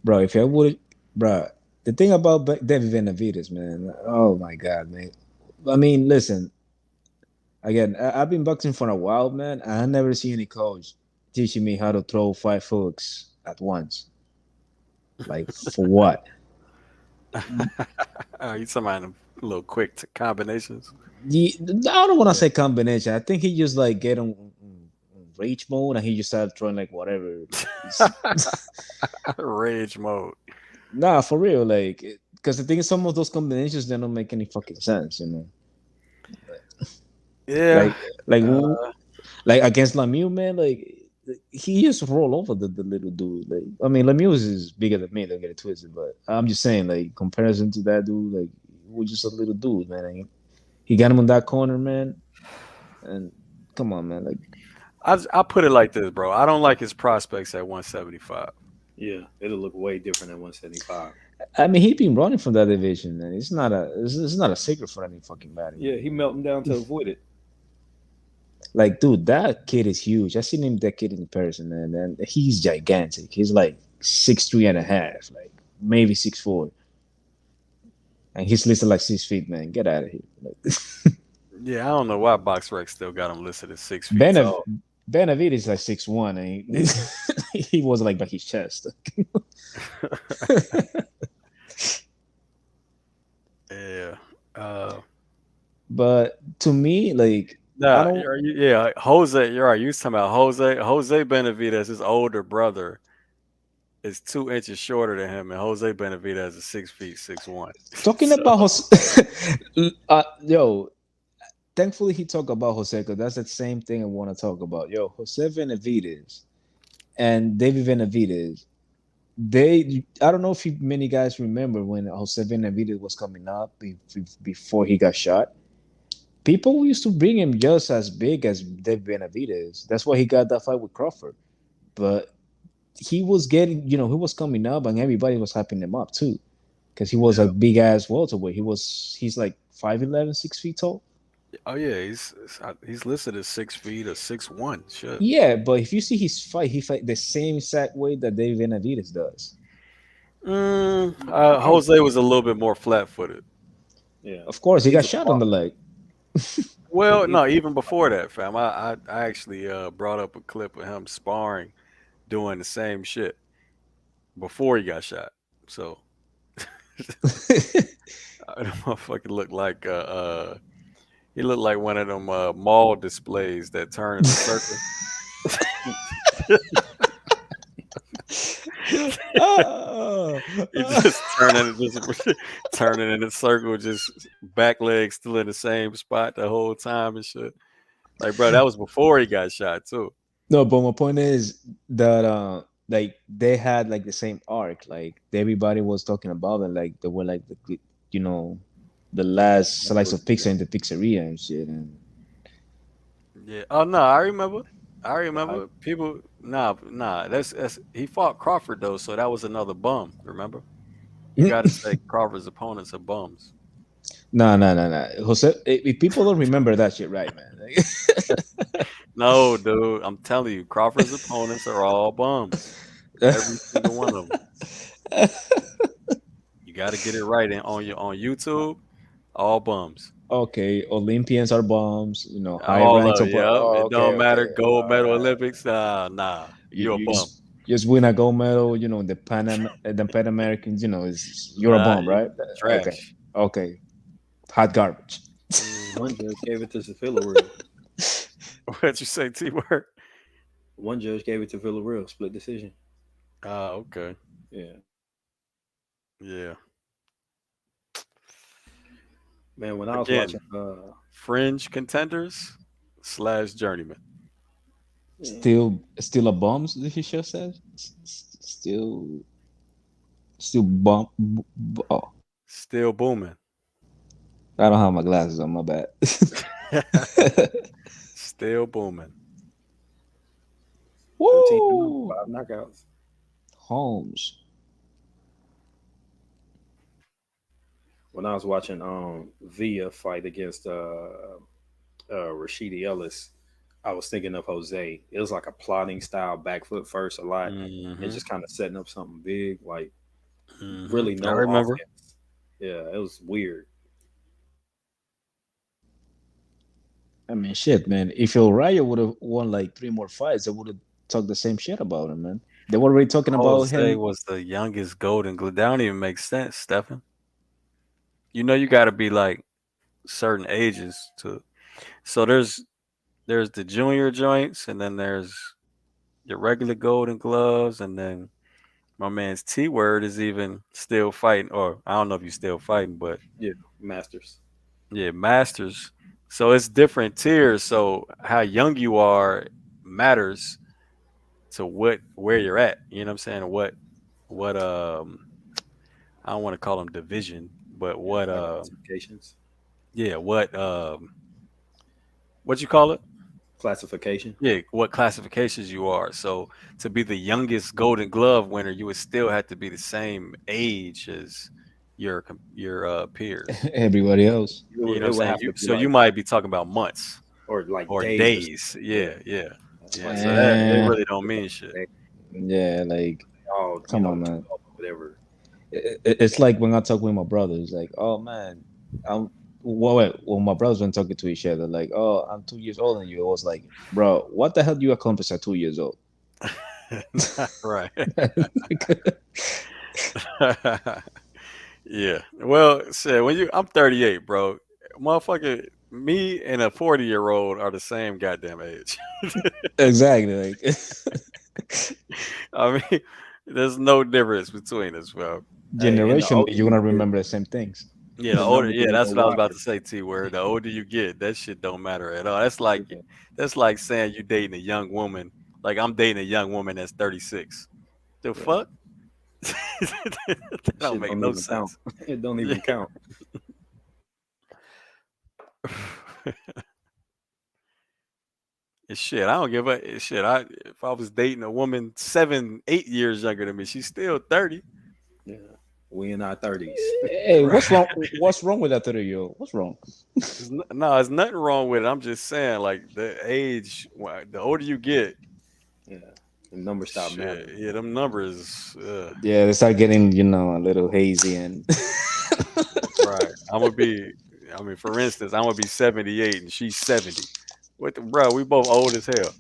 Bro, if I would, bro, the thing about David Benavidez, man, oh my god, man. I mean, listen, again, I've been boxing for a while, man. I never seen any coach teaching me how to throw 5 hooks at once. Like for what? You talking about a little quick combinations? I don't want to say combination. I think he just like get on rage mode and he just started throwing like whatever. Rage mode. Nah, for real, like because the thing is, some of those combinations they don't make any fucking sense, you know. Yeah. Like Like against Lemieux, man, like he used to roll over the little dude. Like I mean, Lemieux is bigger than me. Don't get it twisted, but I'm just saying, like comparison to that dude, like he was just a little dude, man. And he got him in that corner, man. And come on, man, like I put it like this, bro. I don't like his prospects at 175. Yeah, it'll look way different than 175. I mean, he been running from that division, man. It's not a secret for any fucking body. Yeah, he melting down to avoid it. Like, dude, that kid is huge. I seen him that kid in person, man, and he's gigantic. He's like 6'3" and a half, like maybe 6'4", and he's listed like 6 feet, man. Get out of here. Like, Yeah, I don't know why BoxRec still got him listed at 6 feet Benav- tall. Benavides is like 6'1", and he was like by his chest. Yeah. But to me, like, I Nah, don't. yeah, Jose, you're right. You was talking about Jose Benavidez, his older brother, is 2 inches shorter than him, and Jose Benavidez is 6 feet 6'1". Talking So about yo, thankfully he talked about Jose because that's the same thing I want to talk about. Yo, Jose Benavides and David Benavides. I don't know if many guys remember when Jose Benavides was coming up before he got shot. People used to bring him just as big as David Benavides. That's why he got that fight with Crawford. But he was getting, he was coming up, and everybody was hyping him up too, because he was a yeah. big ass welterweight. He's like 5'11", 6 feet tall. Oh yeah, he's listed as 6 feet or 6'1". Shit. Yeah, but if you see his fight, he fight the same exact way that David Benavides does. Jose was a little bit more flat-footed. Yeah, Of course, he he's got a shot on the leg. Well, he, no, even before that, fam. I actually brought up a clip of him sparring, doing the same shit before he got shot. So the motherfucker looked like he looked like one of them mall displays that turn in a circle. Oh. He just turning in a circle, just back legs still in the same spot the whole time and shit. Like, bro, that was before he got shot too. No, but my point is that like they had like the same arc. Like everybody was talking about it. Like they were like you know the last slice of pizza in the pizzeria and shit. And Yeah. Oh no, I remember. I the hype. remember people. Nah. That's he fought Crawford though, so that was another bum. Remember? You got to say Crawford's opponents are bums. no. Jose, if people don't remember that shit, right, man? No, dude, I'm telling you, Crawford's opponents are all bums. Every single one of them. You got to get it right on YouTube. All bums. Okay, Olympians are bombs. High All ranks of of. it. Yep. Oh, It okay, don't matter. okay. Gold medal Olympics. Nah. You, You're a you bum. just win a gold medal. The Pan Americans. You're a Nah, bomb, you right? Okay, trash. okay. Hot garbage. One judge gave it to Villarreal. What'd you say, T-Word? One judge gave it to Villarreal. Split decision. Okay. Yeah, Yeah. man. When I was Again, watching, fringe contenders / journeyman. yeah, Still a bombs. He just said. Still bomb. Oh, Still booming. I don't have my glasses on. My bad. Still booming. 13-0, Woo! 5 knockouts. Holmes. When I was watching Via fight against Rashidi Ellis, I was thinking of Jose. It was like a plotting style, back foot first a lot, and Hmm. just kind of setting up something big, like really I no remember. offense. Yeah, it was weird. I mean, shit, man. If El Rayo would have won like 3 more fights, they would have talked the same shit about him, man. They were already talking about Jose him. was the youngest Golden Glove. That don't even make sense, Stefan. You know you got to be like certain ages to. So there's the junior joints, and then there's your regular Golden Gloves, and then my man's T Word is even still fighting, or I don't know if he's still fighting, but Yeah, Masters. yeah, Masters. So it's different tiers. So how young you are matters to where you're at. You know what I'm saying? What I don't want to call them division, but Yeah, what classifications. yeah, what you call it? Classification. Yeah, what classifications you are. So to be the youngest Golden Glove winner, you would still have to be the same age as your peers. Everybody else. You know what I'm It would saying? have to be So you like, might be talking about months or like or days or days. something. Yeah, Yeah. yeah, That's yeah. like So that it Eh, really don't mean shit. yeah, like all come on, man. 12, whatever. It's like when I talk with my brothers, like, oh man, I'm when my brothers were talking to each other, like, oh, I'm 2 years older than you. I was like, bro, what the hell do you accomplish at 2 years old? Right. Yeah. Well, shit, I'm 38, bro. Motherfucker, me and a 40-year-old are the same goddamn age. Exactly. Like I mean, there's no difference between us, bro. Hey, and the generation, older you're you gonna get, remember the same things. Yeah, the the older, numbers yeah, get that's even what I was about wider. to say, T word. The older you get, that shit don't matter at all. That's like saying you dating a young woman. Like I'm dating a young woman that's 36. The Yeah. fuck? That don't Shit make don't no even count. sense. It don't Yeah. even count. Shit, I don't give a shit. If I was dating a woman 7, 8 years younger than me, she's still 30. Yeah. We in our 30s. Hey, what's Right. wrong? What's wrong with that 30-year-old? What's wrong? No, there's nothing wrong with it. I'm just saying, like the age, the older you get, Yeah. The numbers stop shit, mattering. yeah, them numbers. Yeah, they start getting, a little hazy and Right. I mean, for instance, I'm gonna be 78 and she's 70. What the bro? We both old as hell.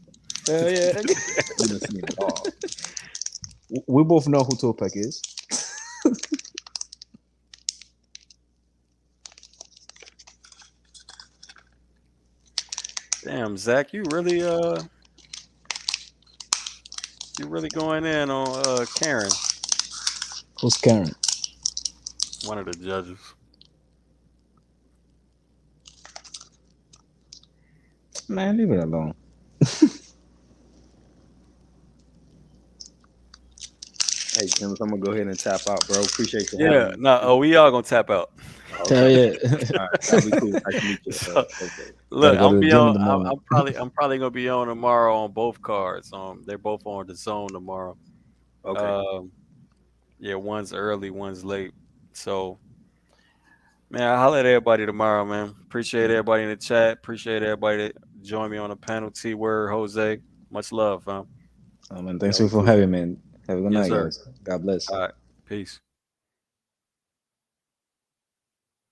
hell yeah. We done seen it all. We both know who Tupac is. Damn, Zach, you really going in on Karen, Who's Karen? one of the judges. Man, leave it alone. Hey, Tim, I'm gonna go ahead and tap out, bro. Appreciate you having Yeah, me. no, we all gonna tap out. Hell Okay. yeah. All right. That'll be cool. Nice to meet you. So Okay. Gotta look, go I'm to the be gym in on. the morning. I'm probably gonna be on tomorrow on both cards. They're both on the zone tomorrow. Okay. Um, yeah, one's early, one's late. So man, I'll holler at everybody tomorrow, man. Appreciate everybody in the chat. Appreciate everybody that joined me on the panel. T Word, Jose. Much love, fam. Man, thanks That'll be for cool. having me. Man. Have a good Yes, night, sir. guys. God bless. All right. Peace.